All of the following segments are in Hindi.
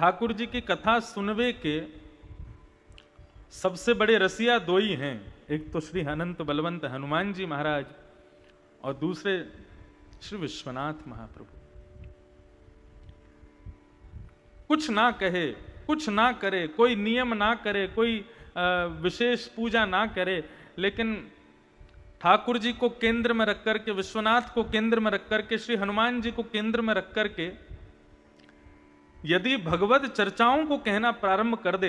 ठाकुर जी की कथा सुनवे के सबसे बड़े रसिया दो ही हैं, एक तो श्री अनंत बलवंत हनुमान जी महाराज और दूसरे श्री विश्वनाथ महाप्रभु। कुछ ना कहे, कुछ ना करे, कोई नियम ना करे, कोई विशेष पूजा ना करे, लेकिन ठाकुर जी को केंद्र में रख करके, विश्वनाथ को केंद्र में रख करके, श्री हनुमान जी को केंद्र में रख करके यदि भगवत चर्चाओं को कहना प्रारंभ कर दे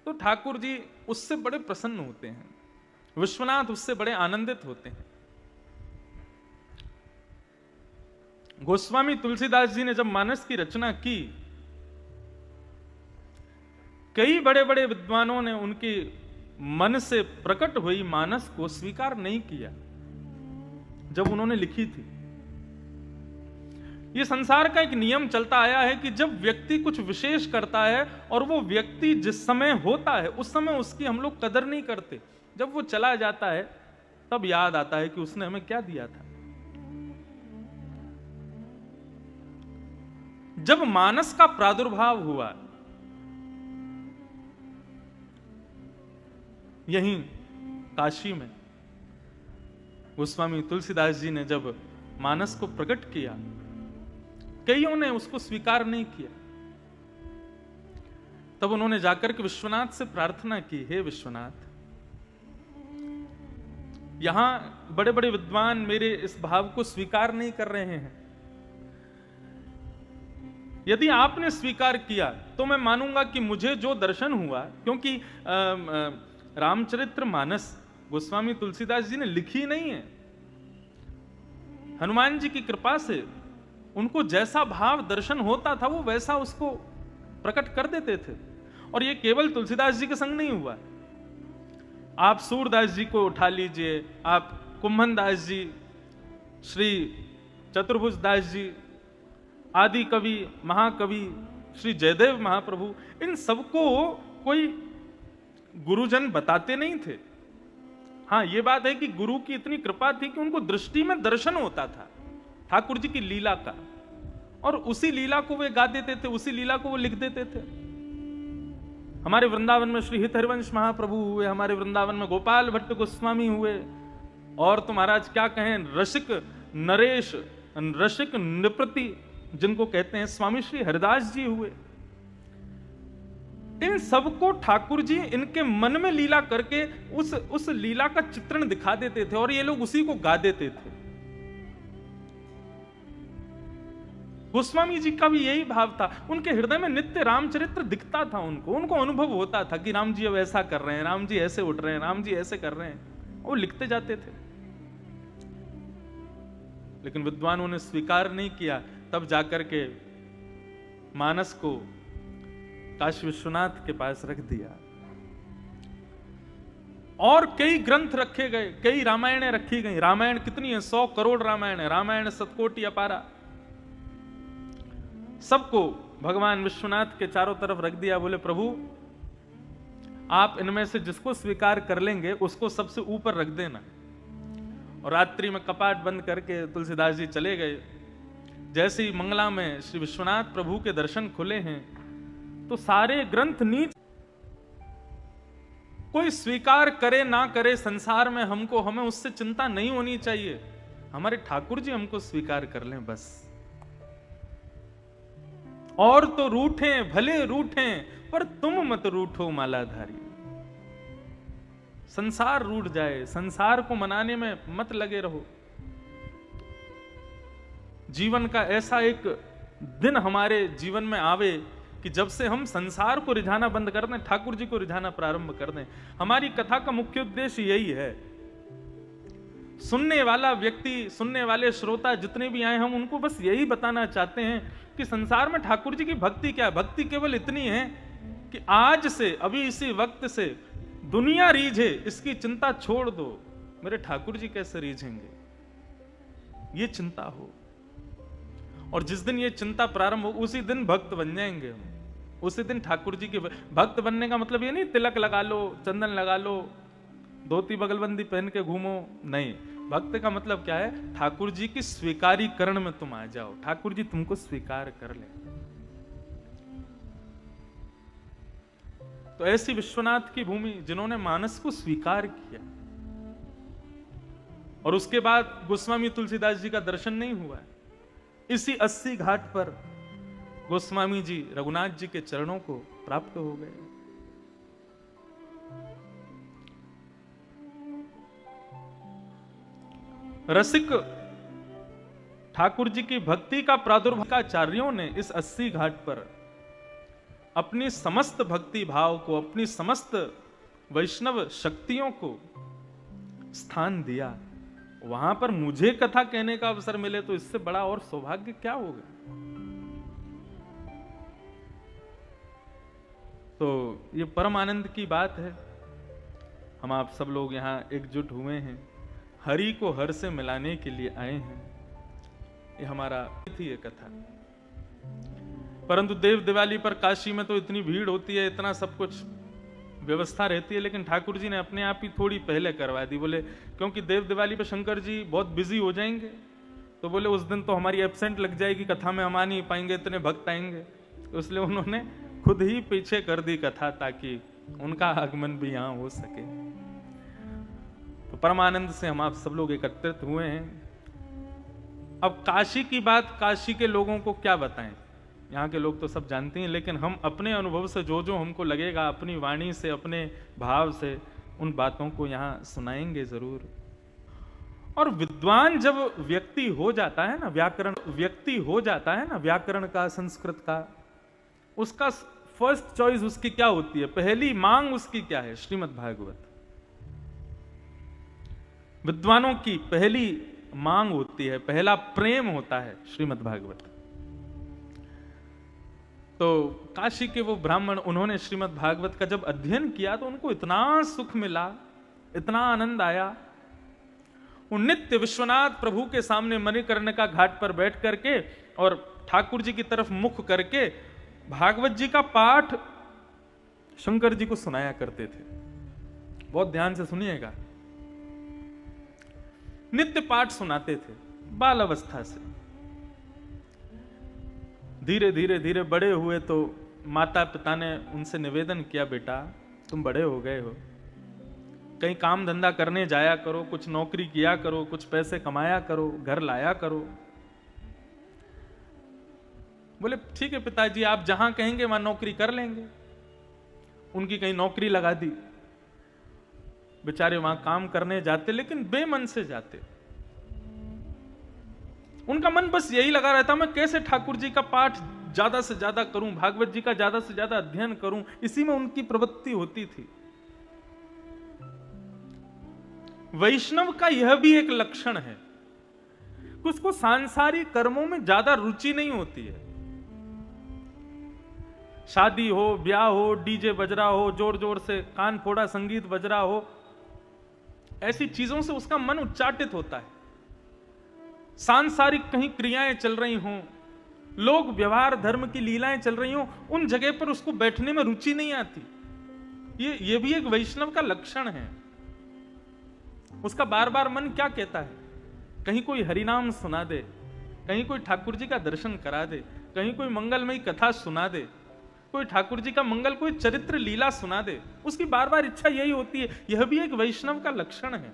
तो ठाकुर जी उससे बड़े प्रसन्न होते हैं, विश्वनाथ उससे बड़े आनंदित होते हैं। गोस्वामी तुलसीदास जी ने जब मानस की रचना की, कई बड़े बड़े विद्वानों ने उनकी मन से प्रकट हुई मानस को स्वीकार नहीं किया जब उन्होंने लिखी थी। यह संसार का एक नियम चलता आया है कि जब व्यक्ति कुछ विशेष करता है और वो व्यक्ति जिस समय होता है उस समय उसकी हम लोग कदर नहीं करते, जब वो चला जाता है तब याद आता है कि उसने हमें क्या दिया था। जब मानस का प्रादुर्भाव हुआ यहीं काशी में, गोस्वामी तुलसीदास जी ने जब मानस को प्रकट किया, कईयों ने उसको स्वीकार नहीं किया। तब उन्होंने जाकर के विश्वनाथ से प्रार्थना की, हे विश्वनाथ, यहां बड़े बड़े विद्वान मेरे इस भाव को स्वीकार नहीं कर रहे हैं। यदि आपने स्वीकार किया तो मैं मानूंगा कि मुझे जो दर्शन हुआ, क्योंकि रामचरित्र मानस गोस्वामी तुलसीदास जी ने लिखी नहीं है, हनुमान जी की कृपा से उनको जैसा भाव दर्शन होता था वो वैसा उसको प्रकट कर देते थे। और ये केवल तुलसीदास जी के संग नहीं हुआ, आप सूरदास जी को उठा लीजिए, आप कुंभन दास जी, श्री चतुर्भुज दास जी, आदि कवि महाकवि श्री जयदेव महाप्रभु, इन सबको कोई गुरुजन बताते नहीं थे। हां, यह बात है कि गुरु की इतनी कृपा थी कि उनको दृष्टि में दर्शन होता था ठाकुर जी की लीला का, और उसी लीला को वे गा देते थे, उसी लीला को वो लिख देते थे। हमारे वृंदावन में श्री हित हरिवंश महाप्रभु हुए, हमारे वृंदावन में गोपाल भट्ट गोस्वामी हुए, और तो महाराज क्या कहें, रसिक नरेश, रसिक नृपति जिनको कहते हैं, स्वामी श्री हरिदास जी हुए। इन सबको ठाकुर जी इनके मन में लीला करके उस लीला का चित्रण दिखा देते थे और ये लोग उसी को गा देते थे। गोस्वामी जी का भी यही भाव था, उनके हृदय में नित्य रामचरित्र दिखता था, उनको अनुभव होता था कि राम जी अब ऐसा कर रहे हैं, राम जी ऐसे उठ रहे हैं, राम जी ऐसे कर रहे हैं, वो लिखते जाते थे। लेकिन विद्वानों ने स्वीकार नहीं किया, तब जाकर के मानस को काशी विश्वनाथ के पास रख दिया और कई ग्रंथ रखे गए, कई रामायणें रखी गई। रामायण कितनी है, 100 करोड़ रामायण है, रामायण शतकोटि अपारा। सबको भगवान विश्वनाथ के चारों तरफ रख दिया, बोले प्रभु आप इनमें से जिसको स्वीकार कर लेंगे उसको सबसे ऊपर रख देना। और रात्रि में कपाट बंद करके तुलसीदास जी चले गए। जैसे ही मंगला में श्री विश्वनाथ प्रभु के दर्शन खुले हैं तो सारे ग्रंथ नीच, कोई स्वीकार करे ना करे संसार में हमें उससे चिंता नहीं होनी चाहिए, हमारे ठाकुर जी हमको स्वीकार कर लें बस। और तो रूठे भले रूठे पर तुम मत रूठो मालाधारी। संसार रूठ जाए, संसार को मनाने में मत लगे रहो। जीवन का ऐसा एक दिन हमारे जीवन में आवे कि जब से हम संसार को रिझाना बंद कर दें, ठाकुर जी को रिझाना प्रारंभ कर दें। हमारी कथा का मुख्य उद्देश्य यही है। सुनने वाला व्यक्ति, सुनने वाले श्रोता जितने भी आए, हम उनको बस यही बताना चाहते हैं कि संसार में ठाकुर जी की भक्ति क्या है। भक्ति केवल इतनी है कि आज से, अभी इसी वक्त से दुनिया रीझे इसकी चिंता छोड़ दो, मेरे ठाकुर जी कैसे रीझेंगे, ये चिंता हो। और जिस दिन ये चिंता प्रारंभ हो उसी दिन भक्त बन जाएंगे हम। उसी दिन ठाकुर जी के भक्त बनने का मतलब ये नहीं तिलक लगा लो, चंदन लगा लो, धोती बगलबंदी पहन के घूमो, नहीं। भक्त का मतलब क्या है, ठाकुर जी की स्वीकारीकरण में तुम आ जाओ, ठाकुर जी तुमको स्वीकार कर ले। तो ऐसी विश्वनाथ की भूमि जिन्होंने मानस को स्वीकार किया, और उसके बाद गोस्वामी तुलसीदास जी का दर्शन नहीं हुआ, इसी 80 घाट पर गोस्वामी जी रघुनाथ जी के चरणों को प्राप्त हो गए। रसिक ठाकुर जी की भक्ति का प्रादुर्भाव आचार्यों ने इस 80 घाट पर अपनी समस्त भक्ति भाव को, अपनी समस्त वैष्णव शक्तियों को स्थान दिया। वहां पर मुझे कथा कहने का अवसर मिले तो इससे बड़ा और सौभाग्य क्या होगा। तो ये परम आनंद की बात है। हम आप सब लोग यहाँ एकजुट हुए हैं, हरि को हर से मिलाने के लिए आए हैं। ये हमारा थी ये कथा। परंतु देव दिवाली पर काशी में तो इतनी भीड़ होती है, इतना सब कुछ व्यवस्था रहती है, लेकिन ठाकुर जी ने अपने आप ही थोड़ी पहले करवा दी। बोले क्योंकि देव दिवाली पे शंकर जी बहुत बिजी हो जाएंगे, तो बोले उस दिन तो हमारी एब्सेंट लग जाएगी, कथा में हम आ नहीं पाएंगे, इतने भक्त आएंगे। तो इसलिए उन्होंने खुद ही पीछे कर दी कथा, ताकि उनका आगमन भी यहाँ हो सके। तो परमानंद से हम आप सब लोग एकत्रित हुए हैं। अब काशी की बात काशी के लोगों को क्या बताएं, यहाँ के लोग तो सब जानते हैं, लेकिन हम अपने अनुभव से जो जो हमको लगेगा, अपनी वाणी से, अपने भाव से उन बातों को यहाँ सुनाएंगे जरूर। और विद्वान जब व्यक्ति हो जाता है ना, व्यक्ति हो जाता है ना, व्याकरण का, संस्कृत का, उसका फर्स्ट चॉइस उसकी क्या होती है, पहली मांग उसकी क्या है? श्रीमद् भागवत। विद्वानों की पहली मांग होती है, पहला प्रेम होता है श्रीमद् भागवत। तो काशी के वो ब्राह्मण, उन्होंने श्रीमद् भागवत का जब अध्ययन किया तो उनको इतना सुख मिला, इतना आनंद आया। वो नित्य विश्वनाथ प्रभु के सामने मणिकर्ण का घाट पर बैठ करके और ठाकुर जी की तरफ मुख करके भागवत जी का पाठ शंकर जी को सुनाया करते थे। बहुत ध्यान से सुनिएगा, नित्य पाठ सुनाते थे बाल अवस्था से। धीरे धीरे धीरे बड़े हुए तो माता पिता ने उनसे निवेदन किया, बेटा तुम बड़े हो गए हो, कहीं काम धंधा करने जाया करो, कुछ नौकरी किया करो, कुछ पैसे कमाया करो, घर लाया करो। बोले ठीक है पिताजी, आप जहां कहेंगे वहां नौकरी कर लेंगे। उनकी कहीं नौकरी लगा दी, बेचारे वहां काम करने जाते, लेकिन बेमन से जाते। उनका मन बस यही लगा रहता, मैं कैसे ठाकुर जी का पाठ ज्यादा से ज्यादा करूं, भागवत जी का ज्यादा से ज्यादा अध्ययन करूं, इसी में उनकी प्रवृत्ति होती थी। वैष्णव का यह भी एक लक्षण है, उसको सांसारिक कर्मों में ज्यादा रुचि नहीं होती है। शादी हो, ब्याह हो, डीजे बज रहा हो, जोर जोर से कान फोड़ा संगीत बज रहा हो, ऐसी चीजों से उसका मन उच्चाटित होता है। सांसारिक कहीं क्रियाएं चल रही हों, लोग व्यवहार धर्म की लीलाएं चल रही हों, उन जगह पर उसको बैठने में रुचि नहीं आती। ये भी एक वैष्णव का लक्षण है। उसका बार बार मन क्या कहता है, कहीं कोई हरिनाम सुना दे, कहीं कोई ठाकुर जी का दर्शन करा दे, कहीं कोई मंगलमयी कथा सुना दे, कोई ठाकुर जी का मंगल, कोई चरित्र लीला सुना दे। उसकी बार बार इच्छा यही होती है। यह भी एक वैष्णव का लक्षण है।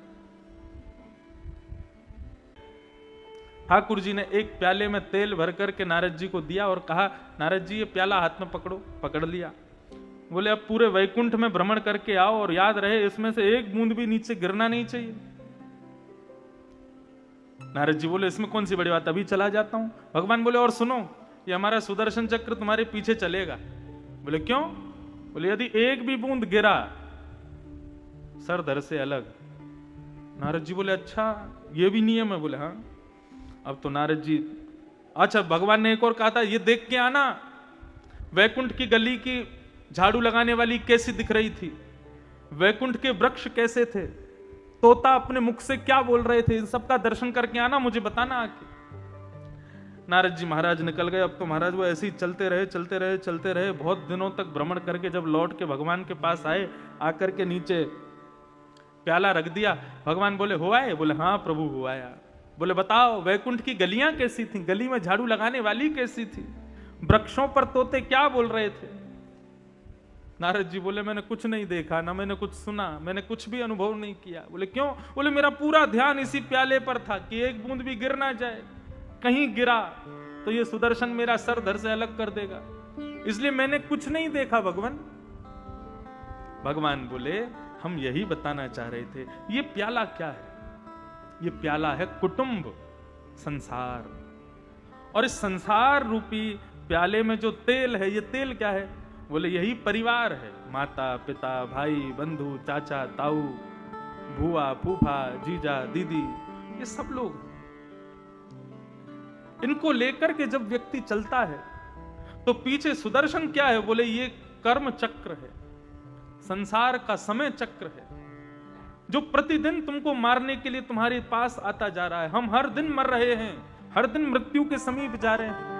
ठाकुर जी ने एक प्याले में तेल भर करके नारद जी को दिया और कहा, नारद जी ये प्याला हाथ में पकड़ो। पकड़ लिया। बोले अब पूरे वैकुंठ में भ्रमण करके आओ और याद रहे इसमें से एक बूंद भी नीचे गिरना नहीं चाहिए। नारद जी बोले इसमें कौन सी बड़ी बात, अभी चला जाता हूं। भगवान बोले और सुनो, ये हमारा सुदर्शन चक्र तुम्हारे पीछे चलेगा। बोले क्यों? बोले यदि एक भी बूंद गिरा सर धर से अलग। नारद जी बोले अच्छा ये भी नियम है? बोले हाँ। अब तो नारद जी, अच्छा भगवान ने एक और कहा था ये देख के आना वैकुंठ की गली की झाड़ू लगाने वाली कैसी दिख रही थी, वैकुंठ के वृक्ष कैसे थे, तोता अपने मुख से क्या बोल रहे थे, इन सबका दर्शन करके आना, मुझे बताना आके। नारद जी महाराज निकल गए। अब तो महाराज वो ऐसे ही चलते रहे, बहुत दिनों तक भ्रमण करके जब लौट के भगवान के पास आए, आकर के नीचे प्याला रख दिया। भगवान बोले हुआ है? बोले हाँ प्रभु हुआ है। बोले बताओ वैकुंठ की गलियां कैसी थी, गली में झाड़ू लगाने वाली कैसी थी, वृक्षों पर तोते क्या बोल रहे थे? नारद जी बोले मैंने कुछ नहीं देखा, ना मैंने कुछ सुना, मैंने कुछ भी अनुभव नहीं किया। बोले क्यों? बोले मेरा पूरा ध्यान इसी प्याले पर था कि एक बूंद भी गिर ना जाए, कहीं गिरा तो ये सुदर्शन मेरा सर धड़ से अलग कर देगा, इसलिए मैंने कुछ नहीं देखा भगवान। भगवान बोले हम यही बताना चाह रहे थे, ये प्याला क्या है? ये प्याला है कुटुंब, संसार। और इस संसार रूपी प्याले में जो तेल है, ये तेल क्या है? बोले यही परिवार है, माता पिता भाई बंधु चाचा ताऊ भुआ फूफा जीजा दीदी, ये सब लोग। इनको लेकर के जब व्यक्ति चलता है तो पीछे सुदर्शन क्या है? बोले ये कर्म चक्र है, संसार का समय चक्र है, जो प्रतिदिन तुमको मारने के लिए तुम्हारे पास आता जा रहा है। हम हर दिन मर रहे हैं, हर दिन मृत्यु के समीप जा रहे हैं।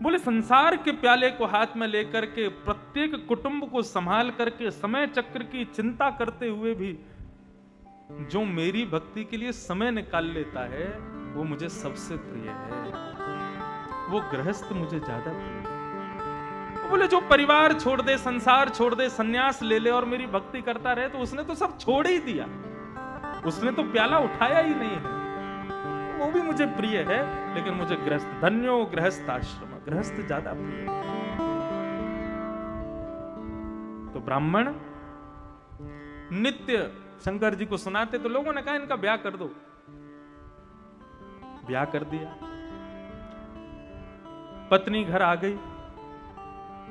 बोले संसार के प्याले को हाथ में लेकर के प्रत्येक कुटुंब को संभाल करके समय चक्र की चिंता करते हुए भी जो मेरी भक्ति के लिए समय निकाल लेता है वो मुझे सबसे प्रिय है, वो गृहस्थ मुझे ज्यादा प्रिय है। बोले जो परिवार छोड़ दे, संसार छोड़ दे, सन्यास ले ले और मेरी भक्ति करता रहे, तो उसने तो सब छोड़ ही दिया, उसने तो प्याला उठाया ही नहीं है, वो भी मुझे प्रिय है। लेकिन मुझे गृहस्थ, धन्यो गृहस्थ आश्रम, गृहस्थ ज्यादा प्रिय है। तो ब्राह्मण नित्य शंकर जी को सुनाते, तो लोगों ने कहा इनका ब्याह कर दो। ब्याह कर दिया। पत्नी घर आ गई।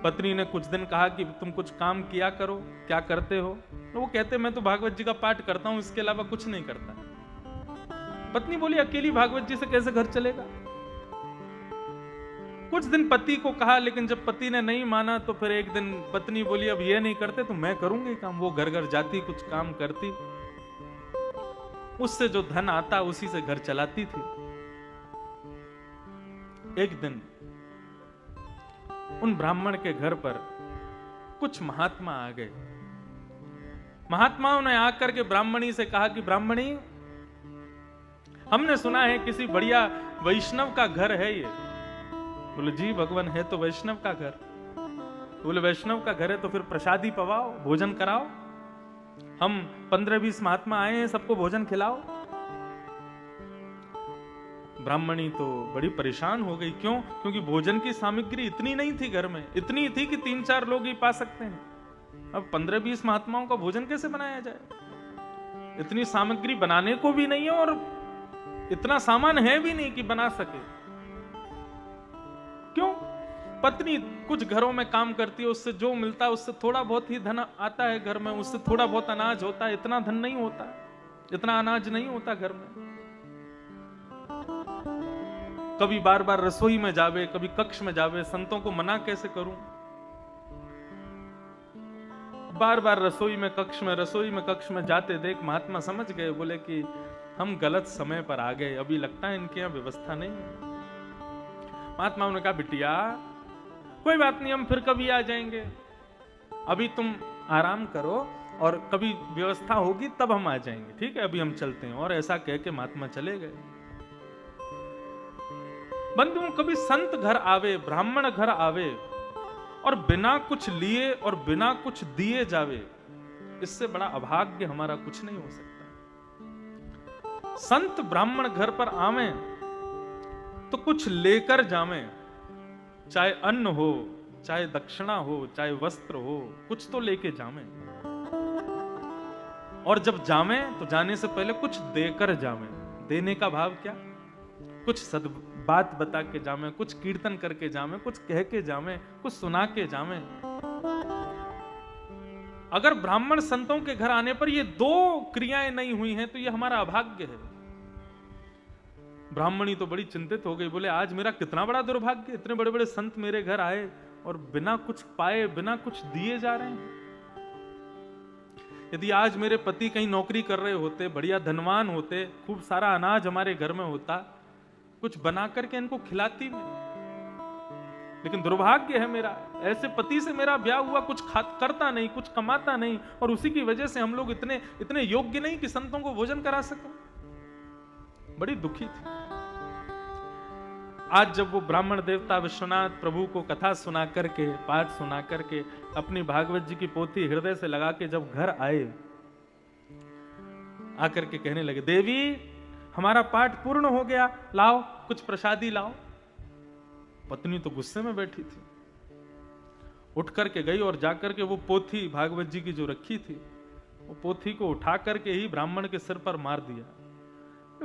पत्नी ने कुछ दिन कहा कि तुम कुछ काम किया करो, क्या करते हो? तो वो कहते मैं तो भागवत जी का पाठ करता हूं, इसके अलावा कुछ नहीं करता। पत्नी बोली अकेली भागवत जी से कैसे घर चलेगा? कुछ दिन पति को कहा, लेकिन जब पति ने नहीं माना तो फिर एक दिन पत्नी बोली अब ये नहीं करते तो मैं करूंगी काम। वो घर घर जाती, कुछ काम करती, उससे जो धन आता उसी से घर चलाती थी। एक दिन उन ब्राह्मण के घर पर कुछ महात्मा आ गए। महात्माओं ने आकर के ब्राह्मणी से कहा कि ब्राह्मणी, हमने सुना है किसी बढ़िया वैष्णव का घर है ये। बोले जी भगवान, है तो वैष्णव का घर। बोले वैष्णव का घर है तो फिर प्रसादी पवाओ, भोजन कराओ, हम 15-20 महात्मा आए हैं, सबको भोजन खिलाओ। ब्राह्मणी तो बड़ी परेशान हो गई। क्यों? क्योंकि भोजन की सामग्री इतनी नहीं थी घर में, इतनी थी कि 3-4 लोग ही पा सकते हैं। अब 15-20 महात्माओं का भोजन कैसे बनाया जाए? इतनी सामग्री बनाने को भी नहीं है और इतना सामान है भी नहीं कि बना सके। क्यों? पत्नी कुछ घरों में काम करती है, उससे जो मिलता है उससे थोड़ा बहुत ही धन आता है घर में, उससे थोड़ा बहुत अनाज होता है, इतना धन नहीं होता, इतना अनाज नहीं होता घर में। कभी बार बार रसोई में जावे, कभी कक्ष में जावे, संतों को मना कैसे करूं? बार बार रसोई में कक्ष में जाते देख महात्मा समझ गए। बोले कि हम गलत समय पर आ गए, अभी लगता है इनके यहां व्यवस्था नहीं है। महात्माओं ने कहा बिटिया कोई बात नहीं, हम फिर कभी आ जाएंगे, अभी तुम आराम करो और कभी व्यवस्था होगी तब हम आ जाएंगे, ठीक है, अभी हम चलते हैं। और ऐसा कह के महात्मा चले गए। बंधुओं, कभी संत घर आवे, ब्राह्मण घर आवे और बिना कुछ लिए और बिना कुछ दिए जावे, इससे बड़ा अभाग्य हमारा कुछ नहीं हो सकता। संत ब्राह्मण घर पर आवे तो कुछ लेकर जावे, चाहे अन्न हो, चाहे दक्षिणा हो, चाहे वस्त्र हो, कुछ तो लेके जावे। और जब जावे तो जाने से पहले कुछ देकर जावे। देने का भाव क्या? कुछ सद बात बता के जावे, कुछ कीर्तन करके जावे, कुछ कह के जावे, कुछ सुना के जावे। अगर ब्राह्मण संतों के घर आने पर ये 2 क्रियाएं नहीं हुई हैं तो ये हमारा अभाग्य है। ब्राह्मणी तो बड़ी चिंतित हो गई। बोले आज मेरा कितना बड़ा दुर्भाग्य, इतने बड़े बड़े संत मेरे घर आए और बिना कुछ पाए, बिना कुछ दिए जा रहे हैं। यदि आज मेरे पति कहीं नौकरी कर रहे होते, बढ़िया धनवान होते, खूब सारा अनाज हमारे घर में होता, कुछ बना करके इनको खिलाती मैं। लेकिन दुर्भाग्य है मेरा, ऐसे पति से मेरा ब्याह हुआ, कुछ करता नहीं, कुछ कमाता नहीं, और उसी की वजह से हम लोग इतने योग्य नहीं कि संतों को भोजन करा सकें। बड़ी दुखी थी। आज जब वो ब्राह्मण देवता विश्वनाथ प्रभु को कथा सुना करके, पाठ सुना करके, अपनी भागवत जी की पोथी हृदय से लगा के जब घर आए, आकर के कहने लगे, देवी हमारा पाठ पूर्ण हो गया, लाओ कुछ प्रसादी लाओ। पत्नी तो गुस्से में बैठी थी, उठ करके गई और जाकर के वो पोथी भागवत जी की जो रखी थी, वो पोथी को उठा करके ही ब्राह्मण के सिर पर मार दिया।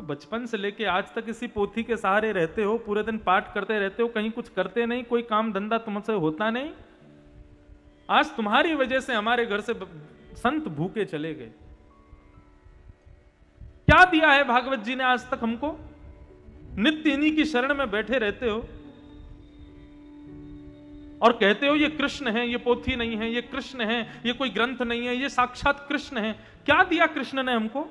बचपन से लेके आज तक इसी पोथी के सहारे रहते हो, पूरे दिन पाठ करते रहते हो, कहीं कुछ करते नहीं, कोई काम धंधा तुमसे होता नहीं। आज तुम्हारी वजह से हमारे घर से संत भूखे चले गए। क्या दिया है भागवत जी ने आज तक हमको? नित्य इन्हीं की शरण में बैठे रहते हो और कहते हो ये कृष्ण है, ये पोथी नहीं है, ये कृष्ण है, ये कोई ग्रंथ नहीं है, ये साक्षात कृष्ण है। क्या दिया कृष्ण ने हमको?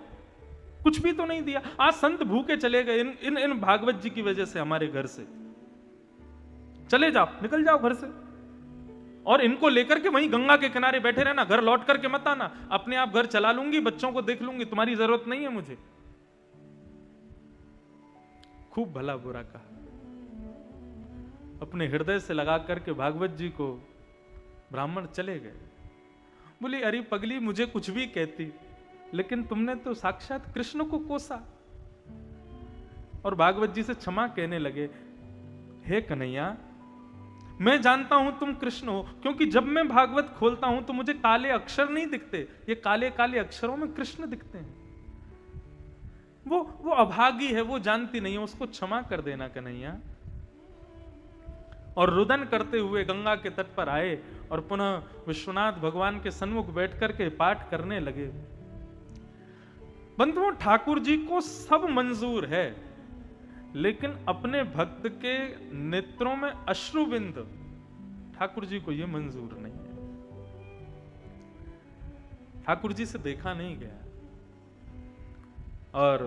कुछ भी तो नहीं दिया। आज संत भूखे चले गए इन भागवत जी की वजह से हमारे घर से। चले जाओ, निकल जाओ घर से, और इनको लेकर के वहीं गंगा के किनारे बैठे रहना, घर लौट करके मत आना। अपने आप घर चला लूंगी, बच्चों को देख लूंगी, तुम्हारी जरूरत नहीं है मुझे। खूब भला बुरा कहा, अपने हृदय से लगा करके भागवत जी को ब्राह्मण चले गए। बोली, अरे पगली, मुझे कुछ भी कहती, लेकिन तुमने तो साक्षात कृष्ण को कोसा। और भागवत जी से क्षमा कहने लगे, हे कन्हैया, मैं जानता हूं तुम कृष्ण हो, क्योंकि जब मैं भागवत खोलता हूं तो मुझे काले अक्षर नहीं दिखते, ये काले काले अक्षरों में कृष्ण दिखते हैं। वो अभागी है, वो जानती नहीं है, उसको क्षमा कर देना कन्हैया। और रुदन करते हुए गंगा के तट पर आए और पुनः विश्वनाथ भगवान के सन्मुख बैठ करके पाठ करने लगे। बंधुओं, ठाकुर जी को सब मंजूर है, लेकिन अपने भक्त के नेत्रों में अश्रुबिंद, ठाकुर जी को यह मंजूर नहीं है। ठाकुर जी से देखा नहीं गया। और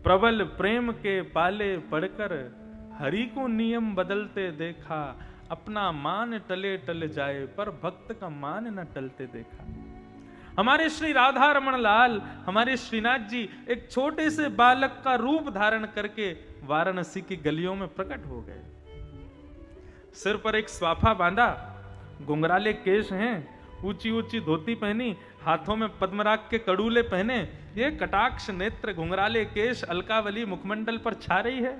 प्रबल प्रेम के पाले पढ़कर हरि को नियम बदलते देखा, अपना मान टले टल जाए पर भक्त का मान न टलते देखा। हमारे श्री राधा रमण लाल, हमारे श्रीनाथ जी एक छोटे से बालक का रूप धारण करके वाराणसी की गलियों में प्रकट हो गए। सिर पर एक स्वाफा बांधा, घुंघराले केश हैं, ऊंची ऊंची धोती पहनी, हाथों में पद्मराग के कड़ूले पहने, ये कटाक्ष नेत्र, घुंघराले केश, अलकावली मुखमंडल पर छा रही है।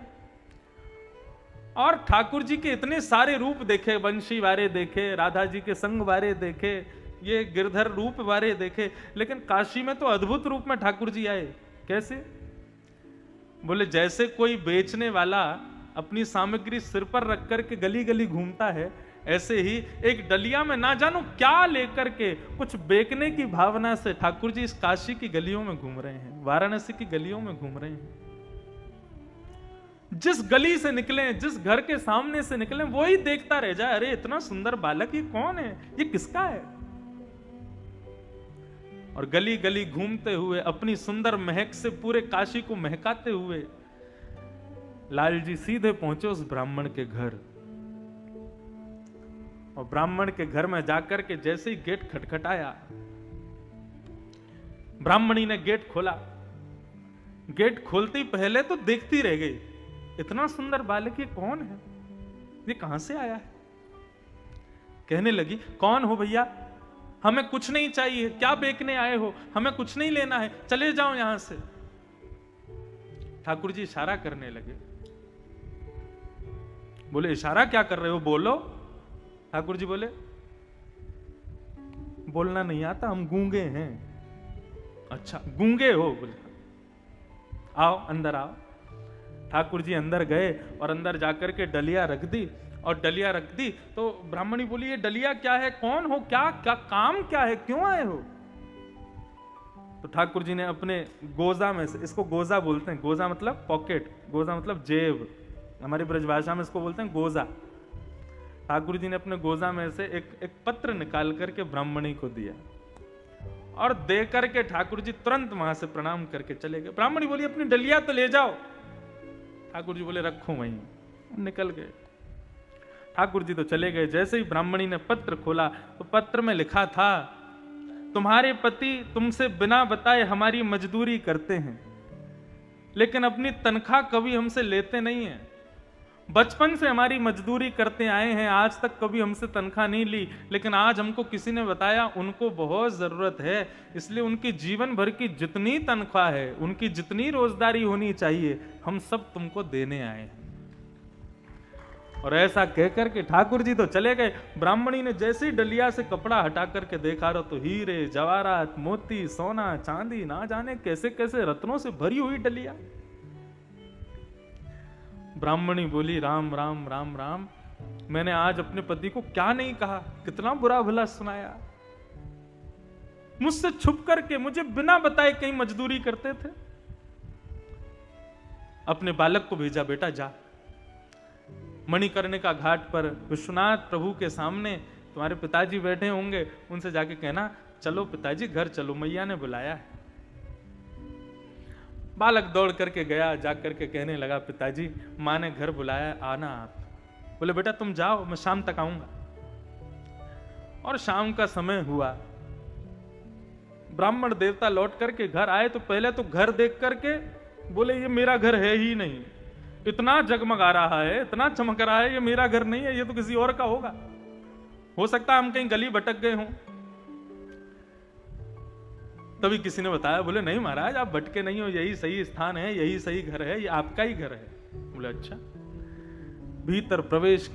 और ठाकुर जी के इतने सारे रूप देखे, बंशी वारे देखे, राधा जी के संग वारे देखे, ये गिरधर रूप वारे देखे, लेकिन काशी में तो अद्भुत रूप में ठाकुर जी आए। कैसे? बोले, जैसे कोई बेचने वाला अपनी सामग्री सिर पर रख करके गली गली घूमता है, ऐसे ही एक डलिया में ना जानो क्या लेकर के कुछ बेचने की भावना से ठाकुर जी इस काशी की गलियों में घूम रहे हैं, वाराणसी की गलियों में घूम रहे हैं। जिस गली से निकले, जिस घर के सामने से निकले, वो ही देखता रह जाए, अरे इतना सुंदर बालक, ये कौन है, ये किसका है? और गली गली घूमते हुए अपनी सुंदर महक से पूरे काशी को महकाते हुए लाल जी सीधे पहुंचे उस ब्राह्मण के घर। और ब्राह्मण के घर में जाकर के जैसे ही गेट खटखटाया, ब्राह्मणी ने गेट खोला। गेट खोलते ही पहले तो देखती रह गई, इतना सुंदर बालक, ये कौन है, ये कहां से आया है? कहने लगी, कौन हो भैया, हमें कुछ नहीं चाहिए, क्या बेचने आए हो, हमें कुछ नहीं लेना है, चले जाओ यहां से। ठाकुर जी इशारा करने लगे। बोले, इशारा क्या कर रहे हो, बोलो। ठाकुर जी बोले, बोलना नहीं आता, हम गूंगे हैं। अच्छा, गूंगे हो? बोले, आओ अंदर आओ। ठाकुर जी अंदर गए और अंदर जाकर के डलिया रख दी। और डलिया रख दी तो ब्राह्मणी बोली, ये डलिया क्या है, कौन हो, क्या क्या काम क्या है, क्यों आए हो? तो ठाकुर जी ने अपने गोजा में से, इसको गोजा बोलते हैं, गोजा मतलब पॉकेट, गोजा मतलब जेब, हमारी ब्रजभाषा में इसको बोलते हैं गोजा। ठाकुर जी ने अपने गोजा में से एक पत्र निकाल करके ब्राह्मणी को दिया और दे करके ठाकुर जी तुरंत वहां से प्रणाम करके चले गए। ब्राह्मणी बोली, अपनी डलिया तो ले जाओ। ठाकुर जी बोले, रखो वहीं, निकल गए। ठाकुर जी तो चले गए। जैसे ही ब्राह्मणी ने पत्र खोला तो पत्र में लिखा था, तुम्हारे पति तुमसे बिना बताए हमारी मजदूरी करते हैं, लेकिन अपनी तनख्वाह कभी हमसे लेते नहीं है। बचपन से हमारी मजदूरी करते आए हैं, आज तक कभी हमसे तनख्वाह नहीं ली, लेकिन आज हमको किसी ने बताया उनको बहुत जरूरत है, इसलिए उनकी जीवन भर की जितनी तनख्वाह है, उनकी जितनी रोजगारी होनी चाहिए, हम सब तुमको देने आए हैं। और ऐसा कहकर के ठाकुर जी तो चले गए। ब्राह्मणी ने जैसे ही डलिया से कपड़ा हटा करके देखा रहा तो हीरे जवाहरात मोती सोना चांदी ना जाने कैसे कैसे रत्नों से भरी हुई डलिया। ब्राह्मणी बोली राम राम राम राम, मैंने आज अपने पति को क्या नहीं कहा, कितना बुरा भला सुनाया। मुझसे छुप करके मुझे बिना बताए कहीं मजदूरी करते थे। अपने बालक को भेजा, बेटा जा मणिकर्णिका घाट पर विश्वनाथ प्रभु के सामने तुम्हारे पिताजी बैठे होंगे, उनसे जाके कहना चलो पिताजी घर चलो, मैया ने बुलाया है। बालक दौड़ करके गया, जाकर के कहने लगा पिताजी माँ ने घर बुलाया, आना आप। बोले बेटा तुम जाओ, मैं शाम तक आऊंगा। और शाम का समय हुआ, ब्राह्मण देवता लौट करके घर आए तो पहले तो घर देख करके बोले ये मेरा घर है ही नहीं, इतना जगमगा रहा है, इतना चमक रहा है, ये मेरा घर नहीं है, ये तो किसी और का होगा, हो सकता है हम कहीं गली भटक गए हों। तभी किसी ने बताया, बोले नहीं महाराज आप भटके नहीं हो, यही सही स्थान है, यही सही घर है, ये आपका ही घर है। बोले अच्छा। भीतर प्रवेश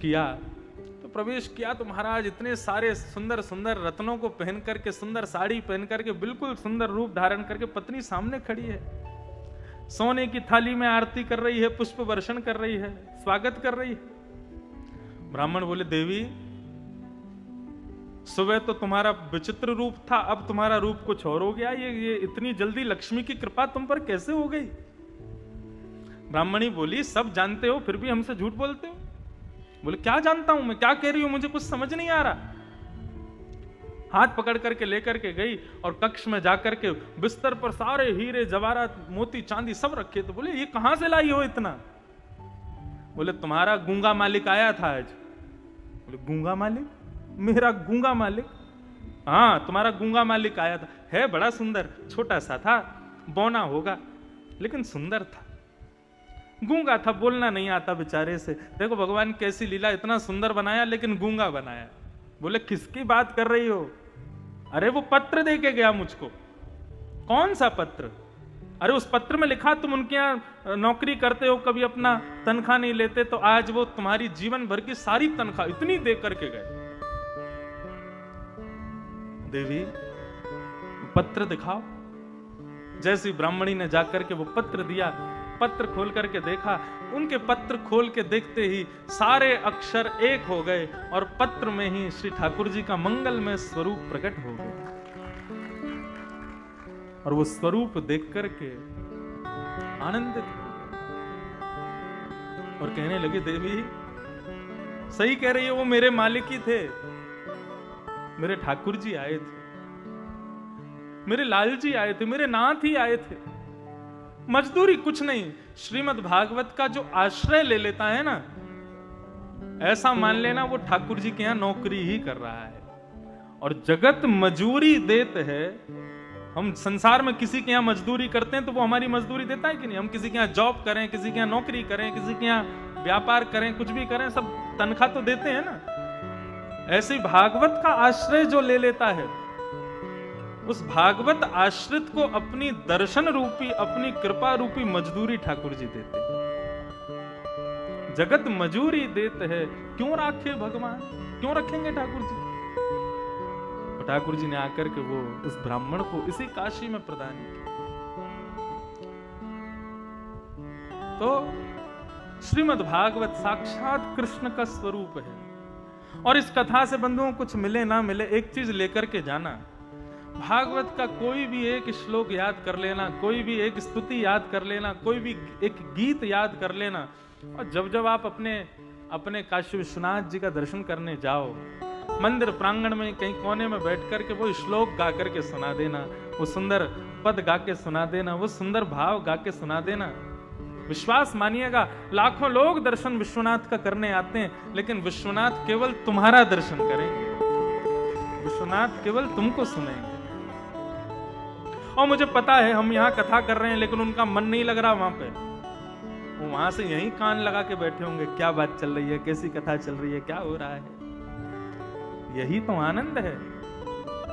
किया तो महाराज इतने सारे सुंदर सुंदर रत्नों को पहन करके, सुंदर साड़ी पहन करके, बिल्कुल सुंदर रूप धारण करके पत्नी सामने खड़ी है, सोने की थाली में आरती कर रही है, पुष्प वर्षण कर रही है, स्वागत कर रही है। ब्राह्मण बोले देवी सुबह तो तुम्हारा विचित्र रूप था, अब तुम्हारा रूप कुछ और हो गया, ये इतनी जल्दी लक्ष्मी की कृपा तुम पर कैसे हो गई। ब्राह्मणी बोली सब जानते हो फिर भी हमसे झूठ बोलते हो। बोले क्या जानता हूं मैं, क्या कह रही हूं, मुझे कुछ समझ नहीं आ रहा। हाथ पकड़ करके लेकर के गई और कक्ष में जाकर के बिस्तर पर सारे हीरे जवाहरात मोती चांदी सब रखे। तो बोले ये कहां से लाई हो इतना। बोले तुम्हारा गूंगा मालिक आया था आज। बोले गूंगा मालिक, मेरा गूंगा मालिक? हाँ तुम्हारा गूंगा मालिक आया था, है बड़ा सुंदर, छोटा सा था, बौना होगा लेकिन सुंदर था, गूंगा था, बोलना नहीं आता बेचारे से। देखो भगवान कैसी लीला, इतना सुंदर बनाया लेकिन गूंगा बनाया। बोले किसकी बात कर रही हो। अरे वो पत्र दे के गया मुझको। कौन सा पत्र? अरे उस पत्र में लिखा तुम उनके यहाँ नौकरी करते हो, कभी अपना तनख्वाह नहीं लेते, तो आज वो तुम्हारी जीवन भर की सारी तनख्वाह इतनी दे करके गए। देवी पत्र दिखाओ। जैसी ब्राह्मणी ने जाकर के वो पत्र दिया, पत्र खोल करके देखा, उनके पत्र खोल के देखते ही सारे अक्षर एक हो गए और पत्र में ही श्री ठाकुर जी का मंगलमय स्वरूप प्रकट हो गया। और वो स्वरूप देख करके आनंदित हो और कहने लगे देवी सही कह रही है, वो मेरे मालिक ही थे, मेरे ठाकुर जी आए थे, मेरे लाल जी आए थे, मेरे नाथ ही आए थे। मजदूरी कुछ नहीं, श्रीमद् भागवत का जो आश्रय ले लेता है ना, ऐसा मान लेना वो ठाकुर जी के यहां नौकरी ही कर रहा है। और जगत मजूरी देते है। हम संसार में किसी के यहां मजदूरी करते हैं तो वो हमारी मजदूरी देता है कि नहीं। हम किसी के यहां जॉब करें, किसी के यहां नौकरी करें, किसी के यहां व्यापार करें, कुछ भी करें, सब तनख्वाह तो देते हैं ना। ऐसे ही भागवत का आश्रय जो ले लेता है, उस भागवत आश्रित को अपनी दर्शन रूपी, अपनी कृपा रूपी मजदूरी ठाकुर जी देते हैं। जगत मजूरी देते हैं, क्यों राखे भगवान, क्यों रखेंगे ठाकुर जी। तो ठाकुर जी ने आकर के वो उस ब्राह्मण को इसी काशी में प्रदान किया। तो श्रीमद् भागवत साक्षात कृष्ण का स्वरूप है। और इस कथा से बंधुओं कुछ मिले ना मिले, एक चीज लेकर के जाना, भागवत का कोई भी एक श्लोक याद कर लेना, कोई भी एक स्तुति याद कर लेना, कोई भी एक गीत याद कर लेना, और जब जब आप अपने काशी विश्वनाथ जी का दर्शन करने जाओ, मंदिर प्रांगण में कहीं कोने में बैठ करके वो श्लोक गा करके सुना देना, वो सुंदर पद गा के सुना देना, वो सुंदर भाव गा के सुना देना। विश्वास मानिएगा, लाखों लोग दर्शन विश्वनाथ का करने आते हैं, लेकिन विश्वनाथ केवल तुम्हारा दर्शन करेंगे, विश्वनाथ केवल तुमको सुनेंगे। और मुझे पता है हम यहां कथा कर रहे हैं लेकिन उनका मन नहीं लग रहा वहां पे। वो वहां से यहीं कान लगा के बैठे होंगे, क्या बात चल रही है, कैसी कथा चल रही है, क्या हो रहा है। यही तो आनंद है,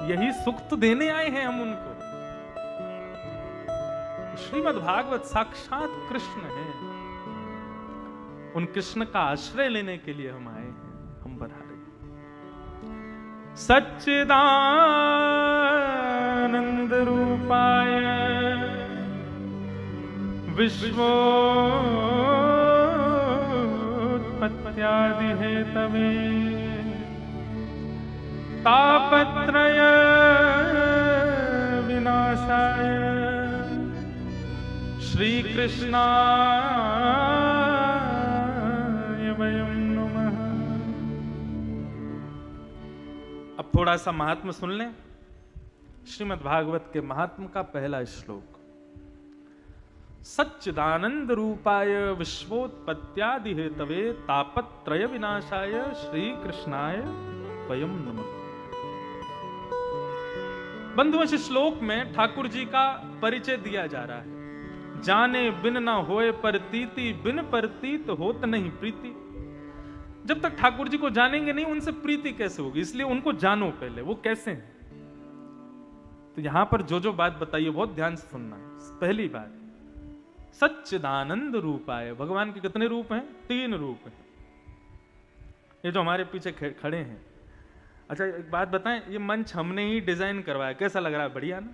यही सुख तो देने आए हैं हम उनको। श्रीमद् भागवत साक्षात कृष्ण है, उन कृष्ण का आश्रय लेने के लिए हम आए हैं, हम पधारे। सच्चिदानंद रूपाय विश्वोत्पत्त्यादि हेतवे तापत्रय विनाशाय श्री कृष्णाय वयं नमः। अब थोड़ा सा महात्म्य सुन लें। श्रीमद् भागवत के महात्म्य का पहला श्लोक। सच्चिदानंद रूपाय विश्वोत्पत्त्यादि हेतवे तापत्रय विनाशाय श्री कृष्णाय वयं नमः। बंधुओं, इस श्लोक में ठाकुर जी का परिचय दिया जा रहा है। जाने बिन न होए परतीति, बिन परतीत होत नहीं प्रीति। जब तक ठाकुर जी को जानेंगे नहीं, उनसे प्रीति कैसे होगी, इसलिए उनको जानो पहले, वो कैसे हैं। तो यहां पर जो बात बताइए बहुत ध्यान से सुनना। पहली बात, सच्चिदानंद रूपाय। भगवान के कितने रूप हैं? 3 रूप हैं। ये जो हमारे पीछे खड़े हैं। अच्छा एक बात बताएं, ये मंच हमने ही डिजाइन करवाया, कैसा लग रहा है? बढ़िया ना?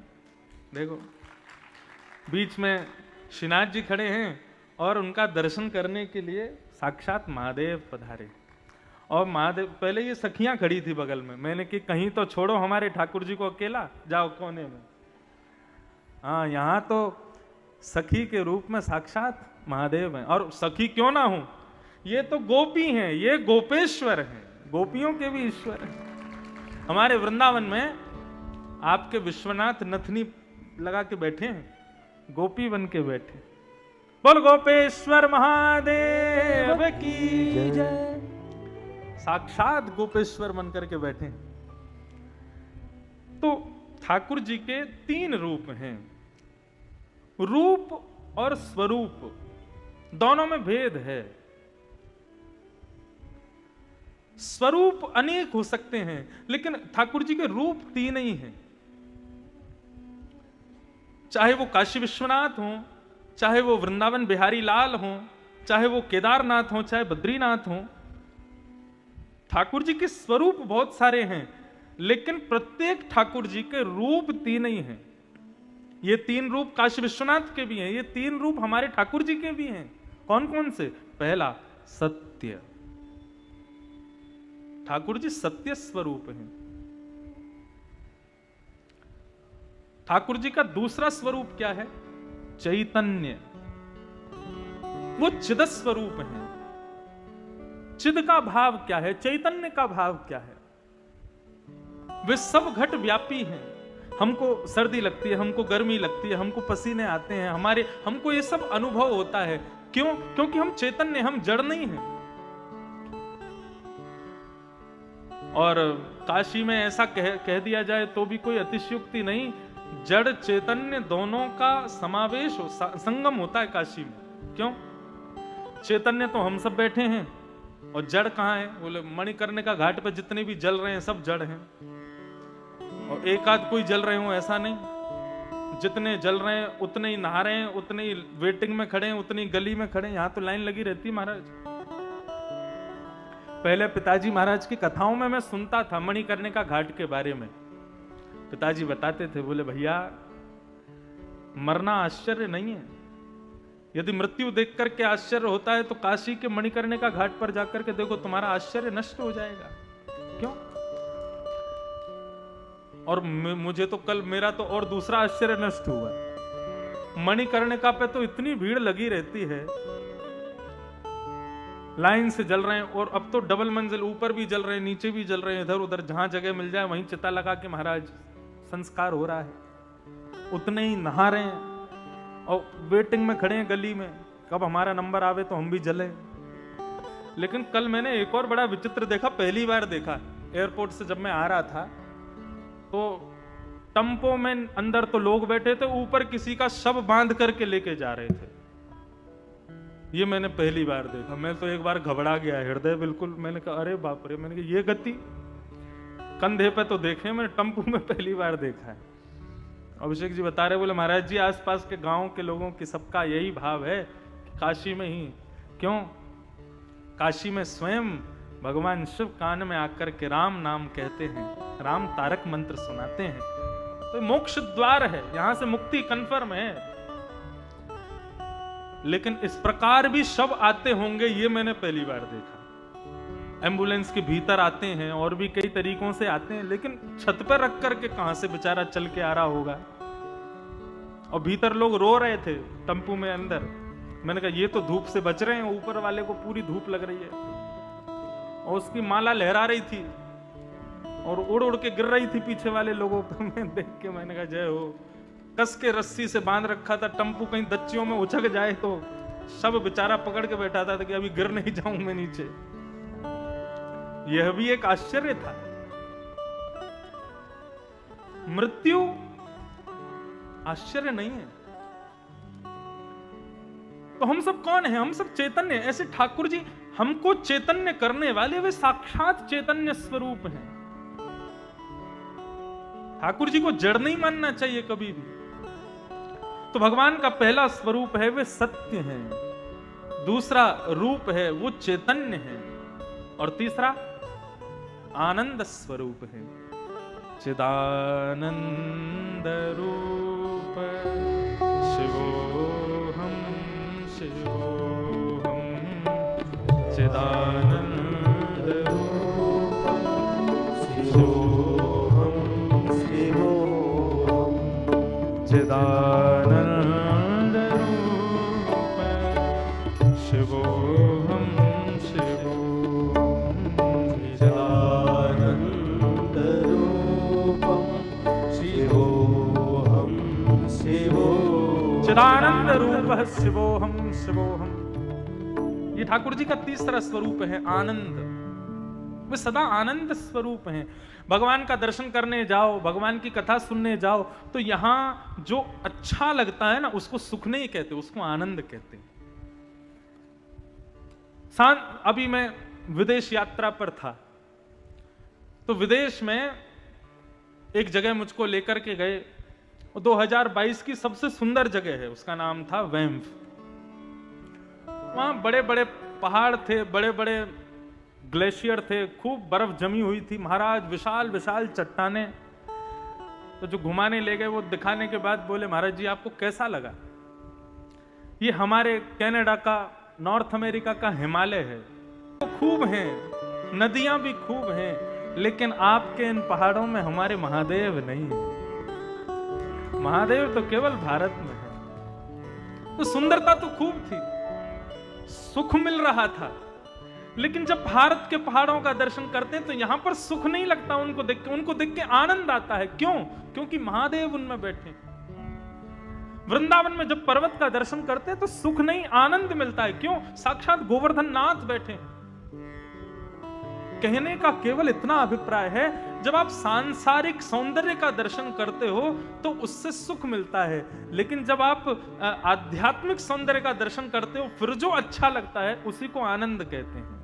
देखो बीच में श्रीनाथ जी खड़े हैं और उनका दर्शन करने के लिए साक्षात महादेव पधारे। और महादेव, पहले ये सखियां खड़ी थी बगल में, मैंने कि कहीं तो छोड़ो हमारे ठाकुर जी को अकेला, जाओ कोने में। हाँ, यहाँ तो सखी के रूप में साक्षात महादेव हैं। और सखी क्यों ना हो, ये तो गोपी हैं, ये गोपेश्वर हैं, गोपियों के भी ईश्वर हैं। हमारे वृंदावन में आपके विश्वनाथ नथनी लगा के बैठे हैं, गोपी बन के बैठे। बोल गोपेश्वर महादेव की जय। साक्षात गोपेश्वर बन करके बैठे हैं। तो ठाकुर जी के 3 रूप हैं। रूप और स्वरूप दोनों में भेद है। स्वरूप अनेक हो सकते हैं, लेकिन ठाकुर जी के रूप 3 ही हैं। चाहे वो काशी विश्वनाथ हो, चाहे वो वृंदावन बिहारी लाल हो, चाहे वो केदारनाथ हो, चाहे बद्रीनाथ हो। ठाकुर जी के स्वरूप बहुत सारे हैं, लेकिन प्रत्येक ठाकुर जी के रूप 3 ही हैं। ये 3 रूप काशी विश्वनाथ के भी हैं, ये 3 रूप हमारे ठाकुर जी के भी हैं। कौन कौन से? पहला, सत्य। ठाकुर जी सत्य स्वरूप हैं। ठाकुर जी का दूसरा स्वरूप क्या है? चैतन्य। वो चिद स्वरूप है। चिद का भाव क्या है? चैतन्य का भाव क्या है? वे सब घट व्यापी हैं। हमको सर्दी लगती है, हमको गर्मी लगती है, हमको पसीने आते हैं, हमको ये सब अनुभव होता है। क्यों? क्योंकि हम चैतन्य, हम जड़ नहीं हैं। और काशी में ऐसा कह दिया जाए तो भी कोई अतिशयोक्ति नहीं, जड़ चैतन्य दोनों का समावेश संगम होता है काशी में। क्यों? चैतन्य तो हम सब बैठे हैं, और जड़ कहाँ है? बोले मणिकर्णिका का घाट पे जितने भी जल रहे हैं सब जड़ हैं। और एक आध कोई जल रहे हो ऐसा नहीं, जितने जल रहे हैं उतने ही नहा रहे हैं, उतने ही वेटिंग में खड़े हैं, उतनी गली में खड़े हैं। यहाँ तो लाइन लगी रहती है महाराज। पहले पिताजी महाराज की कथाओं में मैं सुनता था मणिकर्णिका घाट के बारे में। पिताजी बताते थे, बोले भैया मरना आश्चर्य नहीं है। यदि मृत्यु देख करके आश्चर्य होता है तो काशी के मणिकर्णिका घाट पर जाकर के देखो, तुम्हारा आश्चर्य नष्ट हो जाएगा। क्यों? और मुझे तो कल मेरा तो और दूसरा आश्चर्य नष्ट हुआ। मणिकर्णिका पे तो इतनी भीड़ लगी रहती है, लाइन से जल रहे हैं। और अब तो डबल मंजिल, ऊपर भी जल रहे हैं, नीचे भी जल रहे हैं, इधर उधर जहां जगह मिल जाए वहीं चिता लगा के महाराज संस्कार हो रहा है। उतने ही नहा रहे हैं और वेटिंग में खड़े हैं गली में, कब हमारा नंबर आवे तो हम भी जले। लेकिन कल मैंने एक और बड़ा विचित्र देखा, पहली बार देखा। एयरपोर्ट से जब मैं आ रहा था तो टम्पो में अंदर तो लोग बैठे थे, ऊपर किसी का शव बांध करके लेके जा रहे थे। ये मैंने पहली बार देखा। मैं तो एक बार घबरा गया, हृदय बिल्कुल, मैंने कहा अरे बाप रे, मैंने कहा ये गति, कंधे पे तो देखे, मैंने टम्पू में पहली बार देखा है। अभिषेक जी बता रहे, बोले महाराज जी आसपास के गांव के लोगों की सबका यही भाव है कि काशी में ही, क्यों, काशी में स्वयं भगवान शिव कान में आकर के राम नाम कहते हैं, राम तारक मंत्र सुनाते हैं, तो मोक्ष द्वार है, यहां से मुक्ति कन्फर्म है। लेकिन इस प्रकार भी शव आते होंगे, ये मैंने पहली बार देखा। एम्बुलेंस के भीतर आते हैं और भी कई तरीकों से आते हैं, लेकिन छत पर रख करके कहां से बेचारा चल के आ रहा होगा। और भीतर लोग रो रहे थे टम्पू में अंदर। मैंने कहा ये तो धूप से बच रहे हैं, ऊपर वाले को पूरी धूप लग रही है। और उसकी माला लहरा रही थी और उड़ उड़ के गिर रही थी पीछे वाले लोगों पर। मैं देख के मैंने कहा जय हो। कस के रस्सी से बांध रखा था टम्पू, कहीं दच्चियों में उछक जाए तो सब बेचारा पकड़ के बैठा था कि अभी गिर नहीं जाऊं मैं नीचे। यह भी एक आश्चर्य था। मृत्यु आश्चर्य नहीं है। तो हम सब कौन है? हम सब चैतन्य। ऐसे ठाकुर जी हमको चैतन्य करने वाले वे साक्षात चैतन्य स्वरूप हैं। ठाकुर जी को जड़ नहीं मानना चाहिए कभी भी। तो भगवान का पहला स्वरूप है वे सत्य हैं, दूसरा रूप है वो चैतन्य है, और तीसरा आनंद स्वरूप है। चिदानंद रूप शिवोहम शिवोहम, चिदानंद रूप शिवोहम शिवोहम, चिदानंद रूप शिवोहम शिवोहम, चिदानंद रूप शिवोहम शिवोहम, चिदानंद रूप शिवोहम शिवोहम। ये ठाकुर जी का तीसरा स्वरूप है आनंद। वे सदा आनंद स्वरूप हैं। भगवान का दर्शन करने जाओ, भगवान की कथा सुनने जाओ, तो यहां जो अच्छा लगता है ना उसको सुख नहीं कहते, उसको आनंद कहते हैं। अभी मैं विदेश यात्रा पर था, तो विदेश में एक जगह मुझको लेकर के गए, 2022 की सबसे सुंदर जगह है, उसका नाम था वैम्फ। वहां बड़े बड़े पहाड़ थे, बड़े बड़े ग्लेशियर थे, खूब बर्फ जमी हुई थी महाराज, विशाल विशाल चट्टाने। तो जो घुमाने ले गए वो दिखाने के बाद बोले महाराज जी आपको कैसा लगा? ये हमारे कनाडा का, नॉर्थ अमेरिका का हिमालय है, तो खूब हैं, नदियां भी खूब हैं, लेकिन आपके इन पहाड़ों में हमारे महादेव नहीं है। महादेव तो केवल भारत में है। तो सुंदरता तो खूब थी, सुख मिल रहा था, लेकिन जब भारत के पहाड़ों का दर्शन करते हैं तो यहां पर सुख नहीं लगता उनको देख के आनंद आता है। क्यों? क्योंकि महादेव उनमें बैठे। वृंदावन में जब पर्वत का दर्शन करते हैं तो सुख नहीं आनंद मिलता है। क्यों? साक्षात गोवर्धन नाथ बैठे। कहने का केवल इतना अभिप्राय है, जब आप सांसारिक सौंदर्य का दर्शन करते हो तो उससे सुख मिलता है, लेकिन जब आप आध्यात्मिक सौंदर्य का दर्शन करते हो फिर जो अच्छा लगता है उसी को आनंद कहते हैं।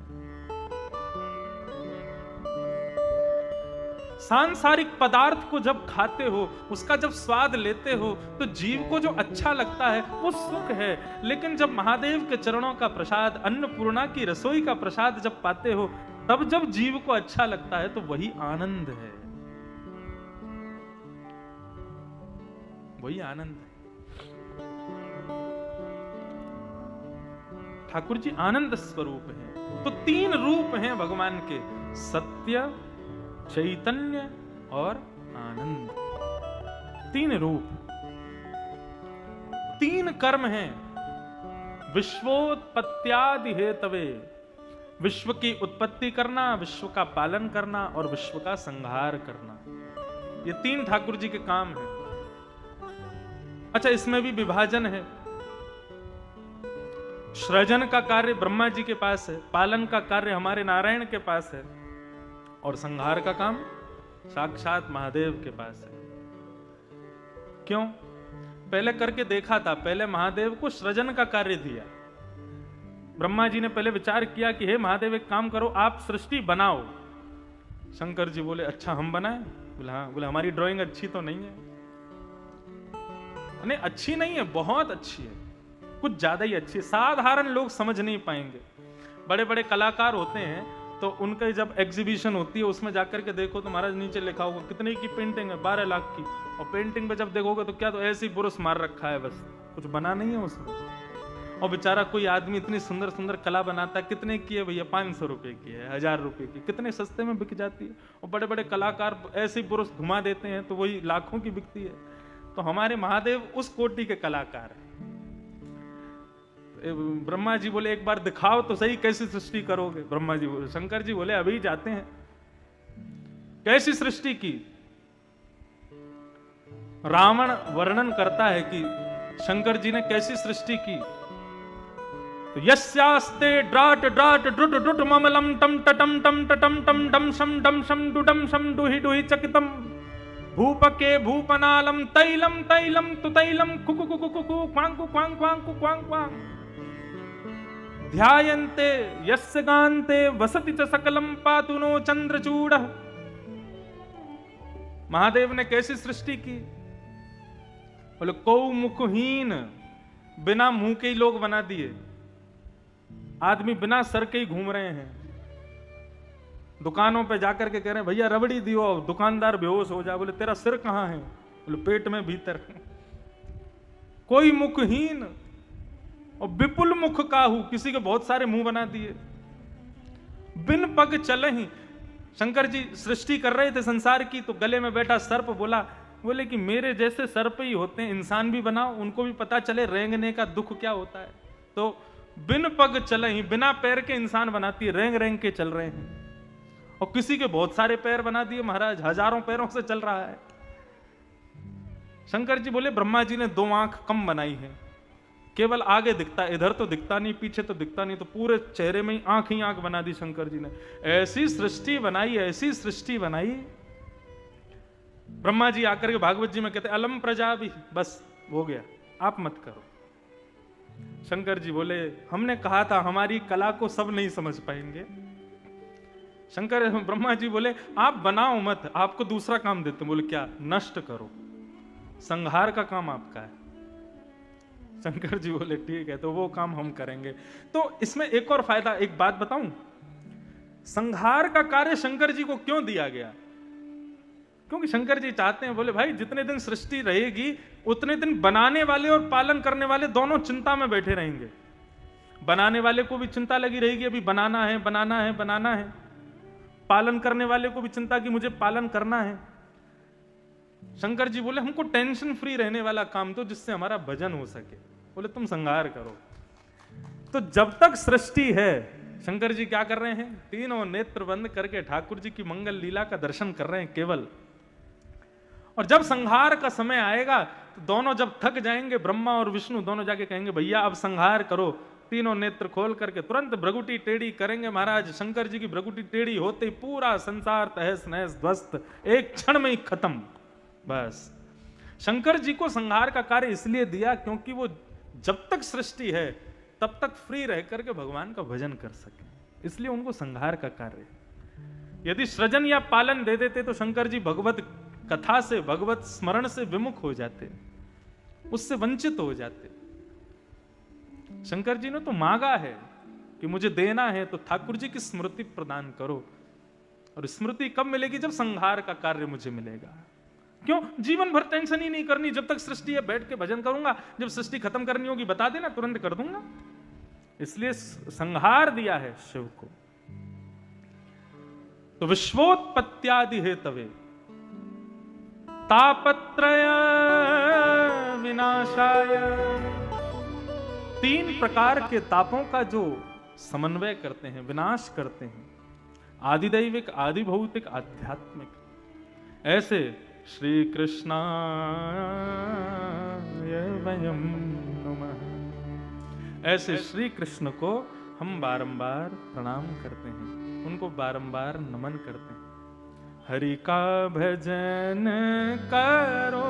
सांसारिक पदार्थ को जब खाते हो, उसका जब स्वाद लेते हो, तो जीव को जो अच्छा लगता है वो सुख है। लेकिन जब महादेव के चरणों का प्रसाद, अन्नपूर्णा की रसोई का प्रसाद जब पाते हो, तब जब जीव को अच्छा लगता है तो वही आनंद है, वही आनंद है। ठाकुर जी आनंद स्वरूप हैं। तो तीन रूप हैं भगवान के, सत्य, चैतन्य और आनंद। तीन रूप, तीन कर्म हैं। विश्वोत्पत्त्यादि हेतवे, विश्व की उत्पत्ति करना, विश्व का पालन करना और विश्व का संहार करना, ये तीन ठाकुर जी के काम हैं। अच्छा, इसमें भी विभाजन है। सृजन का कार्य ब्रह्मा जी के पास है, पालन का कार्य हमारे नारायण के पास है, और संहार का काम साक्षात महादेव के पास है। क्यों? पहले करके देखा था, पहले महादेव को सृजन का कार्य दिया, ब्रह्मा जी ने पहले विचार किया कि हे महादेव एक काम करो, आप सृष्टि बनाओ। शंकर जी बोले अच्छा हम बनाएं? बोले हाँ। बोले हमारी ड्राइंग अच्छी तो नहीं है। नहीं अच्छी नहीं है, बहुत अच्छी है, कुछ ज्यादा ही अच्छी है, साधारण लोग समझ नहीं पाएंगे। बड़े बड़े कलाकार होते हैं तो उनका जब एग्जीबिशन होती है उसमें जाकर के देखो तो महाराज नीचे लिखा होगा कितने की पेंटिंग है, 12 लाख की। और पेंटिंग पे जब देखोगे तो क्या, तो ऐसे ही पुरुष मार रखा है, बस कुछ बना नहीं है उसमें। और बेचारा कोई आदमी इतनी सुंदर सुंदर कला बनाता है, कितने की है भैया? 500 रुपए की है, 1000 रुपए की, कितने सस्ते में बिक जाती है। और बड़े बड़े कलाकार ऐसे ही पुरुष घुमा देते हैं तो वही लाखों की बिकती है। तो हमारे महादेव उस कोटि के कलाकार हैं। ब्रह्मा जी बोले एक बार दिखाओ तो सही कैसी सृष्टि करोगे। ब्रह्मा जी बोले, शंकर जी बोले अभी जाते हैं। कैसी सृष्टि की? रावण वर्णन करता है कि शंकर जी ने कैसी सृष्टि की। तो यस्यास्ते ड्राट ड्राट ड्रुट ड्रुट ममलम टम टटम टम टटम टम डम शम डम शम डुडम शम डुहि डुहि चकितम भूपके भूपनालम तैलम तैलम तु तैलम कुकु कुकु कुकु क्वांग क्वांग क्वांग क्वांग क्वांग ध्यायन्ते यस्य गान्ते वसति च सकलम पातु नो चंद्रचूड़। महादेव ने कैसी सृष्टि की? बोले कौ मुखहीन, बिना मुंह के ही लोग बना दिए। आदमी बिना सर के ही घूम रहे हैं, दुकानों पे जाकर के कह रहे हैं भैया रबड़ी दियो, दुकानदार बेहोश हो जाए। बोले तेरा सिर कहां है? बोले पेट में भीतर। कोई मुखहीन और विपुल मुख काहू, किसी के बहुत सारे मुंह बना दिए। बिन पग चले ही, शंकर जी सृष्टि कर रहे थे संसार की, तो गले में बैठा सर्प बोला, बोले कि मेरे जैसे सर्प ही होते हैं, इंसान भी बनाओ, उनको भी पता चले रेंगने का दुख क्या होता है। तो बिन पग चले ही, बिना पैर के इंसान बनाती है, रेंग रेंग के चल रहे हैं। और किसी के बहुत सारे पैर बना दिए महाराज, हजारों पैरों से चल रहा है। शंकर जी बोले ब्रह्मा जी ने 2 आंख कम बनाई है, केवल आगे दिखता है, इधर तो दिखता नहीं, पीछे तो दिखता नहीं, तो पूरे चेहरे में ही आंख बना दी शंकर जी ने। ऐसी सृष्टि बनाई, ऐसी सृष्टि बनाई। ब्रह्मा जी आकर के भागवत जी में कहते अलम प्रजा भी, बस हो गया, आप मत करो। शंकर जी बोले हमने कहा था हमारी कला को सब नहीं समझ पाएंगे। शंकर ब्रह्मा जी बोले आप बनाओ मत, आपको दूसरा काम देते। बोले क्या? नष्ट करो, संहार का काम आपका है। शंकर जी बोले ठीक है, तो वो काम हम करेंगे। तो इसमें एक और फायदा, एक बात बताऊं, संहार का कार्य शंकर जी को क्यों दिया गया? क्योंकि शंकर जी चाहते हैं, बोले भाई जितने दिन सृष्टि रहेगी उतने दिन बनाने वाले और पालन करने वाले दोनों चिंता में बैठे रहेंगे। बनाने वाले को भी चिंता लगी रहेगी, अभी बनाना है बनाना है बनाना है। पालन करने वाले को भी चिंता कि मुझे पालन करना है। शंकर जी बोले हमको टेंशन फ्री रहने वाला काम दो जिससे हमारा भजन हो सके। बोले तुम संहार करो। तो जब तक सृष्टि है, शंकर जी क्या कर रहे हैं? तीनों नेत्र बंद करके ठाकुर जी की मंगल लीला का दर्शन कर रहे हैं केवल। और जब संहार का समय आएगा तो दोनों जब थक जाएंगे, ब्रह्मा और विष्णु दोनों जाके कहेंगे भैया अब संहार करो। तीनों नेत्र खोल करके तुरंत भ्रगुटी टेढ़ी करेंगे महाराज। शंकर जी की भ्रगुटी टेढ़ी होते ही पूरा संसार तहस नहस ध्वस्त, एक क्षण में ही खत्म। बस शंकर जी को संहार का कार्य इसलिए दिया क्योंकि वो जब तक सृष्टि है तब तक फ्री रह करके भगवान का भजन कर सके, इसलिए उनको संहार का कार्य। यदि सृजन या पालन दे देते तो शंकर जी भगवत कथा से, भगवत स्मरण से विमुख हो जाते, उससे वंचित हो जाते। शंकर जी ने तो मांगा है कि मुझे देना है तो ठाकुर जी की स्मृति प्रदान करो। और स्मृति कब मिलेगी? जब संहार का कार्य मुझे मिलेगा। क्यों? जीवन भर टेंशन ही नहीं करनी, जब तक सृष्टि है बैठ के भजन करूंगा, जब सृष्टि खत्म करनी होगी बता देना, तुरंत कर दूंगा। इसलिए संहार दिया है शिव को। तो विश्वोत्पत्त्यादि हेतवे तापत्रय विनाशाय, 3 प्रकार के तापों का जो समन्वय करते हैं, विनाश करते हैं, आदिदैविक, आदि भौतिक, आध्यात्मिक। ऐसे श्री कृष्णाय वयं नमः, ऐसे श्री कृष्ण को हम बारंबार प्रणाम करते हैं, उनको बारंबार नमन करते हैं। हरि का भजन करो,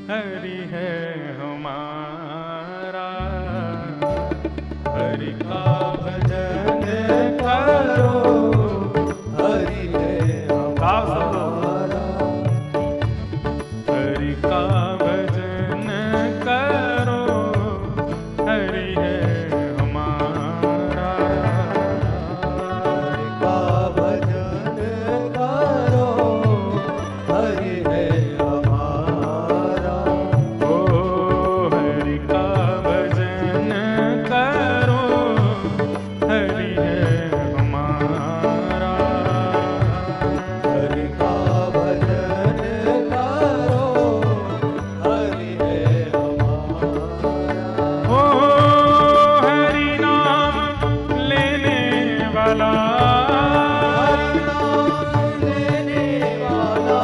हरि है हमारा। हरि का भजन करो, हरि है हमारा। हरि का भजन करो, हरि है हमारा। हरि का भजन करो, हरि है हमारा। ओ हरि का भजन करो, हरि है हमारा। हरि का भजन करो, हरि है हमारा। ओ हरि नाम लेने वाला, हरि नाम लेने वाला,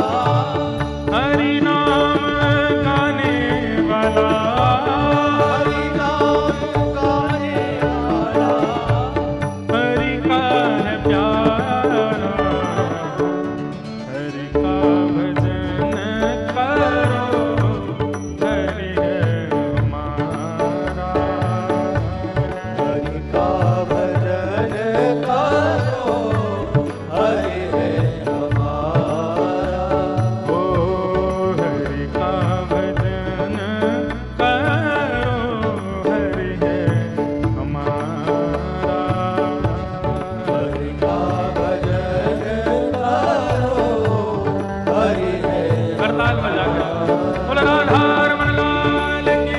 हरि नाम गाने वाला, हरि नाम गाने वाला, हरि का है प्यारा। हरि का भजन करो, हरि है हमारा। हरि का भजन करो, हरि है हमारा। ओ हरि का भजन करो, हरि है हमारा। हरि का भजन करो, हरि है। करताल बजा के बोलो राधा रमण लाल की।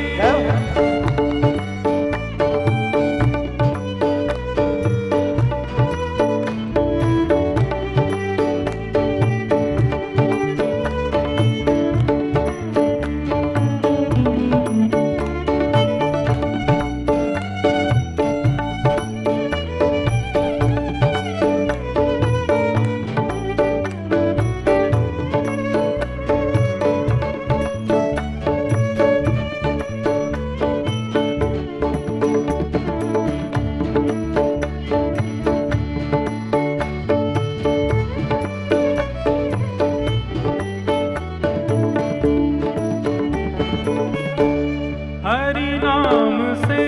हरि नाम से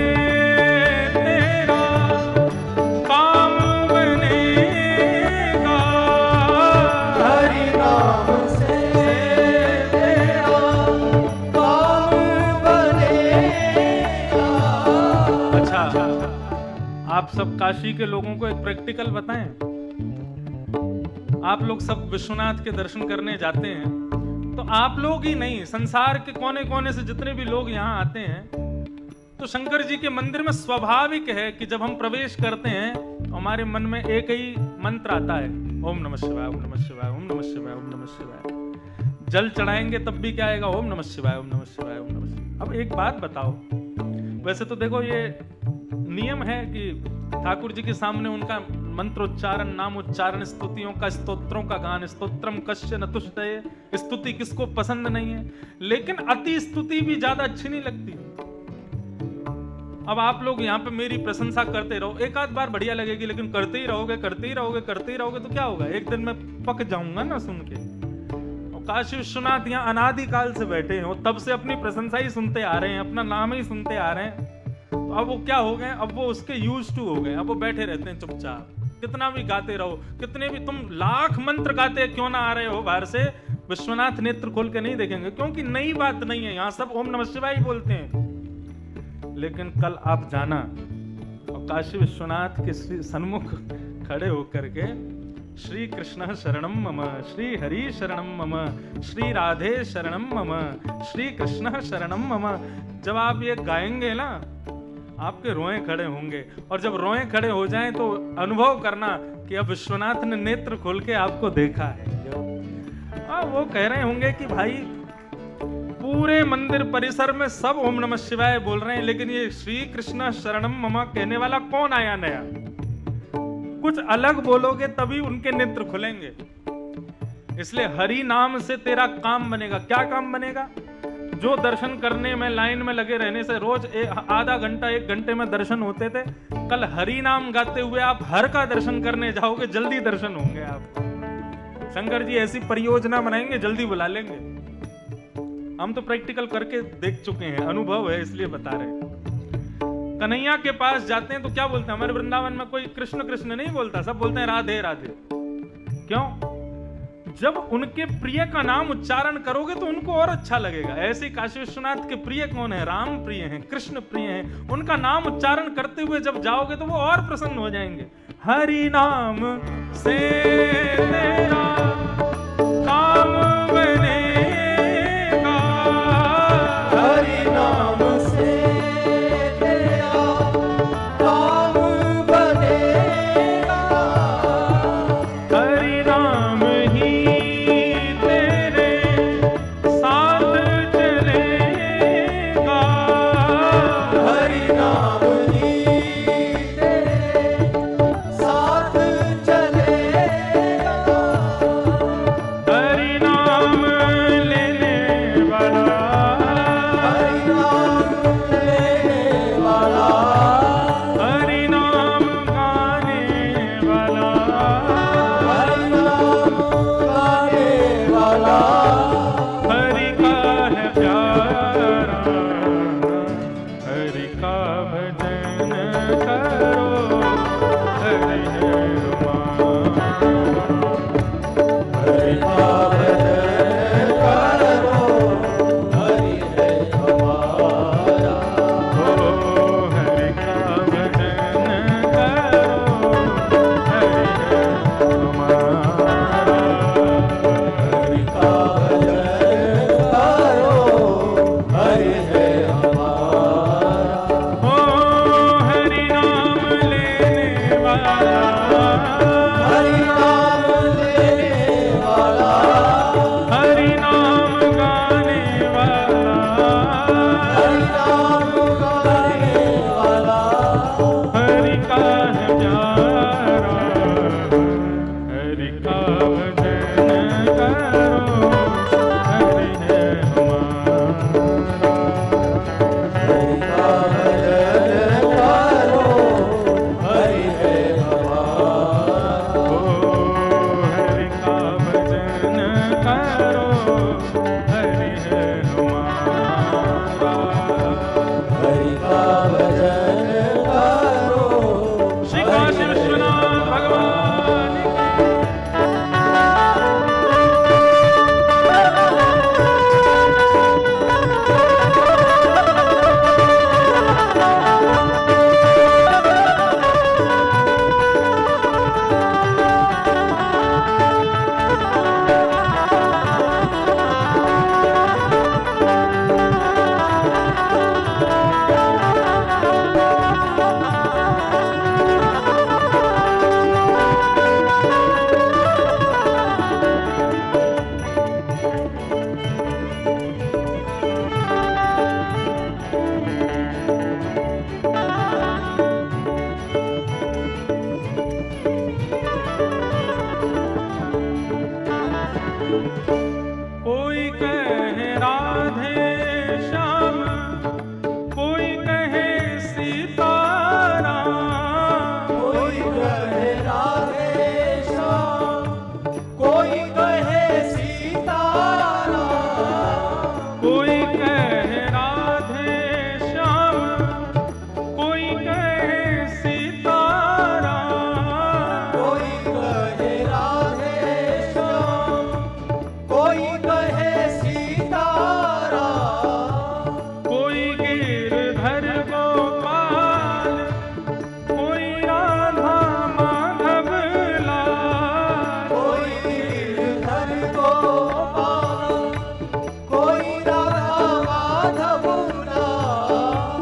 तेरा काम बनेगा, हरि नाम से तेरा काम बनेगा। अच्छा, आप सब काशी के लोगों को एक प्रैक्टिकल बताएं। आप लोग सब विश्वनाथ के दर्शन करने जाते हैं, तो आप लोग ही नहीं, संसार के कोने कोने से जितने भी लोग यहाँ आते हैं, तो शंकर जी के मंदिर में स्वाभाविक है कि जब हम प्रवेश करते हैं तो हमारे मन में एक ही मंत्र आता है, ओम नमः शिवाय, ओम नमः शिवाय, ओम नमः शिवाय, ओम नमः शिवाय। जल चढ़ाएंगे तब भी क्या आएगा, ओम नमः शिवाय, ओम नमः शिवाय, ओम नमः शिवाय। अब एक बात बताओ, वैसे तो देखो ये नियम है कि ठाकुर जी के सामने उनका मंत्रोच्चारण, नाम उच्चारण, स्तुतियों का, स्तोत्रों का गान, स्तोत्रम कश्य न तुष्टये, स्तुति किसको पसंद नहीं है, लेकिन अति स्तुति भी ज्यादा अच्छी नहीं लगती। अब आप लोग यहाँ पे मेरी प्रशंसा करते रहो, एक आध बार बढ़िया लगेगी, लेकिन करते ही रहोगे, करते ही रहोगे, करते ही रहोगे, तो क्या होगा, एक दिन मैं पक जाऊंगा ना सुन के। और काशी विश्वनाथ यहाँ अनादिकाल से बैठे हो, तब से अपनी प्रशंसा ही सुनते आ रहे हैं, अपना नाम ही सुनते आ रहे हैं, तो अब वो क्या हो गए, अब वो उसके यूज टू हो गए, अब वो बैठे रहते हैं चुपचाप। कितना भी गाते रहो, कितने भी तुम लाख मंत्र गाते क्यों ना आ रहे हो बाहर से, विश्वनाथ नेत्र खोल के नहीं देखेंगे, क्योंकि नई बात नहीं है, यहाँ सब ओम नमः शिवाय ही बोलते हैं। लेकिन कल आप जाना और काशी विश्वनाथ के सन्मुख खड़े होकर के श्री कृष्ण शरणम मम, श्री हरि शरणम मम, श्री राधे शरणम मम, श्री कृष्ण शरणम मम, जब आप ये गाएंगे ना, आपके रोए खड़े होंगे, और जब रोए खड़े हो जाएं तो अनुभव करना कि अब विश्वनाथ ने नेत्र खोल के आपको देखा है। वो कह रहे होंगे कि भाई पूरे मंदिर परिसर में सब ओम नमः शिवाय बोल रहे हैं, लेकिन ये श्री कृष्ण शरणम मम कहने वाला कौन आया नया? कुछ अलग बोलोगे तभी उनके नेत्र खुलेंगे। इसलिए हरि नाम से तेरा काम बनेगा। क्या काम बनेगा? जो दर्शन करने में लाइन में लगे रहने से रोज आधा घंटा 1 घंटे में दर्शन होते थे, कल हरि नाम गाते हुए आप हर का दर्शन करने जाओगे, जल्दी दर्शन होंगे आपको। शंकर जी ऐसी परियोजना बनाएंगे, जल्दी बुला लेंगे। हम तो प्रैक्टिकल करके देख चुके हैं, अनुभव है इसलिए बता रहे हैं। कन्हैया के पास जाते हैं तो क्या बोलते हैं? हमारे वृंदावन में कोई कृष्ण कृष्ण नहीं बोलता, सब बोलते हैं राधे राधे। क्यों? जब उनके प्रिय का नाम उच्चारण करोगे तो उनको और अच्छा लगेगा। ऐसे काशी विश्वनाथ के प्रिय कौन है? राम प्रिय हैं, कृष्ण प्रिय हैं। उनका नाम उच्चारण करते हुए जब जाओगे तो वो और प्रसन्न हो जाएंगे। हरि नाम से तेरा काम बनेगा, हरि नाम से तेरा काम बनेगा, हरि नाम ही तेरे साथ चलेगा, हरि नाम ही तेरे साथ चलेगा, हरि नाम लेने वाला, हरि नाम लेने वाला, हरि नाम गाने वाला, हरि नाम गाने वाला, हरि का है प्यारा, हरि का भजन करो, हरि है हमारा। हरि का भजन करो, हरि है हमारा, ओ हरि का भजन करो, हरि है हमारा। हरि का भजन करो, हरि है हमारा, ओ हरि नाम लेने वाला, हरि नाम लेने वाला, हरि नाम गाने वाला, हरि नाम गाने वाला, हरि का है प्यारा, हरि का भजन करो, हरि है हमारा। हरि का भजन करो, हरि है हमारा, ओ हरि का भजन करो, हरि है हमारा। हरि का भजन करो, श्री काशी विश्वनाथ भगवान की। कोई कहे राधे श्याम, कोई कहे सीताराम, कोई कहे राधे श्याम, कोई कहे सीताराम, कोई कहे राधे श्याम, कोई कहे सीताराम, कोई कहे राधे श्याम, कोई कहे सीताराम, कोई गिरधर गोपाल, कोई राधा माधव लाल, कोई गिरधर गोपाल, कोई राधा माधव लाल,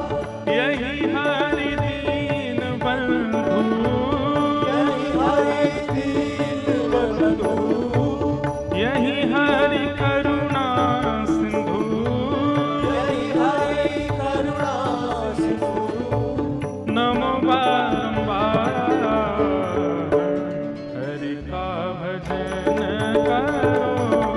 यही हरि दीन बंधु, यही हरि दीन बंधु, यही हरि करुणा सिंधु, यही हरि करुणा सिंधु, नमो बारंबार, हरि का भजन करो,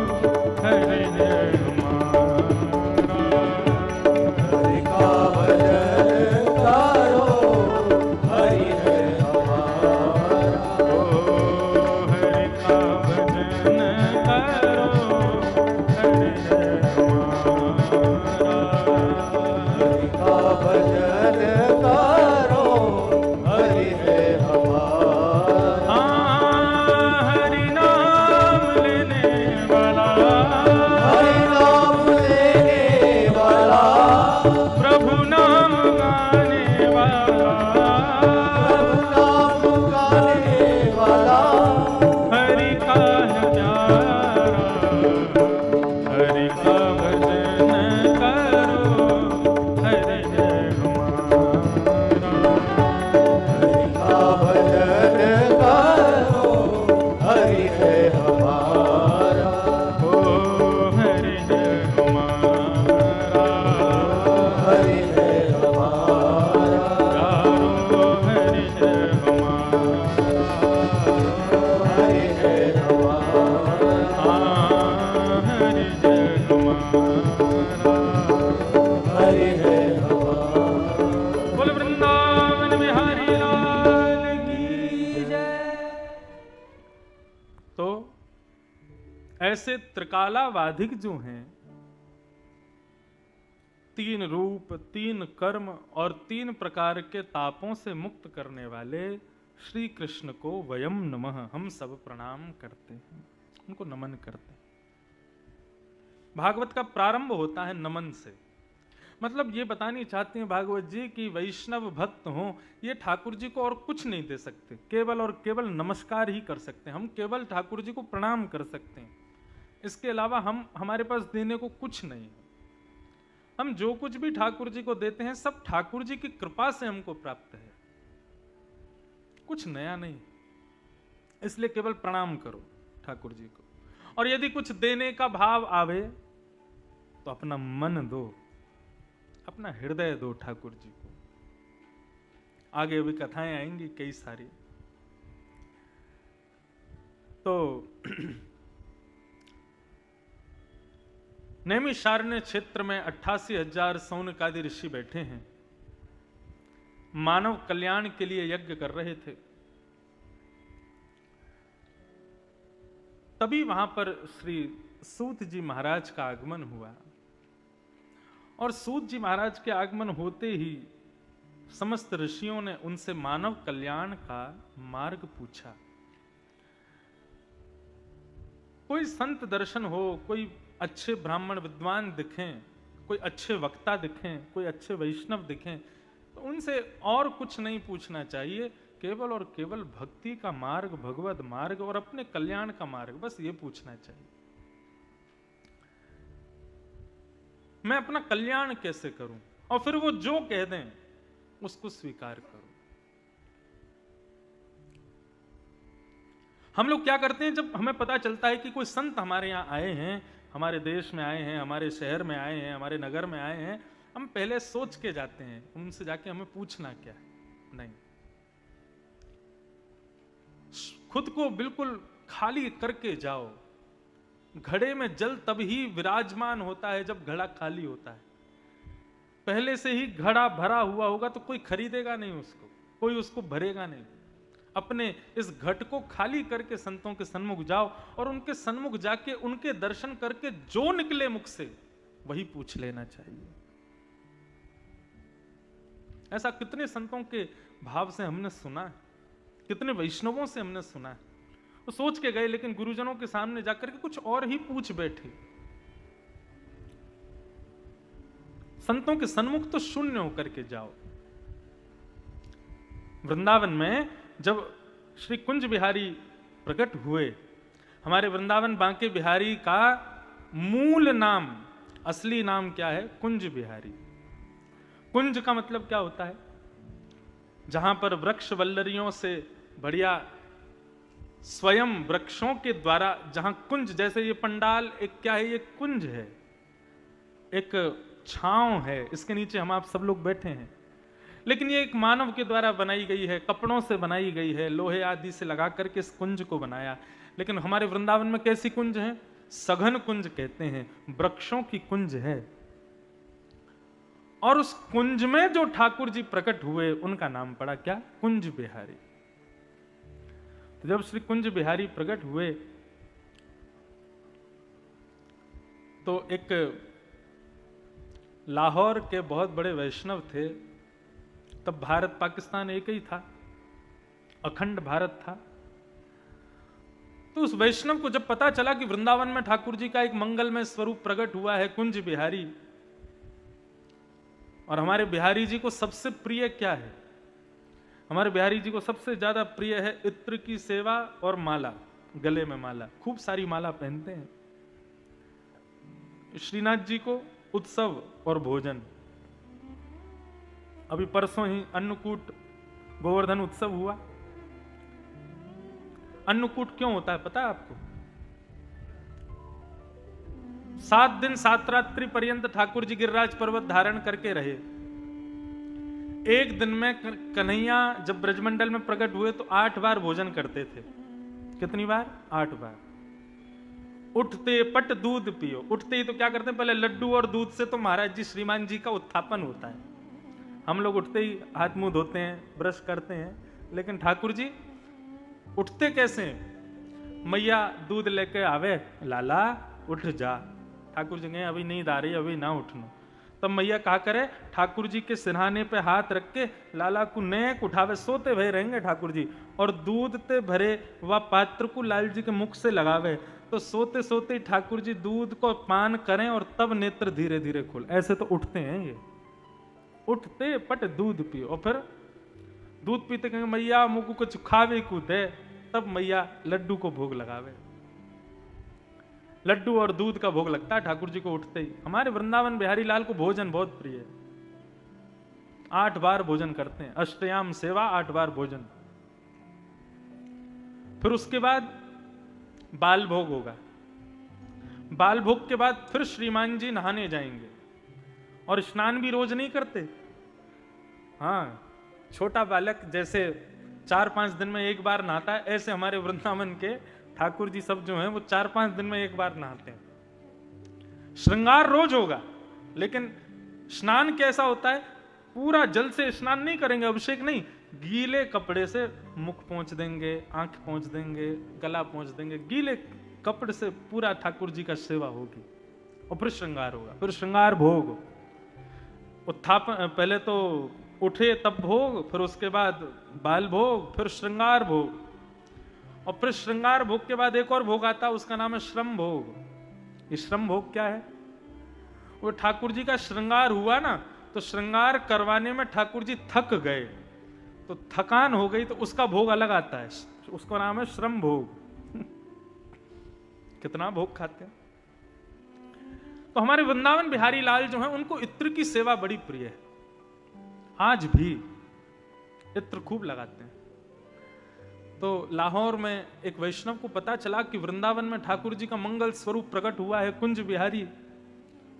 हमारा, ओ हरि है हमारा, हरि है हमारा, प्यारो हरि है हमारा, हरि है हमारा, हरि है हमारा, हरि है हमारा। बोल वृंदावन बिहारी लाल की जय। तो ऐसे त्रिकालावाधिक जो हैं, तीन रूप, तीन कर्म और तीन प्रकार के तापों से मुक्त करने वाले श्री कृष्ण को वयम नमः हम सब प्रणाम करते हैं, उनको नमन करते हैं। भागवत का प्रारंभ होता है नमन से। मतलब ये बतानी चाहते हैं भागवत जी कि वैष्णव भक्त हों, ये ठाकुर जी को और कुछ नहीं दे सकते, केवल और केवल नमस्कार ही कर सकते हैं। हम केवल ठाकुर जी को प्रणाम कर सकते हैं, इसके अलावा हमारे पास देने को कुछ नहीं है। हम जो कुछ भी ठाकुर जी को देते हैं सब ठाकुर जी की कृपा से हमको प्राप्त है, कुछ नया नहीं। इसलिए केवल प्रणाम करो ठाकुर जी को। और यदि कुछ देने का भाव आवे तो अपना मन दो, अपना हृदय दो ठाकुर जी को। आगे भी कथाएं आएंगी कई सारी। तो नैमिषारण्य क्षेत्र में 88,000 सौनकादि ऋषि बैठे हैं, मानव कल्याण के लिए यज्ञ कर रहे थे। तभी वहां पर श्री सूत जी महाराज का आगमन हुआ, और सूत जी महाराज के आगमन होते ही समस्त ऋषियों ने उनसे मानव कल्याण का मार्ग पूछा। कोई संत दर्शन हो, कोई अच्छे ब्राह्मण विद्वान दिखें, कोई अच्छे वक्ता दिखें, कोई अच्छे वैष्णव दिखें, तो उनसे और कुछ नहीं पूछना चाहिए, केवल और केवल भक्ति का मार्ग, भगवत मार्ग और अपने कल्याण का मार्ग, बस ये पूछना चाहिए। मैं अपना कल्याण कैसे करूं, और फिर वो जो कह दें उसको स्वीकार करो। हम लोग क्या करते हैं, जब हमें पता चलता है कि कोई संत हमारे यहाँ आए हैं, हमारे देश में आए हैं, हमारे शहर में आए हैं, हमारे नगर में आए हैं, हम पहले सोच के जाते हैं, उनसे जाके हमें पूछना क्या है। नहीं, खुद को बिल्कुल खाली करके जाओ। घड़े में जल तभी विराजमान होता है जब घड़ा खाली होता है। पहले से ही घड़ा भरा हुआ होगा तो कोई खरीदेगा नहीं उसको, कोई उसको भरेगा नहीं। अपने इस घट को खाली करके संतों के सन्मुख जाओ, और उनके सन्मुख जाके उनके दर्शन करके जो निकले मुख से वही पूछ लेना चाहिए। ऐसा कितने संतों के भाव से हमने सुना है, कितने वैष्णवों से हमने सुना है। वो सोच के गए, लेकिन गुरुजनों के सामने जाकर के कुछ और ही पूछ बैठे। संतों के सन्मुख तो शून्य होकर के जाओ। वृंदावन में जब श्री कुंज बिहारी प्रकट हुए, हमारे वृंदावन बांके बिहारी का मूल नाम, असली नाम क्या है? कुंज बिहारी। कुंज का मतलब क्या होता है? जहां पर वृक्ष वल्लरियों से बढ़िया स्वयं वृक्षों के द्वारा जहां कुंज, जैसे ये पंडाल एक क्या है, ये कुंज है, एक छांव है, इसके नीचे हम आप सब लोग बैठे हैं। लेकिन ये एक मानव के द्वारा बनाई गई है, कपड़ों से बनाई गई है, लोहे आदि से लगा करके इस कुंज को बनाया। लेकिन हमारे वृंदावन में कैसी कुंज है? सघन कुंज कहते हैं, वृक्षों की कुंज है। और उस कुंज में जो ठाकुर जी प्रकट हुए उनका नाम पड़ा क्या? कुंज बिहारी। तो जब श्री कुंज बिहारी प्रकट हुए तो एक लाहौर के बहुत बड़े वैष्णव थे, तब भारत पाकिस्तान एक ही था, अखंड भारत था। तो उस वैष्णव को जब पता चला कि वृंदावन में ठाकुर जी का एक मंगलमय स्वरूप प्रकट हुआ है, कुंज बिहारी, और हमारे बिहारी जी को सबसे प्रिय क्या है? हमारे बिहारी जी को सबसे ज्यादा प्रिय है इत्र की सेवा और माला, गले में माला, खूब सारी माला पहनते हैं। श्रीनाथ जी को उत्सव और भोजन। अभी परसों ही अन्नकूट गोवर्धन उत्सव हुआ। अन्नकूट क्यों होता है पता है आपको? 7 दिन 7 रात्रि पर्यंत ठाकुर जी गिरिराज पर्वत धारण करके रहे। एक दिन में कन्हैया जब ब्रजमंडल में प्रकट हुए तो 8 बार भोजन करते थे। कितनी बार? 8 बार। उठते पट दूध पियो। उठते ही तो क्या करते हैं? पहले लड्डू और दूध से तो महाराज जी श्रीमान जी का उत्थापन होता है। हम लोग उठते ही हाथ मुंह धोते हैं, ब्रश करते हैं, लेकिन ठाकुर जी उठते कैसे हैं? मैया दूध लेके आवे, लाला उठ जा। ठाकुर जी कहें अभी नींद आ रही, अभी ना उठना। तब मैया कहा करे, ठाकुर जी के सिरहाने पे हाथ रख के लाला को नेक उठावे, सोते भय रहेंगे ठाकुर जी, और दूध ते भरे वह पात्र को लाल जी के मुख से लगावे, तो सोते सोते ठाकुर जी दूध को पान करें और तब नेत्र धीरे धीरे खोल। ऐसे तो उठते हैं ये। उठते पट दूध पियो, और फिर दूध पीते कहेंगे मैया मुझको कुछ खावे को दे, तब मैया लड्डू को भोग लगावे। लड्डू और दूध का भोग लगता है ठाकुर जी को उठते ही। हमारे वृंदावन बिहारी लाल को भोजन बहुत प्रिय है। 8 बार भोजन करते हैं, अष्टयाम सेवा, 8 बार भोजन। फिर उसके बाद बाल भोग होगा। बाल भोग के बाद फिर श्रीमान जी नहाने जाएंगे, और स्नान भी रोज नहीं करते। हाँ, छोटा बालक जैसे 4-5 दिन में एक बार नहाता है, ऐसे हमारे वृंदावन के ठाकुर जी सब जो हैं वो 4-5 दिन में एक बार नहाते हैं। श्रृंगार रोज होगा, लेकिन स्नान कैसा होता है? पूरा जल से स्नान नहीं करेंगे, अभिषेक नहीं, गीले कपड़े से मुख पोंछ देंगे, आंख पोंछ देंगे, गला पोंछ देंगे, गीले कपड़े से पूरा ठाकुर जी का सेवा होगी, और फिर श्रृंगार होगा। फिर श्रृंगार भोग, उत्थापन, पहले तो उठे तब भोग, फिर उसके बाद बाल भोग, फिर श्रृंगार भोग, और फिर श्रृंगार भोग के बाद एक और भोग आता है, उसका नाम है श्रम भोग। ये श्रम भोग क्या है? वो ठाकुर जी का श्रृंगार हुआ ना, तो श्रृंगार करवाने में ठाकुर जी थक गए, तो थकान हो गई, तो उसका भोग अलग आता है, उसका नाम है श्रम भोग। कितना भोग खाते हैं। तो हमारे वृंदावन बिहारी लाल जो हैं उनको इत्र की सेवा बड़ी प्रिय है। आज भी इत्र खूब लगाते हैं। तो लाहौर में एक वैष्णव को पता चला कि वृंदावन में ठाकुर जी का मंगल स्वरूप प्रकट हुआ है। कुंज बिहारी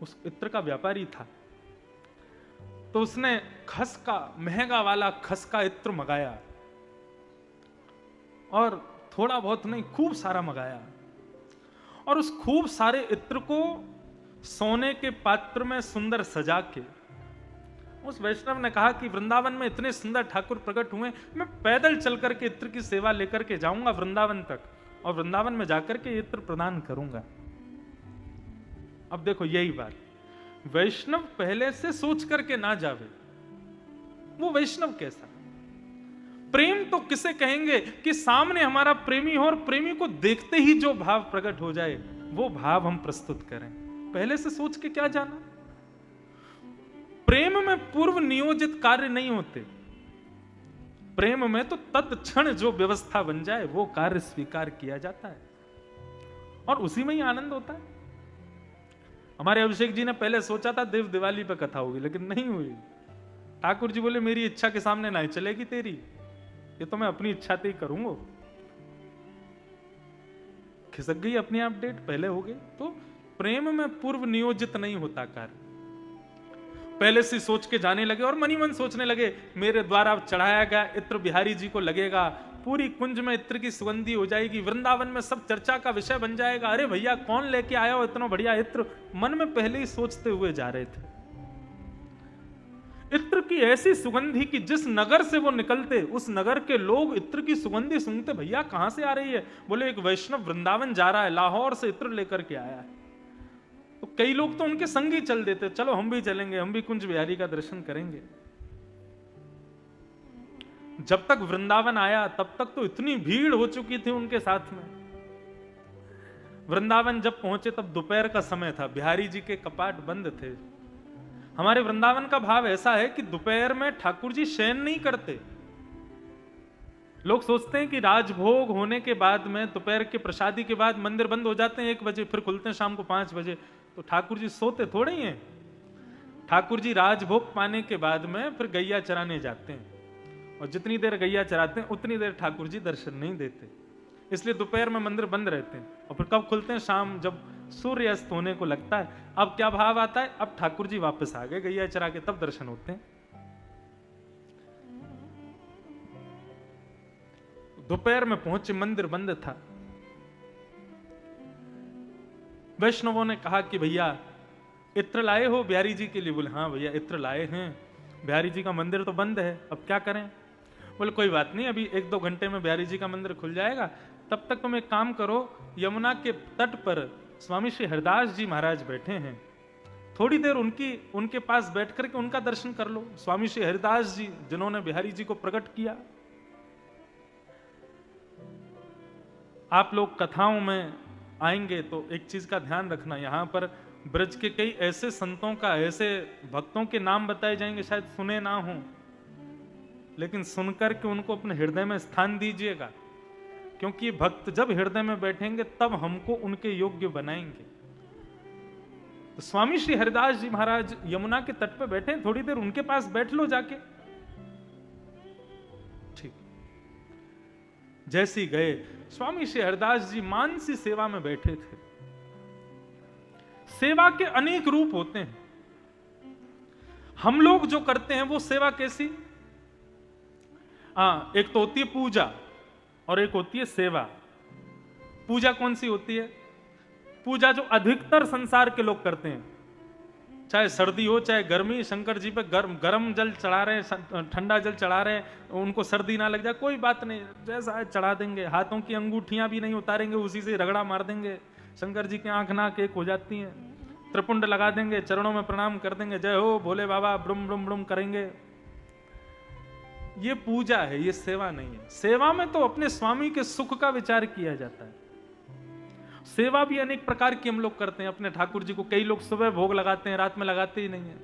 उस इत्र का व्यापारी था, तो उसने खस का, महंगा वाला खस का इत्र मंगाया, और थोड़ा बहुत नहीं, खूब सारा मंगाया, और उस खूब सारे इत्र को सोने के पात्र में सुंदर सजा के उस वैष्णव ने कहा कि वृंदावन में इतने सुंदर ठाकुर प्रकट हुए, मैं पैदल चल करके इत्र की सेवा लेकर के जाऊंगा वृंदावन तक, और वृंदावन में जाकर के इत्र प्रदान करूंगा। अब देखो यही बात, वैष्णव पहले से सोच करके ना जावे, वो वैष्णव कैसा? प्रेम तो किसे कहेंगे कि सामने हमारा प्रेमी हो और प्रेमी को देखते ही जो भाव प्रकट हो जाए, वो भाव हम प्रस्तुत करें। पहले से सोच के क्या जाना? प्रेम में पूर्व नियोजित कार्य नहीं होते। प्रेम में तो तत्क्षण जो व्यवस्था बन जाए वो कार्य स्वीकार किया जाता है, और उसी में ही आनंद होता है। हमारे अभिषेक जी ने पहले सोचा था देव दिवाली पे कथा होगी, लेकिन नहीं हुई। ठाकुर जी बोले मेरी इच्छा के सामने नहीं चलेगी तेरी, ये तो मैं अपनी इच्छा से ही करूंगा। खिसक गई अपनी आप डेट, पहले हो गई। तो प्रेम में पूर्व नियोजित नहीं होता कार्य। पहले से सोच के जाने लगे और मनी मन सोचने लगे मेरे द्वारा चढ़ाया गया इत्र बिहारी जी को लगेगा, पूरी कुंज में इत्र की सुगंधी हो जाएगी, वृंदावन में सब चर्चा का विषय बन जाएगा। अरे भैया कौन लेके आया हो इतना बढ़िया इत्र? मन में पहले ही सोचते हुए जा रहे थे। इत्र की ऐसी सुगंधी कि जिस नगर से वो निकलते उस नगर के लोग इत्र की सुगंधी सूंघते, भैया कहां से आ रही है? बोले एक वैष्णव वृंदावन जा रहा है, लाहौर से इत्र लेकर के आया है। तो कई लोग तो उनके संग ही चल देते, चलो हम भी चलेंगे, हम भी कुंज बिहारी का दर्शन करेंगे। जब तक वृंदावन आया तब तक तो इतनी भीड़ हो चुकी थी उनके साथ में। वृंदावन जब पहुंचे तब दोपहर का समय था, बिहारी जी के कपाट बंद थे। हमारे वृंदावन का भाव ऐसा है कि दोपहर में ठाकुर जी शयन नहीं करते। लोग सोचते हैं कि राजभोग होने के बाद में, दोपहर के प्रसादी के बाद मंदिर बंद हो जाते हैं 1 बजे, फिर खुलते हैं शाम को 5 बजे। तो ठाकुर जी सोते थोड़े ही हैं। ठाकुर जी राजभोग पाने के बाद में फिर गैया चराने जाते हैं, और जितनी देर गैया चराते हैं उतनी देर ठाकुर जी दर्शन नहीं देते। इसलिए दोपहर में मंदिर बंद रहते हैं, और फिर कब खुलते हैं? शाम, जब सूर्य अस्त होने को लगता है। अब क्या भाव आता है, अब ठाकुर जी वापस आ गए गैया चरा के, तब दर्शन होते हैं। दोपहर में पहुंचे, मंदिर बंद था। वैष्णवों ने कहा कि भैया इत्र लाए हो बिहारी जी के लिए? बोले हाँ भैया इत्र लाए हैं, बिहारी जी का मंदिर तो बंद है, अब क्या करें? बोले कोई बात नहीं, अभी 1-2 घंटे में बिहारी जी का मंदिर खुल जाएगा, तब तक तुम एक काम करो, यमुना के तट पर स्वामी श्री हरिदास जी महाराज बैठे हैं, थोड़ी देर उनके पास बैठ करके उनका दर्शन कर लो। स्वामी श्री हरिदास जी जिन्होंने बिहारी जी को प्रकट किया। आप लोग कथाओं में आएंगे तो एक चीज का ध्यान रखना, यहां पर ब्रज के कई ऐसे संतों का, ऐसे भक्तों के नाम बताए जाएंगे, शायद सुने ना हो, लेकिन सुनकर के उनको अपने हृदय में स्थान दीजिएगा, क्योंकि भक्त जब हृदय में बैठेंगे तब हमको उनके योग्य बनाएंगे। तो स्वामी श्री हरिदास जी महाराज यमुना के तट पे बैठे, थोड़ी देर उनके पास बैठ लो जाके। ठीक, जैसे ही गए, स्वामी श्री हरिदास जी मानसी सेवा में बैठे थे। सेवा के अनेक रूप होते हैं, हम लोग जो करते हैं वो सेवा कैसी? एक तो होती है पूजा और एक होती है सेवा। पूजा कौन सी होती है? पूजा जो अधिकतर संसार के लोग करते हैं, चाहे सर्दी हो चाहे गर्मी, शंकर जी पे गर्म जल चढ़ा रहे हैं, ठंडा जल चढ़ा रहे हैं, उनको सर्दी ना लग जाए कोई बात नहीं, जैसा है चढ़ा देंगे, हाथों की अंगूठियां भी नहीं उतारेंगे, उसी से रगड़ा मार देंगे, शंकर जी की आंख नाक एक हो जाती हैं, त्रिपुंड लगा देंगे, चरणों में प्रणाम कर देंगे, जय हो भोले बाबा, ब्रुम ब्रुम ब्रुम करेंगे। ये पूजा है, ये सेवा नहीं है। सेवा में तो अपने स्वामी के सुख का विचार किया जाता है। सेवा भी अनेक प्रकार की हम लोग करते हैं अपने ठाकुर जी को। कई लोग सुबह भोग लगाते हैं, रात में लगाते ही नहीं है।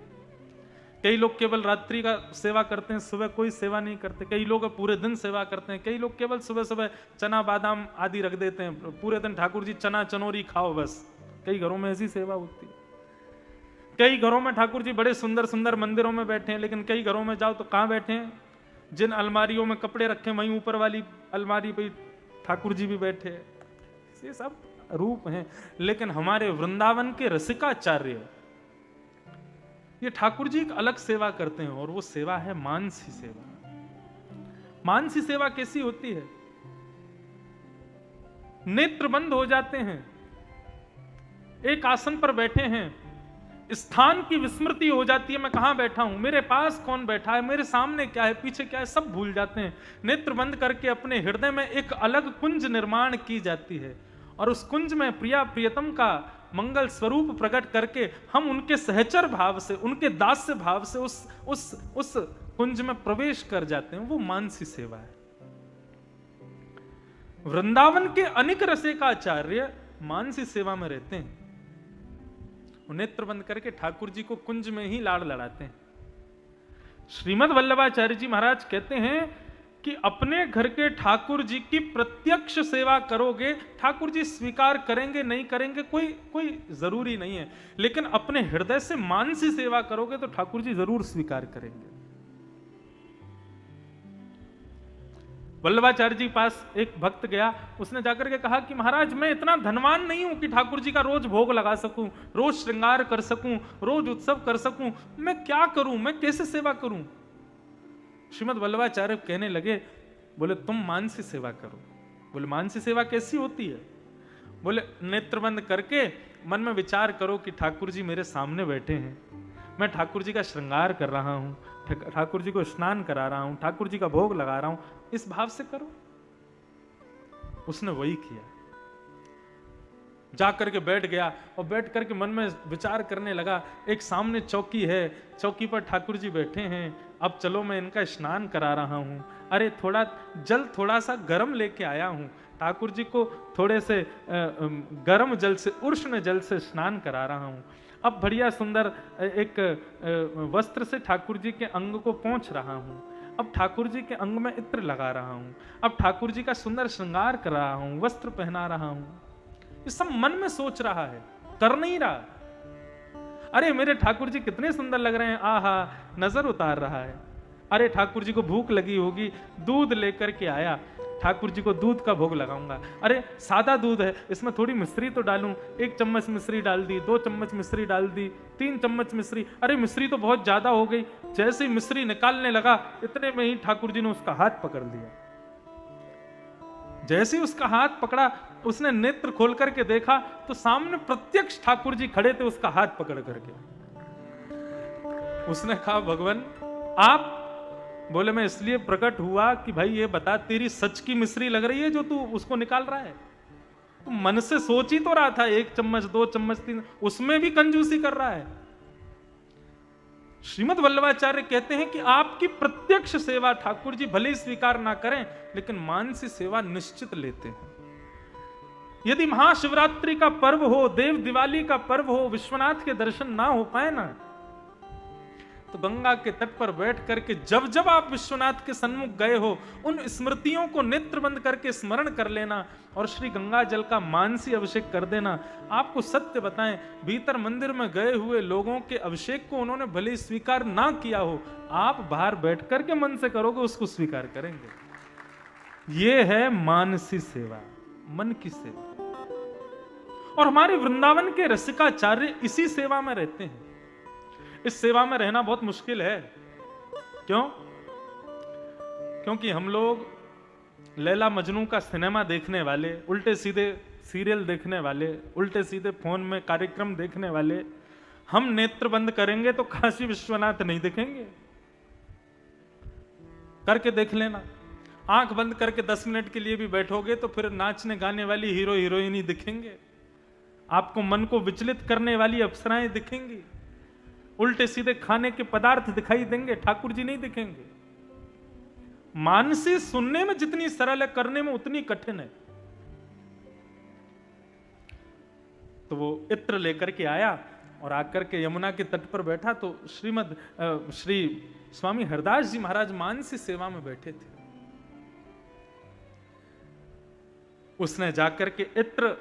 कई लोग केवल रात्रि का सेवा करते हैं, सुबह कोई सेवा नहीं करते। कई लोग पूरे दिन सेवा करते हैं। कई लोग केवल सुबह सुबह चना बादाम आदि रख देते हैं, पूरे दिन ठाकुर जी चना चनोरी खाओ बस। कई घरों में ऐसी सेवा होती है। कई घरों में ठाकुर जी बड़े सुंदर सुंदर मंदिरों में बैठे हैं, लेकिन कई घरों में जाओ तो कहां बैठे हैं? जिन अलमारियों में कपड़े रखे वहीं ऊपर वाली अलमारी पे ठाकुर जी भी बैठे हैं। ये सब रूप हैं। लेकिन हमारे वृंदावन के रसिकाचार्य ये ठाकुर जी एक अलग सेवा करते हैं, और वो सेवा है मानसी सेवा। मानसी सेवा कैसी होती है? नेत्र बंद हो जाते हैं, एक आसन पर बैठे हैं, स्थान की विस्मृति हो जाती है, मैं कहां बैठा हूं, मेरे पास कौन बैठा है, मेरे सामने क्या है, पीछे क्या है, सब भूल जाते हैं। नेत्र बंद करके अपने हृदय में एक अलग कुंज निर्माण की जाती है, और उस कुंज में प्रिया प्रियतम का मंगल स्वरूप प्रकट करके हम उनके सहचर भाव से, उनके दास्य भाव से उस कुंज में प्रवेश कर जाते हैं। वो मानसी सेवा है। वृंदावन के अनेक रसिकाचार्य मानसी सेवा में रहते हैं। नेत्र बंद करके ठाकुर जी को कुंज में ही लाड़ लड़ाते हैं। श्रीमद् वल्लभाचार्य जी महाराज कहते हैं कि अपने घर के ठाकुर जी की प्रत्यक्ष सेवा करोगे, ठाकुर जी स्वीकार करेंगे नहीं करेंगे कोई जरूरी नहीं है, लेकिन अपने हृदय से मानसी सेवा करोगे तो ठाकुर जी जरूर स्वीकार करेंगे। वल्लभाचार्य जी पास एक भक्त गया, उसने जाकर के कहा कि महाराज मैं इतना धनवान नहीं हूं कि ठाकुर जी का रोज भोग लगा सकूं, रोज श्रृंगार कर सकूं, रोज उत्सव कर सकूं, मैं क्या करूं, मैं कैसे सेवा करूं? श्रीमद् वल्लभाचार्य कहने लगे, बोले तुम मानसी सेवा करो। बोले मानसी सेवा कैसी होती है? बोले नेत्र बंद करके मन में विचार करो कि ठाकुर जी मेरे सामने बैठे हैं, मैं ठाकुर जी का श्रृंगार कर रहा हूं, ठाकुर जी को स्नान करा रहा हूं, ठाकुर जी का भोग लगा रहा हूं, इस भाव से करो। उसने वही किया, जाकर के बैठ गया और बैठ करके मन में विचार करने लगा, एक सामने चौकी है, चौकी पर ठाकुर जी बैठे हैं, अब चलो मैं इनका स्नान करा रहा हूं, अरे थोड़ा सा गर्म लेके आया हूं, ठाकुर जी को थोड़े से गर्म जल से, उष्ण जल से स्नान करा रहा हूं, अब बढ़िया सुंदर एक वस्त्र से ठाकुर जी के अंग को पोंछ रहा हूं, अब ठाकुर जी के अंग में इत्र लगा रहा हूं, अब ठाकुर जी का सुंदर श्रृंगार कर रहा हूं, वस्त्र पहना रहा हूं। ये सब मन में सोच रहा है, कर नहीं रहा। अरे मेरे ठाकुर जी कितने सुंदर लग रहे हैं, आहा, नजर उतार रहा है। अरे ठाकुर जी को भूख लगी होगी, दूध लेकर के आया, ठाकुर जी को दूध का भोग लगाऊंगा। अरे सादा दूध है, इसमें थोड़ी मिश्री तो डालूं। 1 चम्मच मिश्री डाल दी, 2 चम्मच मिश्री डाल दी, 3 चम्मच मिश्री। अरे मिश्री तो बहुत ज्यादा हो गई। जैसे ही मिश्री निकालने लगा, इतने में ही ठाकुर जी ने उसका हाथ पकड़ लिया। जैसे ही उसका हाथ पकड़ा, उसने नेत्र खोल करके देखा तो सामने प्रत्यक्ष ठाकुर जी खड़े थे उसका हाथ पकड़ करके। उसने कहा, भगवान आप? बोले, मैं इसलिए प्रकट हुआ कि भाई ये बता, तेरी सच की मिश्री लग रही है जो तू उसको निकाल रहा है? तू मन से सोच ही तो रहा था 1 चम्मच 2 चम्मच 3, उसमें भी कंजूसी कर रहा है। श्रीमद् वल्लभाचार्य कहते हैं कि आपकी प्रत्यक्ष सेवा ठाकुर जी भले ही स्वीकार ना करें, लेकिन मानसी सेवा निश्चित लेते हैं। यदि महाशिवरात्रि का पर्व हो, देव दिवाली का पर्व हो, विश्वनाथ के दर्शन ना हो पाए ना, तो गंगा के तट पर बैठ करके जब जब आप विश्वनाथ के सन्मुख गए हो, उन स्मृतियों को नेत्र बंद करके स्मरण कर लेना और श्री गंगा जल का मानसी अभिषेक कर देना। आपको सत्य बताएं, भीतर मंदिर में गए हुए लोगों के अभिषेक को उन्होंने भले स्वीकार ना किया हो, आप बाहर बैठ करके मन से करोगे, उसको स्वीकार करेंगे। ये है मानसी सेवा, मन की सेवा। और हमारे वृंदावन के रसिकाचार्य इसी सेवा में रहते हैं। इस सेवा में रहना बहुत मुश्किल है। क्यों? क्योंकि हम लोग लैला मजनू का सिनेमा देखने वाले, उल्टे सीधे सीरियल देखने वाले, उल्टे सीधे फोन में कार्यक्रम देखने वाले, हम नेत्र बंद करेंगे तो काशी विश्वनाथ नहीं दिखेंगे। करके देख लेना, आंख बंद करके 10 मिनट के लिए भी बैठोगे तो फिर नाचने गाने वाली हीरो हीरोइन ही दिखेंगे, आपको मन को विचलित करने वाली अप्सराएं दिखेंगी, उल्टे सीधे खाने के पदार्थ दिखाई देंगे, ठाकुर जी नहीं दिखेंगे। मानसी सुनने में जितनी सरल है, करने में उतनी कठिन है। तो वो इत्र लेकर के आया और आकर के यमुना के तट पर बैठा तो श्री स्वामी हरदास जी महाराज मानसी सेवा में बैठे थे। उसने जाकर के इत्र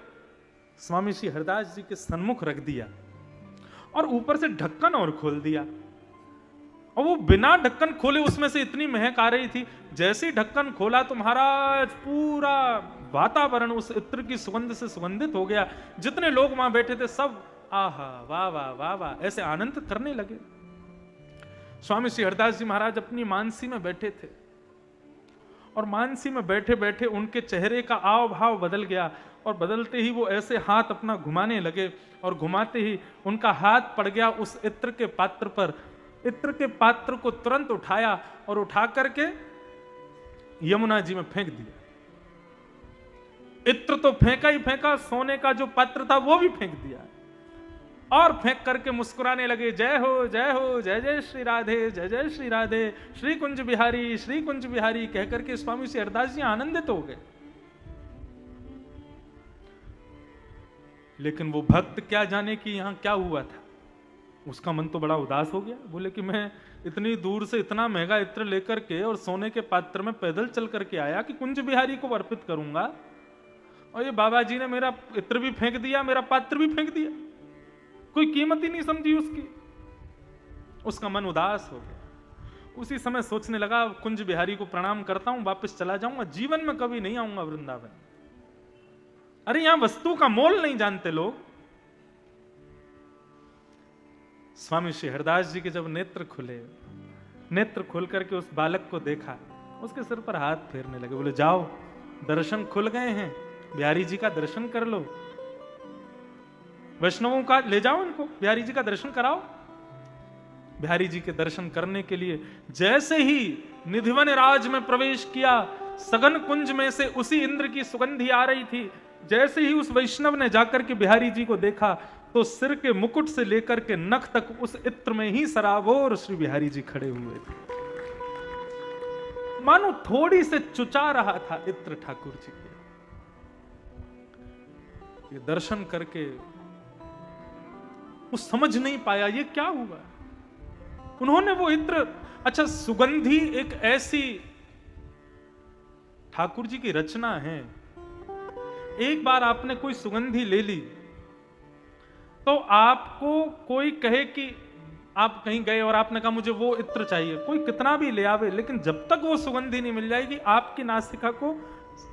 स्वामी श्री हरदास जी के सन्मुख रख दिया और ऊपर से ढक्कन और खोल दिया। और वो बिना ढक्कन खोले उसमें से इतनी महक आ रही थी, जैसे ही ढक्कन खोला तो महाराज पूरा वातावरण उस इत्र की सुगंध से सुगंधित हो गया। जितने लोग वहां बैठे थे सब आहा वाह वाह वाह वाह ऐसे आनंद करने लगे। स्वामी श्री हरदास जी महाराज अपनी मानसी में बैठे थे और मानसी में बैठे बैठे उनके चेहरे का आव भाव बदल गया और बदलते ही वो ऐसे हाथ अपना घुमाने लगे और घुमाते ही उनका हाथ पड़ गया उस इत्र के पात्र पर। इत्र के पात्र को तुरंत उठाया और उठा करके यमुना जी में फेंक दिया। इत्र तो फेंका ही फेंका, सोने का जो पात्र था वो भी फेंक दिया और फेंक करके मुस्कुराने लगे, जय हो जय जय श्री राधे, जय जय श्री राधे, श्री कुंज बिहारी कह करके स्वामी श्री हरदास जी आनंदित हो गए। लेकिन वो भक्त क्या जाने कि यहां क्या हुआ था, उसका मन तो बड़ा उदास हो गया। बोले कि मैं इतनी दूर से इतना महंगा इत्र लेकर के और सोने के पात्र में पैदल चल करके आया कि कुंज बिहारी को अर्पित करूंगा, और ये बाबा जी ने मेरा इत्र भी फेंक दिया, मेरा पात्र भी फेंक दिया, कोई कीमत ही नहीं समझी उसकी। उसका मन उदास हो गया। उसी समय सोचने लगा, कुंज बिहारी को प्रणाम करता हूं, वापस चला जाऊंगा, जीवन में कभी नहीं आऊंगा वृंदावन। अरे यहां वस्तु का मोल नहीं जानते लोग। स्वामी श्री हरदास जी के जब नेत्र खुले, नेत्र खोल करके उस बालक को देखा, उसके सिर पर हाथ फेरने लगे। बोले जाओ, दर्शन खुल गए हैं, बिहारी जी का दर्शन कर लो, वैष्णवों का ले जाओ, इनको बिहारी जी का दर्शन कराओ। बिहारी जी के दर्शन करने के लिए जैसे ही निधिवन राज में प्रवेश किया, सघन कुंज में से उसी इंद्र की सुगंधी आ रही थी। जैसे ही उस वैष्णव ने जाकर के बिहारी जी को देखा तो सिर के मुकुट से लेकर के नख तक उस इत्र में ही सराबोर श्री बिहारी जी खड़े हुए थे। मानो थोड़ी से चुचा रहा था इत्र ठाकुर जी के। ये दर्शन करके वो समझ नहीं पाया ये क्या हुआ। उन्होंने वो इत्र, अच्छा सुगंधी एक ऐसी ठाकुर जी की रचना है, एक बार आपने कोई सुगंधी ले ली तो आपको कोई कहे कि आप कहीं गए और आपने कहा मुझे वो इत्र चाहिए, कोई कितना भी ले आवे, लेकिन जब तक वो सुगंधी नहीं मिल जाएगी आपकी नासिका को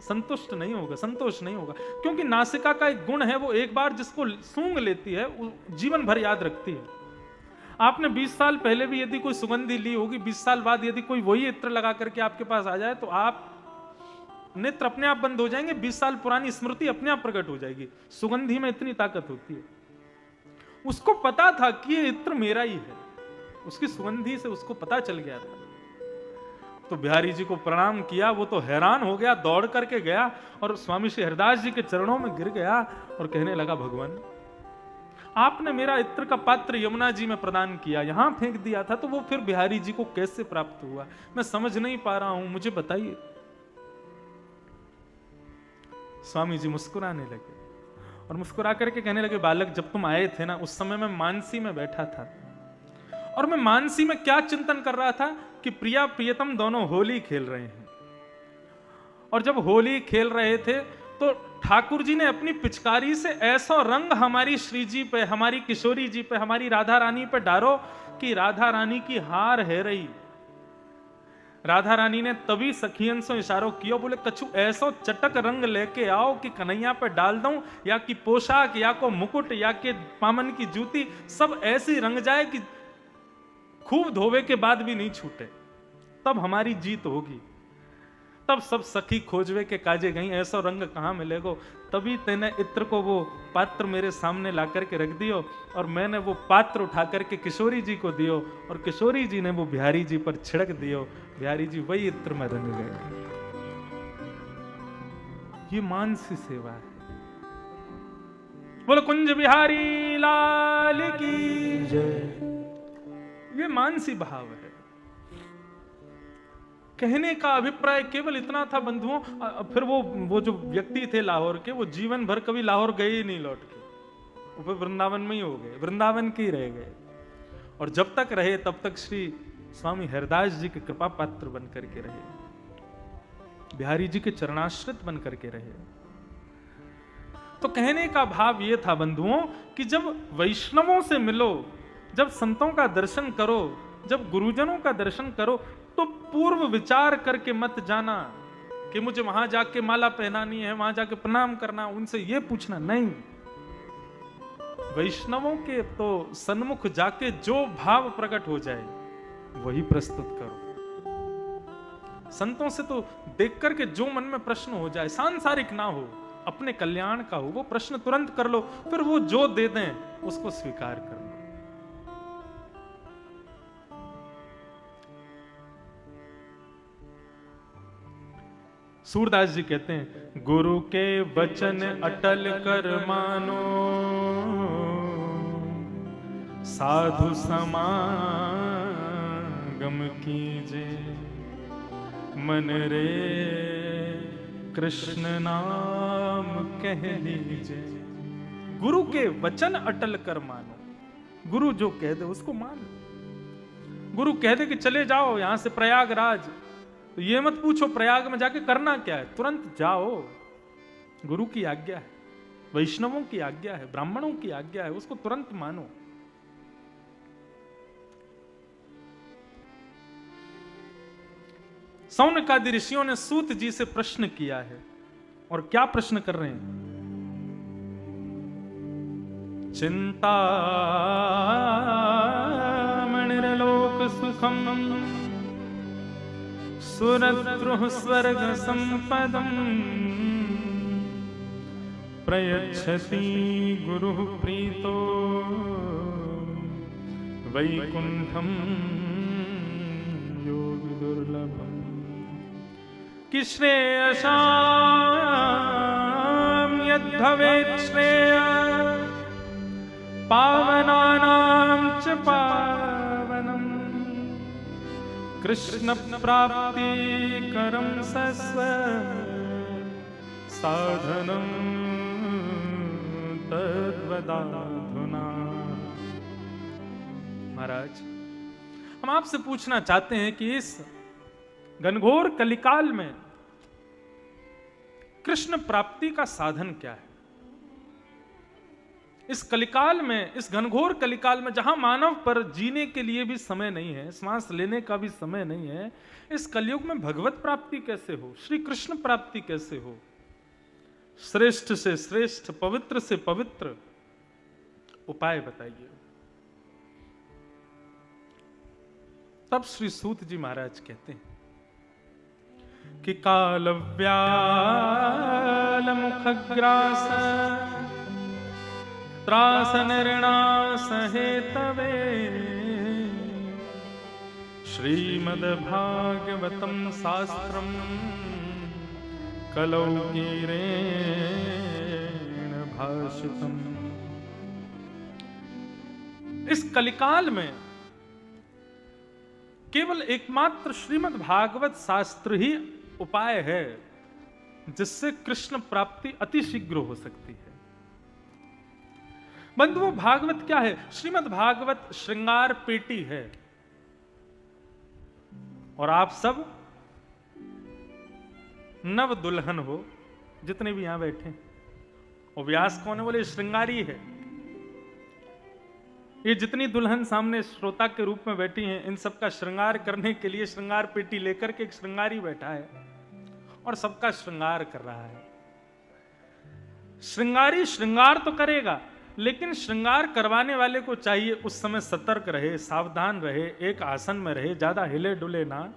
संतुष्ट नहीं होगा, संतोष नहीं होगा, क्योंकि नासिका का एक गुण है, वो एक बार जिसको सूंघ लेती है वो जीवन भर याद रखती है। आपने 20 साल पहले भी यदि कोई सुगंधी ली होगी, 20 साल बाद यदि कोई वही इत्र लगा करके आपके पास आ जाए तो आप नेत्र अपने आप बंद हो जाएंगे, 20 साल पुरानी स्मृति अपने आप प्रकट हो जाएगी। सुगंधी में इतनी ताकत होती है। उसको पता था कि ये इत्र मेरा ही है, उसकी सुगंधी से उसको पता चल गया था। तो बिहारी जी को प्रणाम किया, वो तो हैरान हो गया, दौड़ करके गया और स्वामी श्री हरिदास जी के चरणों में गिर गया और कहने लगा, भगवान आपने मेरा इत्र का पात्र यमुना जी में प्रदान किया, यहां फेंक दिया था, तो वो फिर बिहारी जी को कैसे प्राप्त हुआ, मैं समझ नहीं पा रहा हूं, मुझे बताइए। स्वामी जी मुस्कुराने लगे और मुस्कुरा करके कहने लगे, बालक जब तुम आए थे ना, उस समय मैं मानसी में बैठा था और मैं मानसी में क्या चिंतन कर रहा था कि प्रिया प्रियतम दोनों होली खेल रहे हैं। और जब होली खेल रहे थे तो ठाकुर जी ने अपनी पिचकारी से ऐसा रंग हमारी श्री जी पे, हमारी किशोरी जी पे, हमारी राधा रानी पे डारो कि राधा रानी की हार है रही। राधा रानी ने तभी सखियन से इशारों किया, बोले कछु ऐसा चटक रंग लेके आओ कि कन्हैया पे डाल दूं, या कि पोशाक, या को मुकुट, या के पामन की जूती सब ऐसी रंग जाए कि खूब धोवे के बाद भी नहीं छूटे, तब हमारी जीत होगी। तब सब सखी खोजवे के काजे गई, ऐसा रंग कहां मिलेगो। तभी तेने इत्र को वो पात्र मेरे सामने ला करके रख दियो और मैंने वो पात्र उठा करके किशोरी जी को दियो और किशोरी जी ने वो बिहारी जी पर छिड़क दियो। बिहारी जी वही इत्र में रंग गए। ये मानसी सेवा है। बोलो कुंज बिहारी लाल की जय। ये मानसी भाव है। कहने का अभिप्राय केवल इतना था बंधुओं। फिर वो जो व्यक्ति थे लाहौर के, वो जीवन भर कभी लाहौर गए ही नहीं लौट के, वो फिर वृंदावन में ही हो गए, वृंदावन के ही रह गए। और जब तक रहे तब तक श्री स्वामी हरिदास जी के कृपा पात्र बन करके रहे, बिहारी जी के चरणाश्रित बन करके रहे। तो कहने का भाव ये था बंधुओं कि जब वैष्णवों से मिलो, जब संतों का दर्शन करो, जब गुरुजनों का दर्शन करो, तो पूर्व विचार करके मत जाना कि मुझे वहां जाके माला पहनानी है, वहां जाके प्रणाम करना, उनसे ये पूछना नहीं। वैष्णवों के तो सन्मुख जाके जो भाव प्रकट हो जाए वही प्रस्तुत करो। संतों से तो देख करके जो मन में प्रश्न हो जाए, सांसारिक ना हो, अपने कल्याण का हो, वो प्रश्न तुरंत कर लो, फिर वो जो दे दें उसको स्वीकार कर लो। सूरदास जी कहते हैं, गुरु के वचन अटल कर मानो, साधु समागम कीजे, मन रे कृष्ण नाम कह लीजे। गुरु के वचन अटल कर मानो, गुरु जो कह दे उसको मान लो। गुरु कह दे कि चले जाओ यहां से प्रयागराज, तो ये मत पूछो प्रयाग में जाके करना क्या है, तुरंत जाओ। गुरु की आज्ञा है, वैष्णवों की आज्ञा है, ब्राह्मणों की आज्ञा है, उसको तुरंत मानो। सौनकादि ऋषियों ने सूत जी से प्रश्न किया है, और क्या प्रश्न कर रहे हैं? चिंता मणिर्लोक सुखम सुरद्रुः स्वर्ग संपदम प्रयच्छति गुरुः प्रीतो वैकुंठम योग दुर्लभम। कि श्रेयसां यद्भवेत् श्रेय पावनानां च पावनम् कृष्ण प्राप्ति करम सस्व साधनम तद्वदाधुना। महाराज, हम आपसे पूछना चाहते हैं कि इस घनघोर कलिकाल में कृष्ण प्राप्ति का साधन क्या है? इस कलिकाल में, इस घनघोर कलिकाल में, जहां मानव पर जीने के लिए भी समय नहीं है, श्वास लेने का भी समय नहीं है, इस कलयुग में भगवत प्राप्ति कैसे हो, श्री कृष्ण प्राप्ति कैसे हो, श्रेष्ठ से श्रेष्ठ, पवित्र से पवित्र उपाय बताइए। तब श्री सूत जी महाराज कहते हैं कि काल व्याल मुखग्रास त्रास निर्णास हेतवे श्रीमद्भागवतम शास्त्रम कलौ कीरेण भाषितम। इस कलिकाल में केवल एकमात्र श्रीमद् भागवत शास्त्र ही उपाय है जिससे कृष्ण प्राप्ति अति शीघ्र हो सकती है। बंधुओं, भागवत क्या है? श्रीमद् भागवत श्रृंगार पेटी है। और आप सब नव दुल्हन हो, जितने भी यहां बैठे। और व्यास कौन है? बोले श्रृंगारी है। ये जितनी दुल्हन सामने श्रोता के रूप में बैठी हैं, इन सबका श्रृंगार करने के लिए श्रृंगार पेटी लेकर के एक श्रृंगारी बैठा है और सबका श्रृंगार कर रहा है। श्रृंगारी श्रृंगार तो करेगा, लेकिन श्रृंगार करवाने वाले को चाहिए उस समय सतर्क रहे, सावधान रहे, एक आसन में रहे, ज्यादा हिले डुले ना,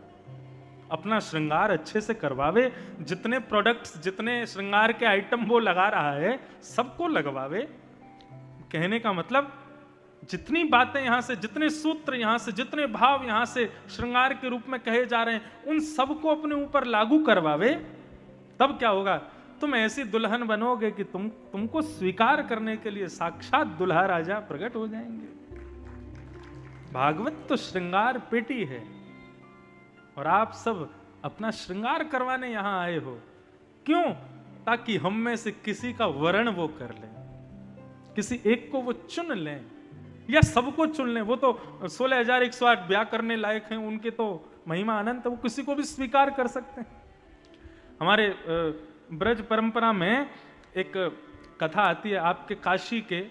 अपना श्रृंगार अच्छे से करवावे। जितने प्रोडक्ट्स, जितने श्रृंगार के आइटम वो लगा रहा है, सबको लगवावे। कहने का मतलब, जितनी बातें यहां से, जितने सूत्र यहां से, जितने भाव यहां से श्रृंगार के रूप में कहे जा रहे हैं, उन सबको अपने ऊपर लागू करवावे। तब क्या होगा? तुम ऐसी दुल्हन बनोगे कि तुमको स्वीकार करने के लिए साक्षात दुल्हा राजा प्रकट हो जाएंगे। भागवत तो श्रृंगार पेटी है और आप सब अपना श्रृंगार करवाने यहां आए हो। क्यों? ताकि हम में से किसी का वर्ण वो कर लें, किसी एक को वो चुन लें या सबको चुन लें। वो तो 16,108 ब्याह करने लायक हैं, उनके तो महिमा अनंत, वो किसी को भी स्वीकार कर सकते हैं। हमारे ब्रज परंपरा में एक कथा आती है। आपके काशी के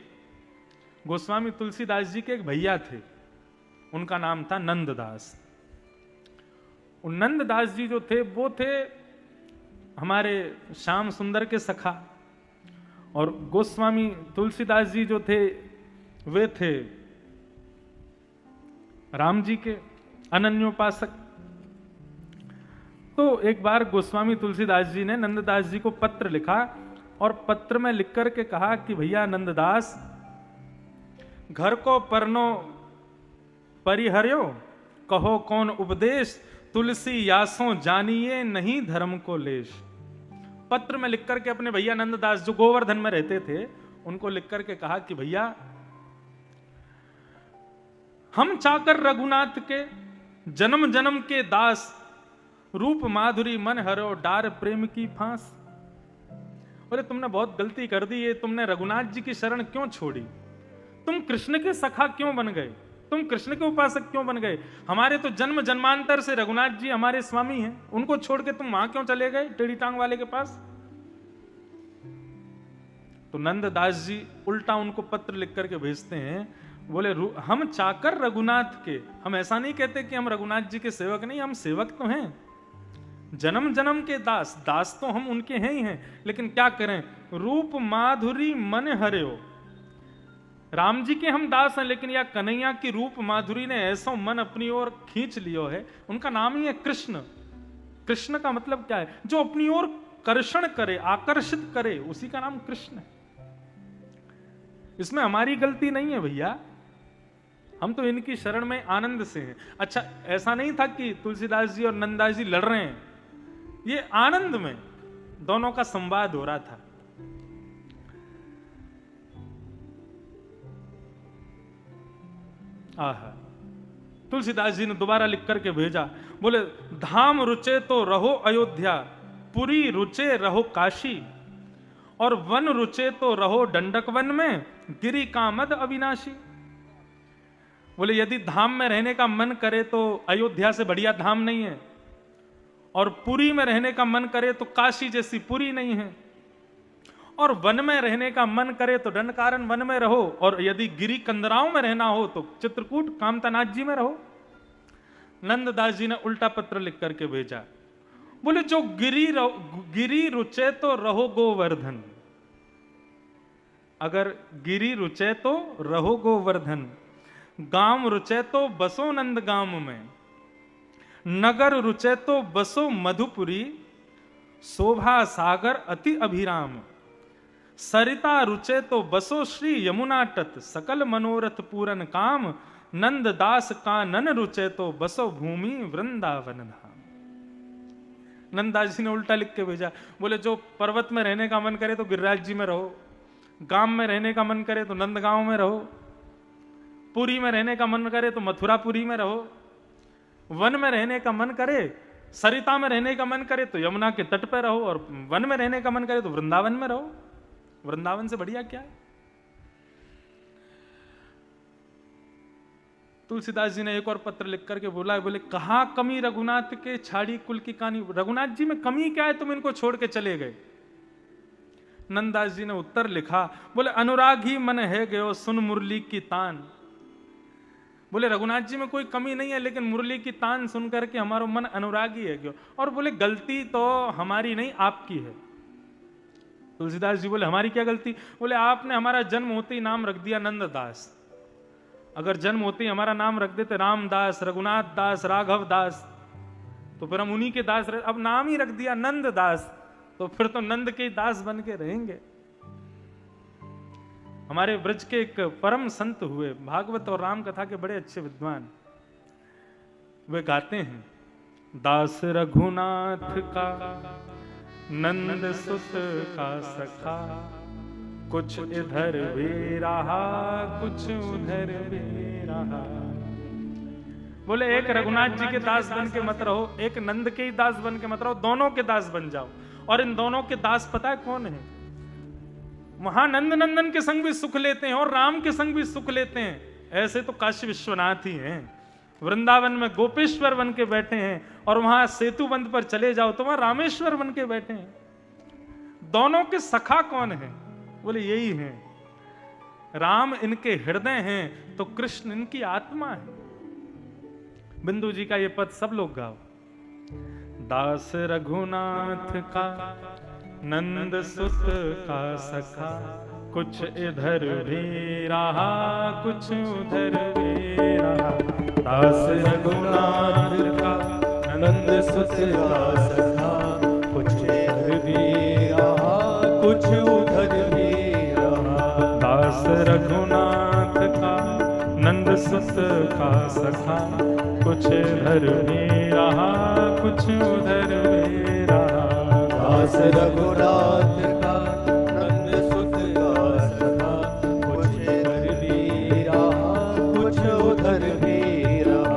गोस्वामी तुलसीदास जी के एक भैया थे, उनका नाम था नंददास। नंददास जी जो थे वो थे हमारे श्याम सुंदर के सखा, और गोस्वामी तुलसीदास जी जो थे वे थे राम जी के अनन्योपासक। तो एक बार गोस्वामी तुलसीदास जी ने नंददास जी को पत्र लिखा और पत्र में लिख करके कहा कि भैया नंददास, घर को परनो परिहर्यो, कहो कौन उपदेश, तुलसी यासों जानिए नहीं धर्म को लेश। पत्र में लिख करके अपने भैया नंददास जो गोवर्धन में रहते थे, उनको लिख करके कहा कि भैया, हम चाकर रघुनाथ के, जन्म जन्म के दास, रूप माधुरी मन हरो, डार प्रेम की फांस। बोले तुमने बहुत गलती कर दी है, तुमने रघुनाथ जी की शरण क्यों छोड़ी? तुम कृष्ण के सखा क्यों बन गए? तुम कृष्ण के उपासक क्यों बन गए? हमारे तो जन्म जन्मांतर से रघुनाथ जी हमारे स्वामी हैं, उनको छोड़ के तुम वहां क्यों चले गए टेढ़ी टांग वाले के पास? तो नंददास जी उल्टा उनको पत्र लिख करके भेजते हैं। बोले हम चाकर रघुनाथ के, हम ऐसा नहीं कहते कि हम रघुनाथ जी के सेवक नहीं, हम सेवक तो हैं, जन्म जन्म के दास, दास तो हम उनके हैं ही हैं, लेकिन क्या करें, रूप माधुरी मन हर्यो। राम जी के हम दास हैं, लेकिन या कन्हैया की रूप माधुरी ने ऐसा मन अपनी ओर खींच लियो है, उनका नाम ही है कृष्ण। कृष्ण का मतलब क्या है? जो अपनी ओर कर्षण करे, आकर्षित करे, उसी का नाम कृष्ण है। इसमें हमारी गलती नहीं है भैया, हम तो इनकी शरण में आनंद से हैं। अच्छा, ऐसा नहीं था कि तुलसीदास जी और नंददास जी लड़ रहे हैं, ये आनंद में दोनों का संवाद हो रहा था। आहा, तुलसीदास जी ने दोबारा लिख करके भेजा। बोले धाम रुचे तो रहो अयोध्या, पुरी रुचे रहो काशी, और वन रुचे तो रहो दंडक वन में, गिरी कामद अविनाशी। बोले यदि धाम में रहने का मन करे तो अयोध्या से बढ़िया धाम नहीं है, और पुरी में रहने का मन करे तो काशी जैसी पुरी नहीं है, और वन में रहने का मन करे तो दंडकारण्य वन में रहो, और यदि गिरी कंदराओं में रहना हो तो चित्रकूट कामतानाथ जी में रहो। नंददास जी ने उल्टा पत्र लिख करके भेजा, बोले जो गिरी रुचे तो रहो गोवर्धन, अगर गिरी रुचे तो रहो गोवर्धन, गांव रुचे तो बसो नंद गांव में, नगर रुचे तो बसो मधुपुरी, शोभा सागर अति अभिराम, सरिता रुचे तो बसो श्री यमुना तट, सकल मनोरथ पूरन काम, नंद दास कानन रुचे तो बसो भूमि वृंदावन धाम। नंददास जी ने उल्टा लिख के भेजा, बोले जो पर्वत में रहने का मन करे तो गिरिराज जी में रहो, गांव में रहने का मन करे तो नंदगांव में रहो, पुरी में रहने का मन करे तो मथुरापुरी में रहो, वन में रहने का मन करे, सरिता में रहने का मन करे तो यमुना के तट पर रहो, और वन में रहने का मन करे तो वृंदावन में रहो। वृंदावन से बढ़िया क्या है? तुलसीदास जी ने एक और पत्र लिख करके बोला, बोले कहा कमी रघुनाथ के छाड़ी कुल की कहानी, रघुनाथ जी में कमी क्या है तुम इनको छोड़ के चले गए? नंददास जी ने उत्तर लिखा, बोले अनुराग ही मन है गयो सुन मुरली की तान। बोले रघुनाथ जी में कोई कमी नहीं है, लेकिन मुरली की तान सुन करके हमारा मन अनुरागी है गयो। और बोले गलती तो हमारी नहीं आपकी है। तुलसीदास जी बोले हमारी क्या गलती? बोले आपने हमारा जन्म होते ही नाम रख दिया नंददास, अगर जन्म होते ही हमारा नाम रख देते रामदास, रघुनाथ दास, राघव दास, तो फिर हम उन्हीं के दास रहे। अब नाम ही रख दिया नंददास, तो फिर तो नंद के दास बन के रहेंगे। हमारे ब्रज के एक परम संत हुए, भागवत और राम कथा के बड़े अच्छे विद्वान, वे गाते हैं, दास रघुनाथ का नंद सुत का सखा, कुछ इधर भी रहा कुछ उधर भी रहा। बोले एक रघुनाथ जी के दास बन के मत रहो, एक नंद के ही दास बन के मत रहो, दोनों के दास बन जाओ। और इन दोनों के दास पता है कौन है? वहां नंद नंदन के संग भी सुख लेते हैं और राम के संग भी सुख लेते हैं, ऐसे तो काशी विश्वनाथ ही हैं। वृंदावन में गोपेश्वर बन के बैठे हैं, और वहां सेतुबंद पर चले जाओ तो वहां रामेश्वर बन के बैठे हैं। दोनों के सखा कौन है? बोले यही हैं, राम इनके हृदय हैं तो कृष्ण इनकी आत्मा है। बिंदु जी का ये पद सब लोग गाओ, दास रघुनाथ का नंद सुत का सखा, कुछ इधर भी रहा कुछ उधर भी रहा। दास रघुनाथ का नंद सुत का सखा, कुछ इधर भी रहा कुछ उधर भी रहा। दास रघुनाथ का नंद सुत का सखा, कुछ इधर भी रहा कुछ उधर भी रहा। दास रघुनाथ का नंद सुत का सखा, कुछ इधर भी रहा कुछ उधर भी रहा।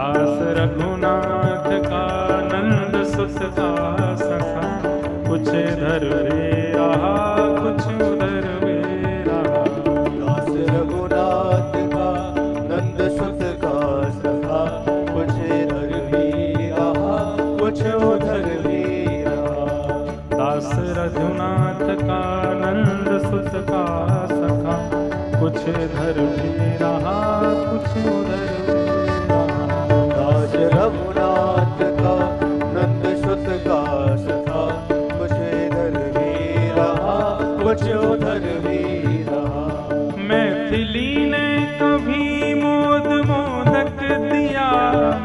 दास रघुनाथ का नंद सुत का सखा, कुछ इधर भी रहा कुछ उधर भी रहा। दास रघुनाथ का नंद सुत का सखा, कुछ इधर भी रहा कुछ उधर भी रहा। दास रघुनाथ का नंद सुत का सखा, कुछ इधर भी रहा कुछ उधर भी रहा। दास रघुनाथ का नंद सुत का सखा, कुछ इधर भी रहा कुछ उधर भी रहा। मैथिली ने कभी मोद मोदक दिया,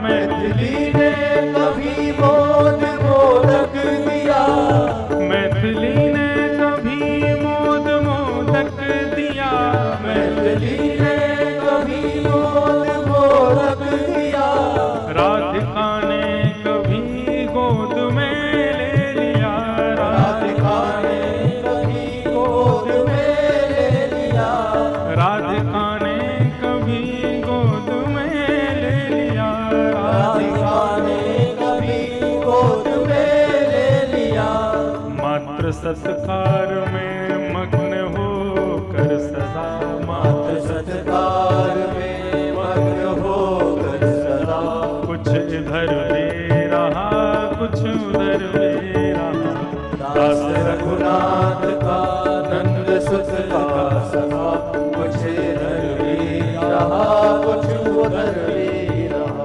मैथिली ने कभी मोद मोदक दिया। मैथिली ने कभी मोद मोदक दिया। मैथिली ने कभी मोद मोदक दिया। राधिका ने कभी गोद में ले लिया। राधिका ने कभी गोद में ले लिया। राधिका ने कभी गोद में ले लिया। राधिका ने कभी गोद में ले लिया। मात्र सत्कार में मग्न होकर सदा, मात्र सत्कार में मग्न होकर सदा, कुछ इधर भी रहा कुछ उधर भी रहा। दास रघुनाथ का उधर भी रहा।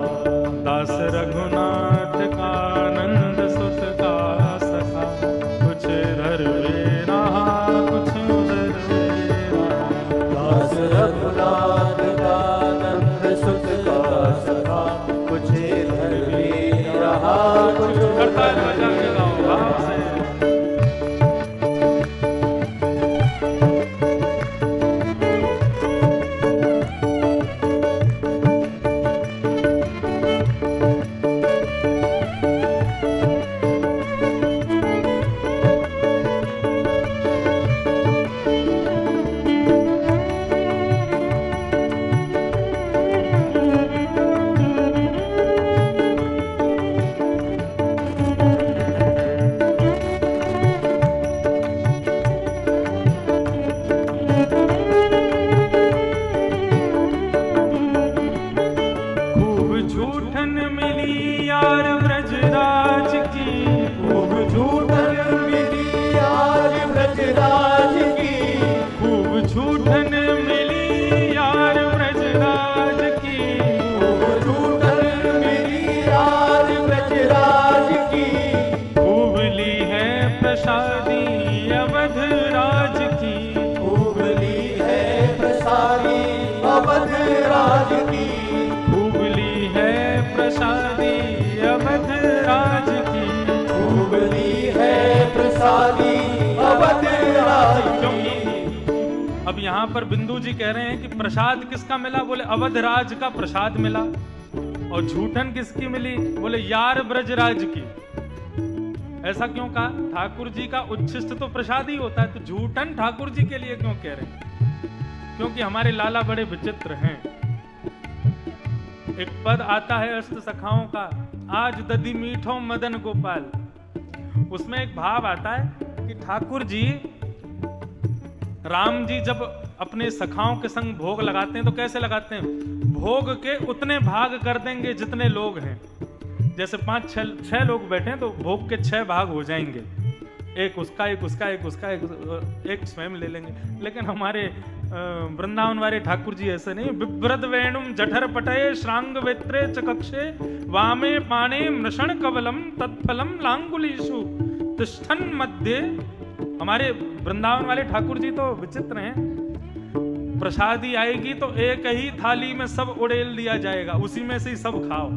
दास रघुनाथ का नंद सुत का सखा, कुछ इधर भी रहा कुछ उधर भी रहा। दास रघुनाथ का नंद सुत का सखा, कुछ इधर भी रहा कुछ करता है बजा के गाओ भाव से। अब यहाँ पर बिंदु जी कह रहे हैं कि प्रसाद किसका मिला? बोले अवधराज का प्रसाद मिला। और झूठन किसकी मिली? बोले यार ब्रजराज की। ऐसा क्यों कहा? ठाकुर जी का उच्छिष्ट तो प्रसाद ही होता है, तो झूठन ठाकुर जी के लिए क्यों कह रहे हैं? क्योंकि हमारे लाला बड़े विचित्र हैं। एक पद आता है अष्ट सखाओं का, आज दधि मीठो मदन गोपाल। उसमें एक भाव आता है कि ठाकुर जी, राम जी जब अपने सखाओं के संग भोग लगाते हैं तो कैसे लगाते हैं? भोग के उतने भाग कर देंगे जितने लोग हैं। जैसे 5-6 लोग बैठे हैं तो भोग के 6 भाग हो जाएंगे, एक उसका एक उसका एक उसका एक स्वयं ले लेंगे। लेकिन हमारे वृंदावन वाले ठाकुर जी ऐसे नहीं। बिभ्रद वेणुम जठर पटये श्रांग वेत्रे चकक्षे वामे पाने मृषण कवलम तत्फलम लांगुलीषु तिष्ठन मध्य। हमारे वृंदावन वाले ठाकुर जी तो विचित्र हैं। प्रसादी आएगी तो एक ही थाली में सब उड़ेल दिया जाएगा, उसी में से ही सब खाओ।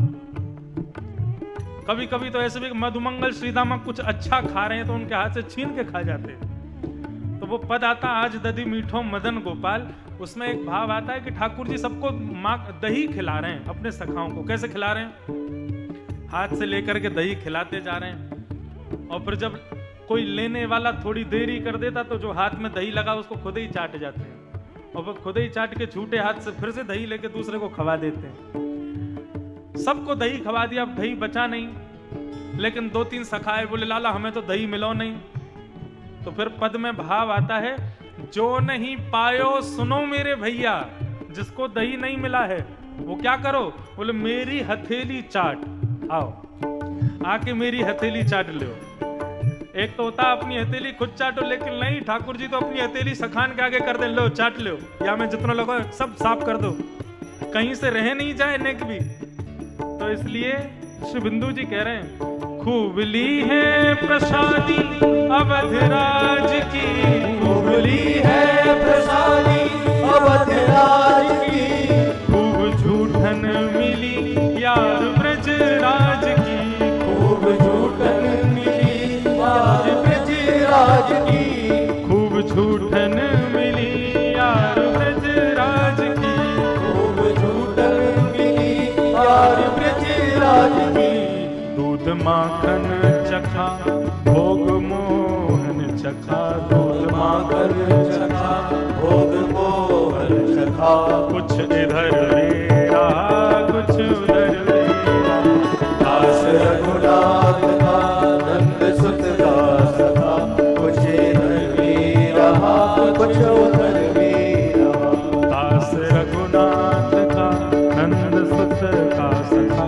कभी कभी तो ऐसे भी मधुमंगल श्रीदामा कुछ अच्छा खा रहे हैं तो उनके हाथ से छीन के खा जाते हैं। तो वो पद आता आज दधि मीठो मदन गोपाल। उसमें एक भाव आता है कि ठाकुर जी सबको दही खिला रहे हैं अपने सखाओं को। कैसे खिला रहे हैं? हाथ से लेकर के दही खिलाते जा रहे हैं। और फिर जब कोई लेने वाला थोड़ी देरी कर देता तो जो हाथ में दही लगा उसको खुद ही चाट जाते हैं, और वो खुद ही चाट के छूटे हाथ से फिर से दही लेके दूसरे को खवा देते हैं। सबको दही खवा दिया, अब दही बचा नहीं। लेकिन 2-3 सखाए बोले लाला हमें तो दही मिलो नहीं। तो फिर पद में भाव आता है, जो नहीं पायो सुनो मेरे भैया। जिसको दही नहीं मिला है वो क्या करो? बोले मेरी हथेली चाट, आओ आके मेरी हथेली चाट लो। एक तो होता अपनी हथेली खुद चाटो, लेकिन नहीं, ठाकुर जी तो अपनी हथेली सखान के आगे कर दे, लो चाट लो, या मैं जितना लोग सब साफ कर दो, कहीं से रह नहीं जाए नेक भी। तो इसलिए श्री बिंदु जी कह रहे हैं, खूब ली है प्रसादी अवधराज की, खूब ली है प्रसादी अवधराज की, खूब झूठन मिली यार ब्रजराज की, खूब झूठन मिली यार ब्रजराज की, खूब झूठन मिली यार ब्रजराज की, खूब झूठन मिली यार ब्रजराज की। दूध माखन चखा भोग मोहन चखा, दूध माखन चखा भोग मोहन चखा, कुछ इधर रे रहा कुछ उधर रे रहा। दास रघुनाथ का नंद सुत का सखा, कुछ इधर भी रहा कुछ उधर भी रहा। दास रघुनाथ का नंद सुत का सखा,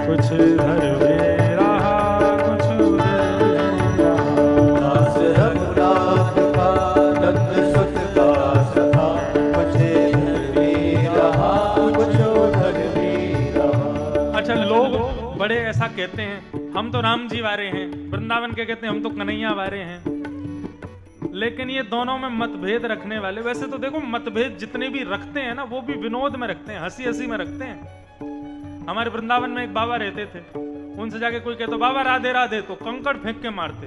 कुछ इधर रे रहा कुछ उधर रे रहा। दास रघुनाथ का नंद सुत का सखा, कुछ इधर भी रहा कुछ उधर भी कहते हैं हम तो राम जी वारे हैं, वृंदावन के कहते हैं हम तो कन्हैया वारे हैं। लेकिन ये दोनों में मतभेद रखने वाले, वैसे तो देखो मतभेद जितने भी रखते हैं ना, वो भी विनोद में रखते हैं, हंसी हंसी में रखते हैं। हमारे वृंदावन में एक बाबा रहते थे, उनसे जाके कोई कहता बाबा राधे राधे तो कंकड़ फेंक के मारते,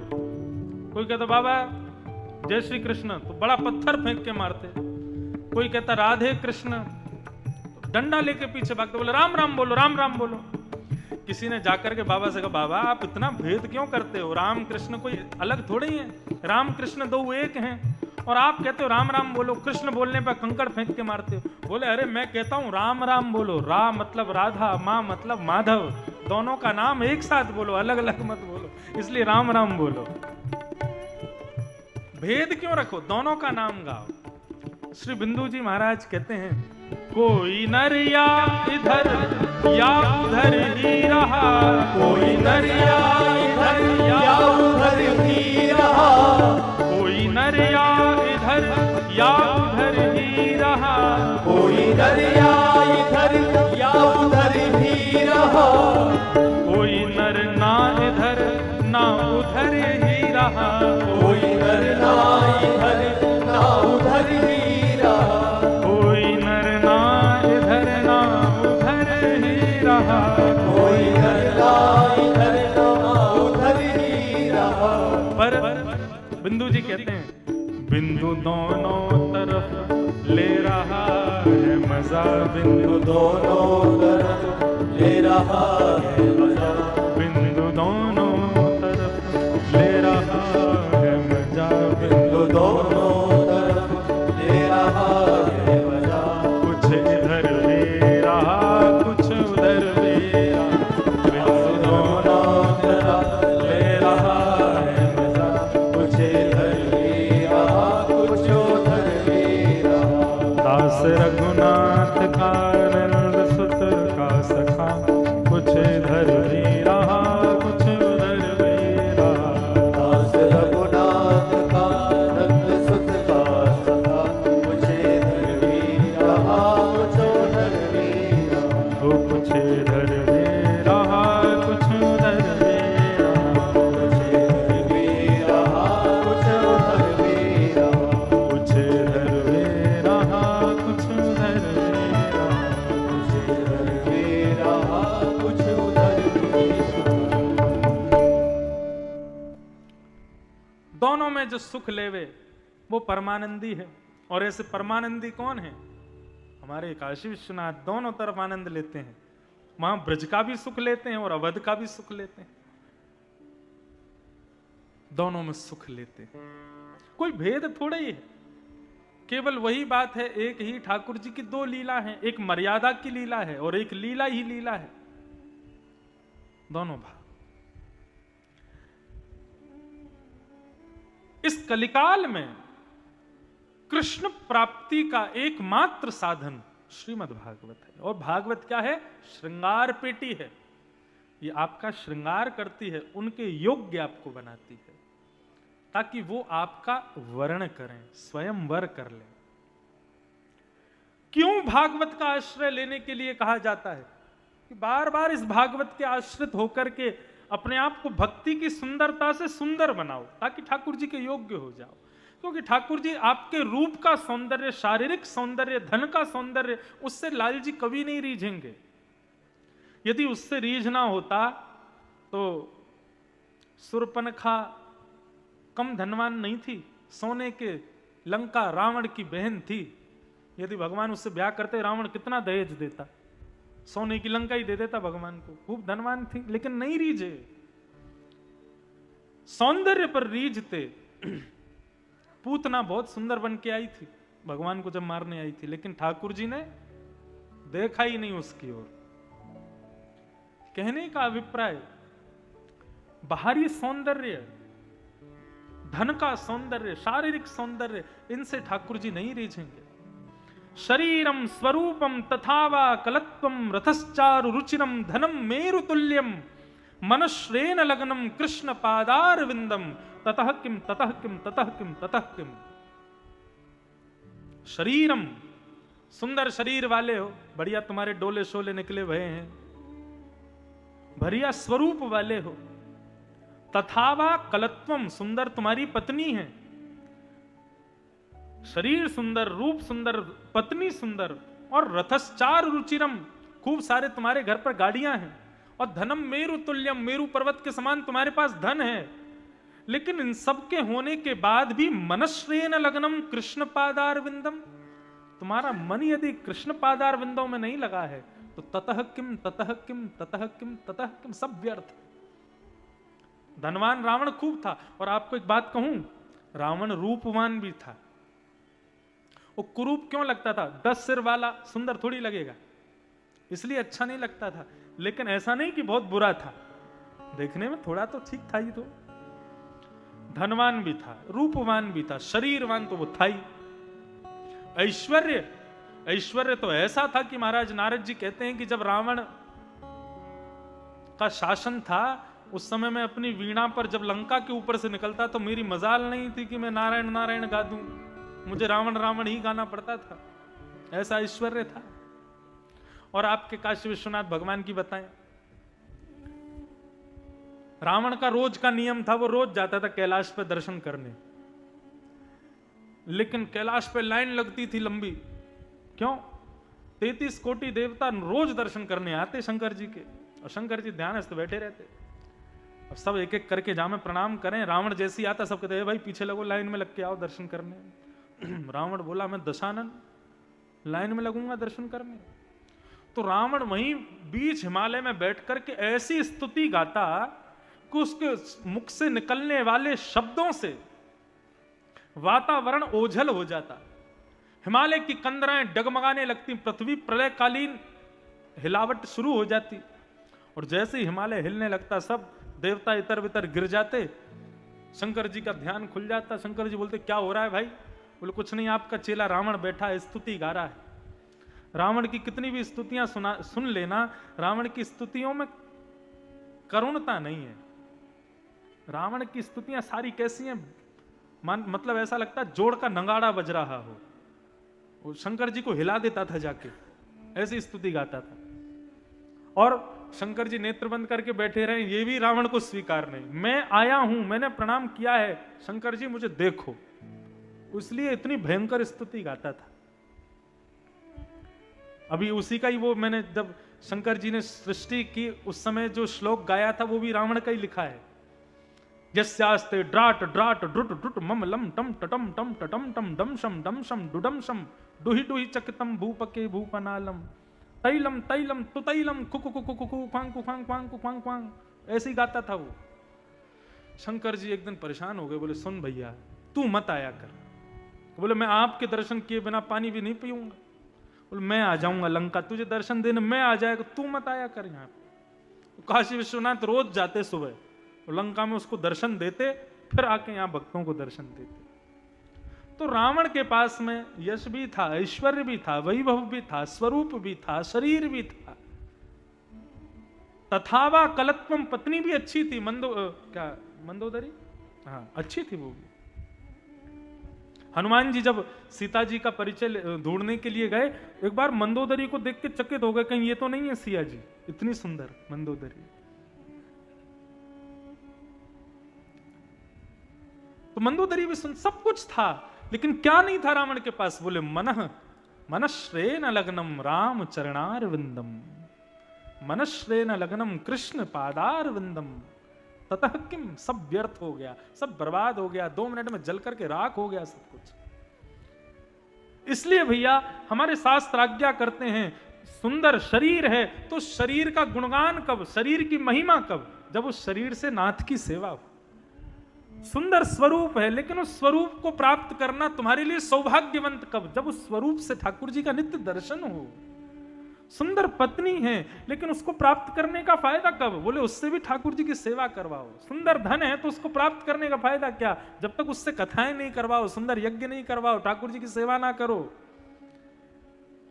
कोई कहता बाबा जय श्री कृष्ण तो बड़ा पत्थर फेंक के मारते, कोई कहता राधे कृष्ण तो डंडा लेके पीछे भागते, बोले राम राम बोलो, राम राम बोलो। किसी ने जाकर के बाबा से कहा बाबा आप इतना भेद क्यों करते हो, राम कृष्ण कोई अलग थोड़े ही है, राम कृष्ण दो एक हैं, और आप कहते हो राम राम बोलो, कृष्ण बोलने पर कंकड़ फेंक के मारते हो। बोले अरे मैं कहता हूं राम राम बोलो, रा मतलब राधा, माँ मतलब माधव, दोनों का नाम एक साथ बोलो, अलग अलग मत बोलो, इसलिए राम राम बोलो। भेद क्यों रखो, दोनों का नाम गाओ। श्री बिंदु जी महाराज कहते हैं कोई नर या इधर या उधर ही रहा, कोई नर या इधर या उधर ही रहा, कोई नर या इधर या उधर ही रहा, कोई नर या इधर या उधर ही रहा, कोई नर ना इधर ना उधर ही रहा, कोई नर ना इधर ना उधर ही रहा, कोई नर ना इधर ना उधर ही रहा, कोई नर ना इधर ना उधर ही रहा। पर बिंदु जी कहते हैं बिंदु दोनों तरफ ले रहा है मजा, बिंदु दोनों तरफ ले रहा है मजा, बिंदु दोनों तरफ ले रहा है मजा, बिंदु दोनों तरफ ले रहा है मजा, कुछ इधर ले रहा कुछ उधर ले रहा, बिंदु दोनों तरफ ले रहा है मजा, कुछ इधर ले रहा कुछ उधर ले रहा। दास रघुनाथ का नंद सुत का सखा, कुछ इधर ले रहा कुछ उधर ले रहा, दास रघुनाथ का नंद सुत का सखा, कुछ इधर ले रहा कुछ उधर ले रहा, वो कुछ इधर ले रहा कुछ उधर ले रहा, कुछ इधर ले रहा कुछ उधर ले रहा, कुछ इधर ले रहा कुछ उधर ले रहा, कुछ इधर ले रहा कुछ उधर ले रहा। दोनों में जो सुख लेवे वो परमानंदी है। और ऐसे परमानंदी कौन है? हमारे काशी विश्वनाथ दोनों तरफ आनंद लेते हैं, वहां ब्रज का भी सुख लेते हैं और अवध का भी सुख लेते हैं, दोनों में सुख लेते हैं, कोई भेद थोड़ा ही है। केवल वही बात है, एक ही ठाकुर जी की दो लीला है, एक मर्यादा की लीला है और एक लीला ही लीला है, दोनों भाव। इस कलिकाल में कृष्ण प्राप्ति का एकमात्र साधन श्रीमद् भागवत है। और भागवत क्या है? श्रृंगार पेटी है, ये आपका श्रृंगार करती है, उनके योग्य आपको बनाती है, ताकि वो आपका वर्ण करें, स्वयं वर कर लें। क्यों भागवत का आश्रय लेने के लिए कहा जाता है? कि बार बार इस भागवत के आश्रित होकर के अपने आप को भक्ति की सुंदरता से सुंदर बनाओ, ताकि ठाकुर जी के योग्य हो जाओ। क्योंकि ठाकुर जी आपके रूप का सौंदर्य, शारीरिक सौंदर्य, धन का सौंदर्य, उससे लाल जी कभी नहीं रीझेंगे। यदि उससे रीझना होता तो सुरपनखा कम धनवान नहीं थी, सोने के लंका रावण की बहन थी। यदि भगवान उससे ब्याह करते, रावण कितना दहेज देता, सोने की लंका ही दे देता भगवान को। खूब धनवान थी लेकिन नहीं रीझे, सौंदर्य पर रीझते। पूतना बहुत सुंदर बन के आई थी भगवान को जब मारने आई थी, लेकिन ठाकुर जी ने देखा ही नहीं उसकी ओर। कहने का अभिप्राय, बाहरी सौंदर्य, धन का सौंदर्य, शारीरिक सौंदर्य, इनसे ठाकुर जी नहीं रीझेंगे। शरीरम स्वरूपम तथावा कलत्वम रथश्चारु रुचिरम धनम मेरु तुल्यम मनश्रेण लग्नम कृष्ण पादार विंदम ततः किम ततः किम ततः किम ततः किम। शरीरम, सुंदर शरीर वाले हो, बढ़िया तुम्हारे डोले शोले निकले भये हैं, भरिया स्वरूप वाले हो। तथावा कलत्वम, सुंदर तुम्हारी पत्नी है, शरीर सुंदर, रूप सुंदर, पत्नी सुंदर, और रथश्चार रुचिरम, खूब सारे तुम्हारे घर पर गाड़ियां हैं, और धनम मेरु तुल्यम, मेरु पर्वत के समान तुम्हारे पास धन है। लेकिन इन सब के होने के बाद भी मनश्रेन लग्नम कृष्ण पादार विंदम, तुम्हारा मन यदि कृष्ण पादार विंदों में नहीं लगा है तो ततः किम ततः किम ततः किम ततः किम, सब व्यर्थ। धनवान रावण खूब था, और आपको एक बात कहूं, रावण रूपवान भी था। वो कुरूप क्यों लगता था? 10 सिर वाला सुंदर थोड़ी लगेगा, इसलिए अच्छा नहीं लगता था। लेकिन ऐसा नहीं कि बहुत बुरा था, देखने में थोड़ा तो ठीक था ही। तो धनवान भी था, रूपवान भी था, शरीरवान तो वो था ही। ऐश्वर्य, ऐश्वर्य तो ऐसा था कि महाराज नारद जी कहते हैं कि जब रावण का शासन था, उस समय में अपनी वीणा पर जब लंका के ऊपर से निकलता तो मेरी मजाल नहीं थी कि मैं नारायण नारायण गा दूं, मुझे रावण रावण ही गाना पड़ता था, ऐसा ऐश्वर्य था। और आपके काशी विश्वनाथ भगवान की बताएं, रावण का रोज का नियम था, वो रोज जाता था कैलाश पे दर्शन करने, लेकिन कैलाश पे लाइन लगती थी लंबी। क्यों? 33 कोटि देवता रोज दर्शन करने आते शंकर जी के, और शंकर जी ध्यानस्थ बैठे रहते। अब सब एक एक करके जामे प्रणाम करें, रावण जैसी आता सब कहते भाई पीछे लगो, लाइन में लग के आओ दर्शन करने। रावण बोला मैं दशानन लाइन में लगूंगा दर्शन करने। तो रावण वहीं बीच हिमालय में बैठ करके ऐसी स्तुति गाता कि उसके मुख से निकलने वाले शब्दों से वातावरण ओझल हो जाता, हिमालय की कंदराएं डगमगाने लगती, पृथ्वी प्रलयकालीन हिलावट शुरू हो जाती, और जैसे ही हिमालय हिलने लगता सब देवता इतर बितर गिर जाते, शंकर जी का ध्यान खुल जाता। शंकर जी बोलते क्या हो रहा है भाई? बोले कुछ नहीं, आपका चेला रावण बैठा है, स्तुति गा रहा है। रावण की कितनी भी स्तुतियां सुन लेना, रावण की स्तुतियों में करुणता नहीं है। रावण की स्तुतियां सारी कैसी हैं, मतलब ऐसा लगता है जोड़ का नगाड़ा बज रहा हो, वो शंकर जी को हिला देता था जाके, ऐसी स्तुति गाता था। और शंकर जी नेत्र बंद करके बैठे रहे, ये भी रावण को स्वीकार नहीं, मैं आया हूं, मैंने प्रणाम किया है, शंकर जी मुझे देखो, इसलिए इतनी भयंकर स्तुति गाता था। अभी उसी का ही वो मैंने जब शंकर जी ने सृष्टि की उस समय जो श्लोक गाया था वो भी रावण का ही लिखा है। यस्यास्ते ड्राट ड्राट ड्रुट ड्रुट मम लम टम टटम टम टटम टम डमशम डमशम डुडमशम डुहि डुहि चकितम भूपके भूपनालम तैलम तैलम तुतैलम कुकु कुकु कुकु क्वांग कुक्वांग क्वांग कुक्वांग क्वांग, ऐसे ही गाता था वो। शंकर जी एक दिन परेशान हो गए, बोले सुन भैया तू मत आया कर। बोले मैं आपके दर्शन किए बिना पानी भी नहीं पीऊंगा। बोले मैं आ जाऊंगा लंका तुझे दर्शन देने, मैं आ जाएगा, तू मत आया कर यहाँ पे। काशी विश्वनाथ रोज जाते सुबह, लंका में उसको दर्शन देते, फिर आके यहाँ भक्तों को दर्शन देते। तो रावण के पास में यश भी था, ऐश्वर्य भी था, वैभव भी था, स्वरूप भी था, शरीर भी था। तथावा कलत्वम, पत्नी भी अच्छी थी, मंदोदरी, हाँ अच्छी थी वो भी। हनुमान जी जब सीता जी का परिचय ढूंढने के लिए गए, एक बार मंदोदरी को देख के चकित हो गए, कहीं ये तो नहीं है सिया जी, इतनी सुंदर मंदोदरी। तो मंदोदरी भी सब कुछ था, लेकिन क्या नहीं था रावण के पास? बोले मनश्रेन लग्नम राम चरणार विंदम, मनश्रेन लग्नम कृष्ण पादार विंदम ततः किम, सब व्यर्थ हो गया, सब बर्बाद हो गया, 2 मिनट में जल करके राख हो गया सब कुछ। इसलिए भैया हमारे शास्त्र आज्ञा करते हैं, सुंदर शरीर है तो शरीर का गुणगान कब, शरीर की महिमा कब? जब उस शरीर से नाथ की सेवा हो। सुंदर स्वरूप है, लेकिन उस स्वरूप को प्राप्त करना तुम्हारे लिए सौभाग्यवंत कब? जब उस स्वरूप से ठाकुर जी का नित्य दर्शन हो। सुंदर पत्नी है, लेकिन उसको प्राप्त करने का फायदा कब? बोले उससे भी ठाकुर जी की सेवा करवाओ। सुंदर धन है तो उसको प्राप्त करने का फायदा क्या? जब तक उससे कथाएं नहीं करवाओ, सुंदर यज्ञ नहीं करवाओ, ठाकुर जी की सेवा ना करो।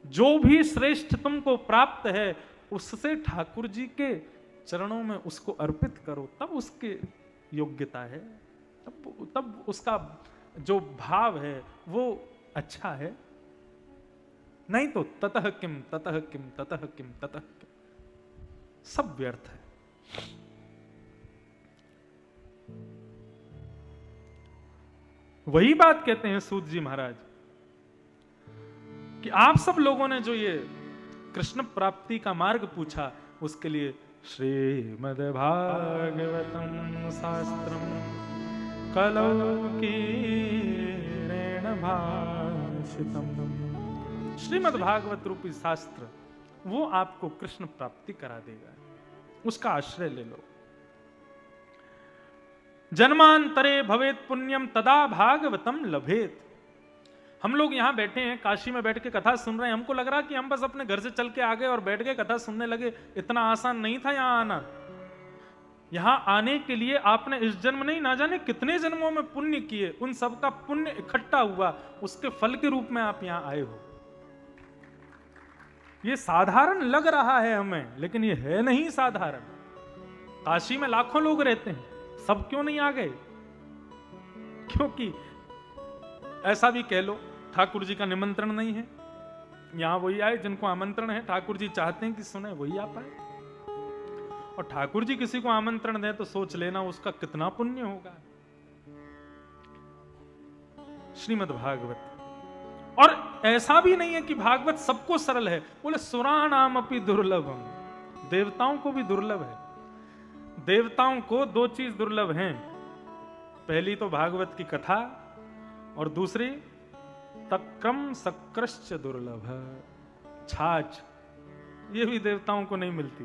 जो भी श्रेष्ठ तुमको प्राप्त है उससे ठाकुर जी के चरणों में उसको अर्पित करो, तब उसके योग्यता है, तब उसका जो भाव है वो अच्छा है। नहीं तो ततः किम ततः किम ततः किम ततः किम, सब व्यर्थ है। वही बात कहते हैं सूत जी महाराज कि आप सब लोगों ने जो ये कृष्ण प्राप्ति का मार्ग पूछा, उसके लिए श्रीमद् भागवतम शास्त्रम कलौकीरेण भाषितम। श्रीमद् भागवत रूपी शास्त्र वो आपको कृष्ण प्राप्ति करा देगा, उसका आश्रय ले लो। जन्मांतरे भवेत पुण्यम तदा भागवतम लभेत। हम लोग यहां बैठे हैं, काशी में बैठ के कथा सुन रहे हैं, हमको लग रहा कि हम बस अपने घर से चल के आ गए और बैठ गए कथा सुनने लगे। इतना आसान नहीं था यहां आना। यहां आने के लिए आपने इस जन्म नहीं, ना जाने कितने जन्मों में पुण्य किए, उन सब का पुण्य इकट्ठा हुआ, उसके फल के रूप में आप यहां आए हो। ये साधारण लग रहा है हमें, लेकिन ये है नहीं साधारण। काशी में लाखों लोग रहते हैं, सब क्यों नहीं आ गए? क्योंकि ऐसा भी कह लो, ठाकुर जी का निमंत्रण नहीं है, यहां वही आए जिनको आमंत्रण है। ठाकुर जी चाहते हैं कि सुने, वही आ पाए। और ठाकुर जी किसी को आमंत्रण दें तो सोच लेना उसका कितना पुण्य होगा। श्रीमद् भागवत। और ऐसा भी नहीं है कि भागवत सबको सरल है, बोले सुराणाम अपि दुर्लभम, देवताओं को भी दुर्लभ है। देवताओं को दो चीज दुर्लभ हैं, पहली तो भागवत की कथा और दूसरी तक्रम सकृश्च दुर्लभ, छाछ। ये भी देवताओं को नहीं मिलती।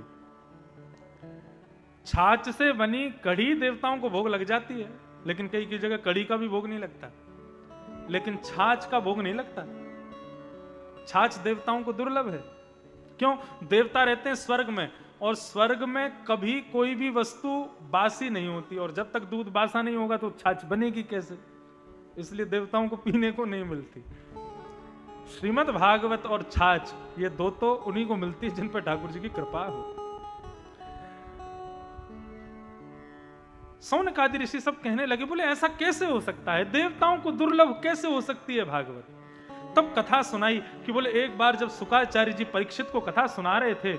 छाछ से बनी कढ़ी देवताओं को भोग लग जाती है, लेकिन कई की जगह कढ़ी का भी भोग नहीं लगता, लेकिन छाछ का भोग नहीं लगता। छाछ देवताओं को दुर्लभ है। क्यों? देवता रहते हैं स्वर्ग में, और स्वर्ग में कभी कोई भी वस्तु बासी नहीं होती, और जब तक दूध बासा नहीं होगा तो छाछ बनेगी कैसे? इसलिए देवताओं को पीने को नहीं मिलती। श्रीमद् भागवत और छाछ, ये दो तो उन्हीं को मिलती है जिन पर ठाकुर जी की कृपा हो। सौनकादि ऋषि सब कहने लगे, बोले ऐसा कैसे हो सकता है, देवताओं को दुर्लभ कैसे हो सकती है भागवत? तब कथा सुनाई कि बोले एक बार जब शुकाचार्य जी परीक्षित को कथा सुना रहे थे,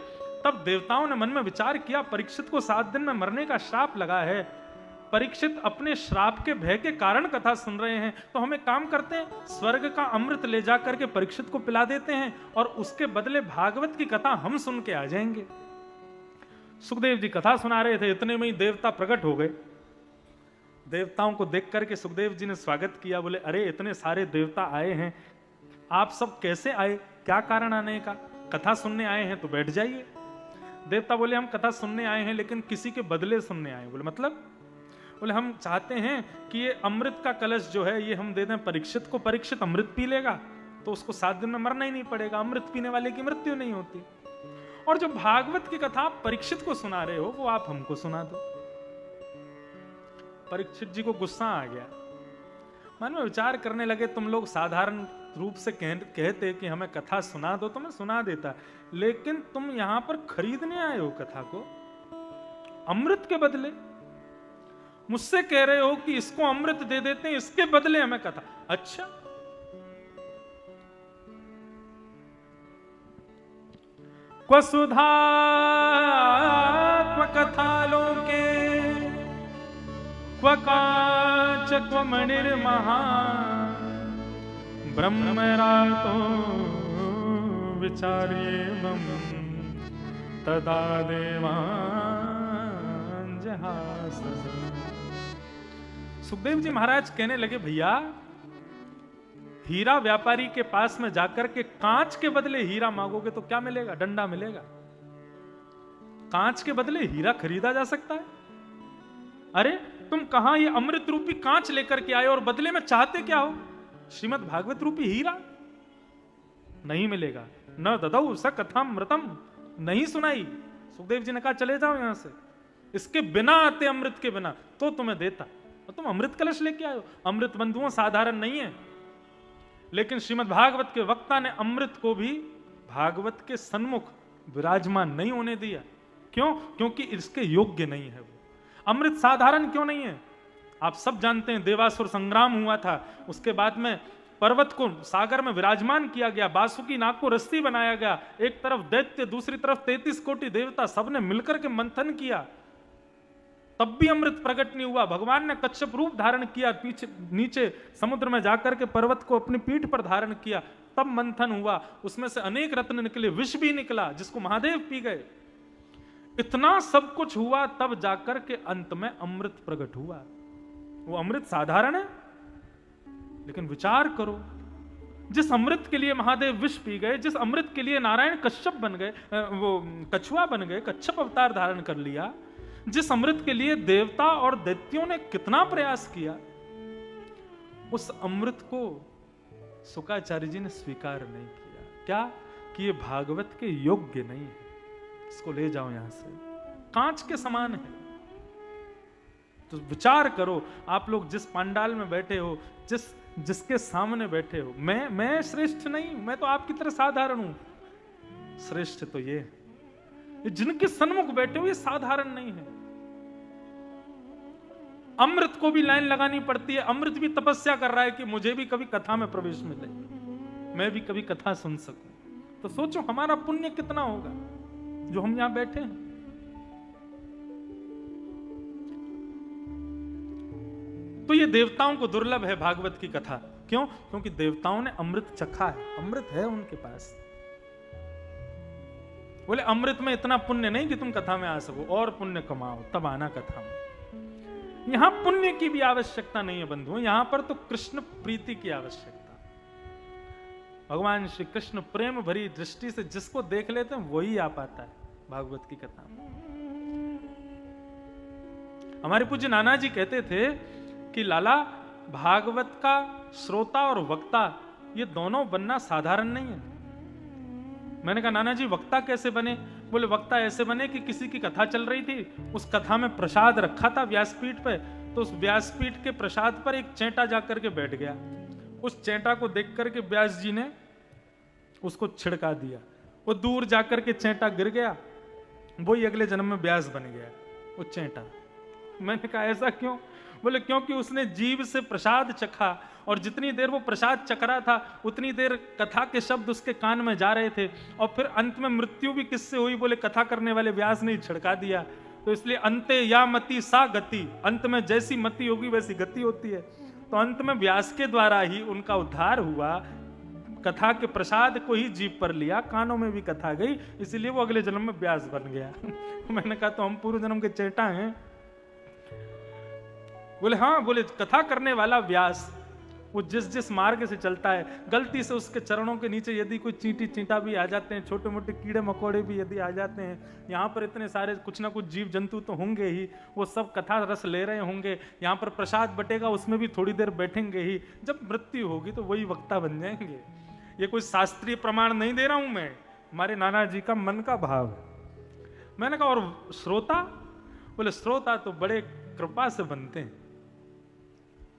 तब देवताओं ने मन में विचार किया, परीक्षित को 7 दिन में मरने का श्राप लगा है, परीक्षित अपने श्राप के भय के कारण कथा सुन रहे हैं, तो हम एक काम करते हैं, स्वर्ग का अमृत ले जाकर के परीक्षित को पिला देते हैं और उसके बदले भागवत की कथा हम सुन के आ जाएंगे। सुखदेव जी कथा सुना रहे थे, इतने में ही देवता प्रकट हो गए। देवताओं को देख करके सुखदेव जी ने स्वागत किया, बोले अरे इतने सारे देवता आए हैं, आप सब कैसे आए, क्या कारण आने का? कथा सुनने आए हैं तो बैठ जाइए। देवता बोले हम कथा सुनने आए हैं, लेकिन किसी के बदले सुनने आए। बोले मतलब? बोले हम चाहते हैं कि ये अमृत का कलश जो है ये हम दे दें परीक्षित को, परीक्षित अमृत पी लेगा तो उसको 7 दिन में मरना ही नहीं पड़ेगा, अमृत पीने वाले की मृत्यु नहीं होती। और जो भागवत की कथा परीक्षित को सुना रहे हो वो आप हमको सुना दो। परीक्षित जी को गुस्सा आ गया, मन में विचार करने लगे, तुम लोग साधारण रूप से कहते कि हमें कथा सुना दो तो मैं सुना देता, लेकिन तुम यहां पर खरीदने आए हो कथा को अमृत के बदले। मुझसे कह रहे हो कि इसको अमृत दे देते हैं, इसके बदले हमें कथा। अच्छा, क्व सुधा क्व कथा लोके क्व काच क्व मणिर्महा ब्रह्मरातो विचार्येवं तदा देवान् जहासः। सुखदेव जी महाराज कहने लगे, भैया हीरा व्यापारी के पास में जाकर के कांच के बदले हीरा मांगोगे तो क्या मिलेगा? डंडा मिलेगा। कांच के बदले हीरा खरीदा जा सकता है? अरे तुम कहां ये अमृत रूपी कांच लेकर के आए और बदले में चाहते क्या हो? श्रीमद् भागवत रूपी हीरा नहीं मिलेगा। न ददौ स कथामृतम, नहीं सुनाई। सुखदेव जी ने कहा चले जाओ यहां से, इसके बिना आते, अमृत के बिना तो तुम्हें देता। और तुम अमृत कलश लेके आए हो। अमृत बंधुओं साधारण नहीं है, लेकिन श्रीमद् भागवत के वक्ता ने अमृत को भी भागवत के सन्मुख विराजमान नहीं होने दिया। क्यों? क्योंकि इसके योग्य नहीं है वो। अमृत साधारण क्यों नहीं है? आप सब जानते हैं, देवासुर संग्राम हुआ था, उसके बाद में पर्वत को सागर में विराजमान किया गया, बासुकी नाग को रस्सी बनाया गया, एक तरफ दैत्य दूसरी तरफ 33 कोटि देवता, सबने मिलकर के मंथन किया, तब भी अमृत प्रकट नहीं हुआ। भगवान ने कच्छप रूप धारण किया, पीछे नीचे समुद्र में जाकर के पर्वत को अपनी पीठ पर धारण किया, तब मंथन हुआ, उसमें से अनेक रत्न निकले, विष भी निकला जिसको महादेव पी गए। इतना सब कुछ हुआ तब जाकर के अंत में अमृत प्रकट हुआ। वो अमृत साधारण है, लेकिन विचार करो, जिस अमृत के लिए महादेव विष पी गए, जिस अमृत के लिए नारायण कश्यप बन गए, वो कछुआ बन गए, कच्छप अवतार धारण कर लिया, जिस अमृत के लिए देवता और दैत्यों ने कितना प्रयास किया, उस अमृत को शुक्राचार्य जी ने स्वीकार नहीं किया। क्या कि ये भागवत के योग्य नहीं है, इसको ले जाओ यहां से, कांच के समान है। तो विचार करो, आप लोग जिस पंडाल में बैठे हो, जिसके सामने बैठे हो, मैं श्रेष्ठ नहीं हूं, मैं तो आपकी तरह साधारण हूं। श्रेष्ठ तो ये जिनके सन्मुख बैठे हो, ये साधारण नहीं है। अमृत को भी लाइन लगानी पड़ती है, अमृत भी तपस्या कर रहा है कि मुझे भी कभी कथा में प्रवेश मिले, मैं भी कभी कथा सुन सकूं। तो सोचो हमारा पुण्य कितना होगा जो हम यहां बैठे हैं। तो ये देवताओं को दुर्लभ है भागवत की कथा। क्यों? क्योंकि देवताओं ने अमृत चखा है, अमृत है उनके पास। बोले अमृत में इतना पुण्य नहीं कि तुम कथा में आ सको, और पुण्य कमाओ तब आना कथा में। यहां पुण्य की भी आवश्यकता नहीं है बंधुओं, यहां पर तो कृष्ण प्रीति की आवश्यकता। भगवान श्री कृष्ण प्रेम भरी दृष्टि से जिसको देख लेते हैं वही आ पाता है भागवत की कथा में। हमारे पूज्य नाना जी कहते थे कि लाला, भागवत का श्रोता और वक्ता ये दोनों बनना साधारण नहीं है। मैंने कहा नाना जी वक्ता कैसे बने? बोले वक्ता ऐसे बने कि किसी की कथा चल रही थी, उस कथा में प्रसाद रखा था व्यासपीठ पे, तो उस व्यासपीठ के प्रसाद पर एक चेंटा जाकर के बैठ गया। उस चेंटा को देख करके व्यास जी ने उसको छिड़का दिया, वो दूर जाकर के चेंटा गिर गया, वही अगले जन्म में व्यास बन गया वो चेंटा। मैंने कहा ऐसा क्यों? बोले क्योंकि उसने जीव से प्रसाद चखा, और जितनी देर वो प्रसाद चख रहा था उतनी देर कथा के शब्द उसके कान में जा रहे थे, और फिर अंत में मृत्यु भी किससे हुई? बोले कथा करने वाले व्यास ने छिड़का दिया। तो इसलिए अंते या मति सा गति, अंत में जैसी मति होगी वैसी गति होती है। तो अंत में व्यास के द्वारा ही उनका उद्धार हुआ, कथा के प्रसाद को ही जीभ पर लिया, कानों में भी कथा गई, इसीलिए वो अगले जन्म में व्यास बन गया। मैंने कहा तो हम पूर्व जन्म के चेटा हैं? बोले हाँ। बोले कथा करने वाला व्यास वो जिस मार्ग से चलता है, गलती से उसके चरणों के नीचे यदि कोई चींटी चींटा भी आ जाते हैं, छोटे मोटे कीड़े मकोड़े भी यदि आ जाते हैं, यहाँ पर इतने सारे कुछ ना कुछ जीव जंतु तो होंगे ही, वो सब कथा रस ले रहे होंगे, यहाँ पर प्रसाद बटेगा उसमें भी थोड़ी देर बैठेंगे ही, जब मृत्यु होगी तो वही वक्ता बन जाएंगे। ये कोई शास्त्रीय प्रमाण नहीं दे रहा हूं मैं, हमारे नाना जी का मन का भाव है। मैंने कहा और श्रोता? बोले श्रोता तो बड़े कृपा से बनते हैं।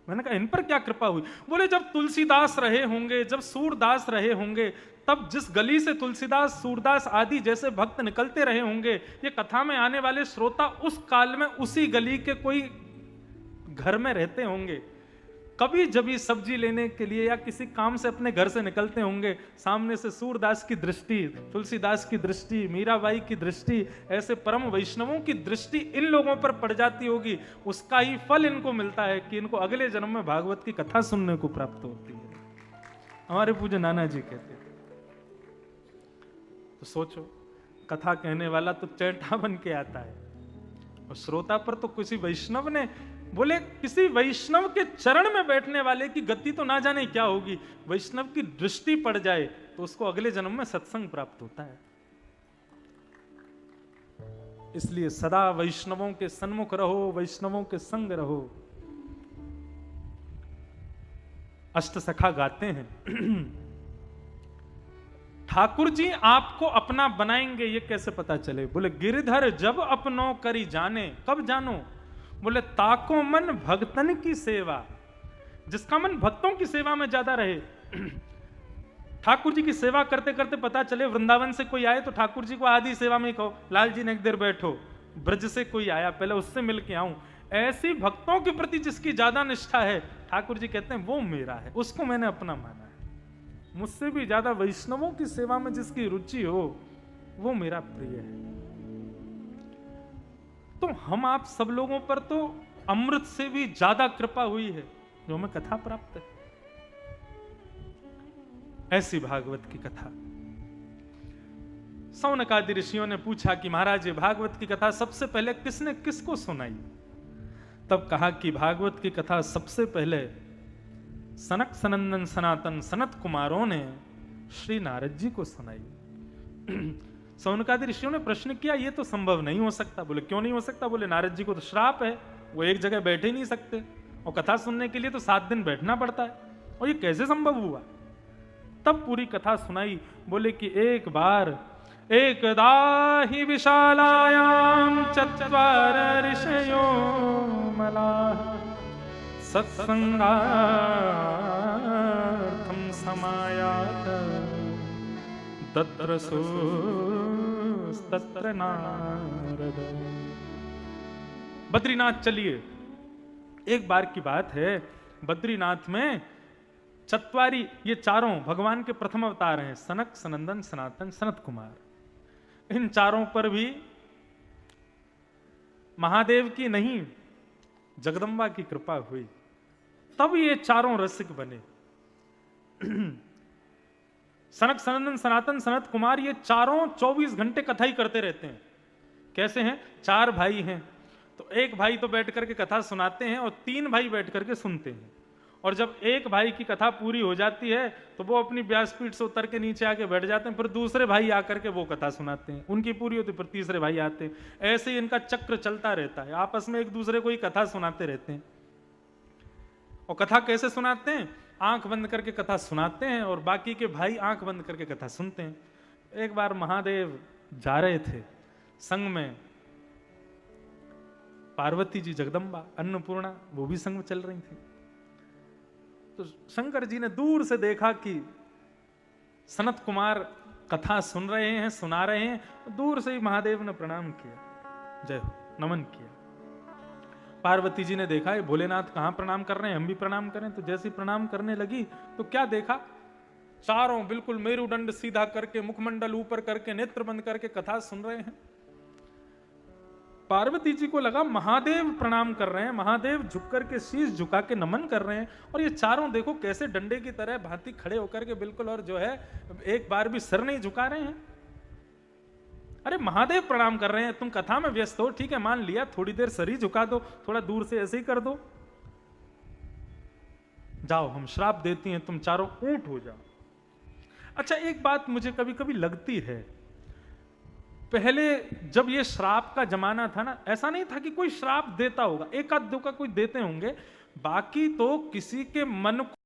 मैंने कहा इन पर क्या कृपा हुई? बोले जब तुलसीदास रहे होंगे, जब सूरदास रहे होंगे, तब जिस गली से तुलसीदास सूरदास आदि जैसे भक्त निकलते रहे होंगे, ये कथा में आने वाले श्रोता उस काल में उसी गली के कोई घर में रहते होंगे, कभी जभी सब्जी लेने के लिए या किसी काम से अपने घर से निकलते होंगे, सामने से सूरदास की दृष्टि, तुलसीदास की दृष्टि, मीराबाई की दृष्टि, ऐसे परम वैष्णवों की दृष्टि इन लोगों पर पड़ जाती होगी, उसका ही फल इनको मिलता है कि इनको अगले जन्म में भागवत की कथा सुनने को प्राप्त होती है। हमारे पूज्य नाना जी कहते थे। तो सोचो, कथा कहने वाला तो चेंटा बन के आता है, और श्रोता पर तो किसी वैष्णव ने, बोले किसी वैष्णव के चरण में बैठने वाले की गति तो ना जाने क्या होगी, वैष्णव की दृष्टि पड़ जाए तो उसको अगले जन्म में सत्संग प्राप्त होता है। इसलिए सदा वैष्णवों के सन्मुख रहो, वैष्णवों के संग रहो। अष्ट सखा गाते हैं ठाकुर जी आपको अपना बनाएंगे ये कैसे पता चले? बोले गिरधर जब अपनों करी जाने, कब जानो? बोले ताको मन भक्तन की सेवा, जिसका मन भक्तों की सेवा में ज्यादा रहे। ठाकुर जी की सेवा करते करते पता चले वृंदावन से कोई आए तो ठाकुर जी को आधी सेवा में ही कहो, लाल जी ने एक देर बैठो, ब्रज से कोई आया पहले उससे मिल के आऊं। ऐसी भक्तों के प्रति जिसकी ज्यादा निष्ठा है, ठाकुर जी कहते हैं वो मेरा है, उसको मैंने अपना माना है। मुझसे भी ज्यादा वैष्णवों की सेवा में जिसकी रुचि हो वो मेरा प्रिय है। तो हम आप सब लोगों पर तो अमृत से भी ज्यादा कृपा हुई है जो हमें कथा प्राप्त है। ऐसी भागवत की कथा। सौनकादि ऋषियों ने पूछा कि महाराज ये भागवत की कथा सबसे पहले किसने किसको सुनाई? तब कहा कि भागवत की कथा सबसे पहले सनक सनंदन सनातन सनत कुमारों ने श्री नारद जी को सुनाई। सौनकादि ऋषियों ने प्रश्न किया ये तो संभव नहीं हो सकता। बोले क्यों नहीं हो सकता? बोले नारद जी को तो श्राप है, वो एक जगह बैठे ही नहीं सकते और कथा सुनने के लिए तो 7 दिन बैठना पड़ता है, और ये कैसे संभव हुआ? तब पूरी कथा सुनाई। बोले कि एक बार एकदा हि विशालायां चत्वार ऋषयो मलाः सत्संगार्थं समायात तत्र तत्र नारद। बद्रीनाथ चलिए। एक बार की बात है, बद्रीनाथ में चत्वारी, ये चारों भगवान के प्रथम अवतार हैं, सनक सनंदन सनातन सनत कुमार। इन चारों पर भी महादेव की नहीं जगदम्बा की कृपा हुई, तब ये चारों रसिक बने। सनक सनंदन सनातन सनत कुमार ये चारों 24 घंटे कथा ही करते रहते हैं। कैसे हैं? 4 भाई हैं, तो एक भाई तो बैठ करके कथा सुनाते हैं और 3 भाई बैठ करके सुनते हैं। और जब एक भाई की कथा पूरी हो जाती है तो वो अपनी व्यासपीठ से उतर के नीचे आके बैठ जाते हैं, फिर दूसरे भाई आकर के वो कथा सुनाते हैं, उनकी पूरी होती फिर तीसरे भाई आते हैं। ऐसे ही इनका चक्र चलता रहता है, आपस में एक दूसरे को ही कथा सुनाते रहते हैं। और कथा कैसे सुनाते हैं? आंख बंद करके कथा सुनाते हैं और बाकी के भाई आंख बंद करके कथा सुनते हैं। एक बार महादेव जा रहे थे, संग में पार्वती जी जगदम्बा अन्नपूर्णा वो भी संग में चल रही थी। तो शंकर जी ने दूर से देखा कि सनत कुमार कथा सुन रहे हैं, सुना रहे हैं, तो दूर से ही महादेव ने प्रणाम किया, जय हो, नमन किया। पार्वती जी ने देखा ये भोलेनाथ कहां प्रणाम कर रहे हैं, हम भी प्रणाम करें। तो जैसे प्रणाम करने लगी तो क्या देखा, चारों बिल्कुल मेरुदंड सीधा करके, मुखमंडल ऊपर करके, नेत्र बंद करके कथा सुन रहे हैं। पार्वती जी को लगा महादेव प्रणाम कर रहे हैं, महादेव झुक करके शीश झुका के नमन कर रहे हैं, और ये चारों देखो कैसे डंडे की तरह भांति खड़े होकर के बिल्कुल, और जो है एक बार भी सिर नहीं झुका रहे हैं। अरे महादेव प्रणाम कर रहे हैं, तुम कथा में व्यस्त हो, ठीक है मान लिया, थोड़ी देर सर ही झुका दो, थोड़ा दूर से ऐसे ही कर दो, जाओ हम श्राप देती हैं, तुम चारों ऊंट हो जाओ। अच्छा एक बात मुझे कभी कभी लगती है, पहले जब ये श्राप का जमाना था ना, ऐसा नहीं था कि कोई श्राप देता होगा, एक आध दो का कोई देते होंगे, बाकी तो किसी के मन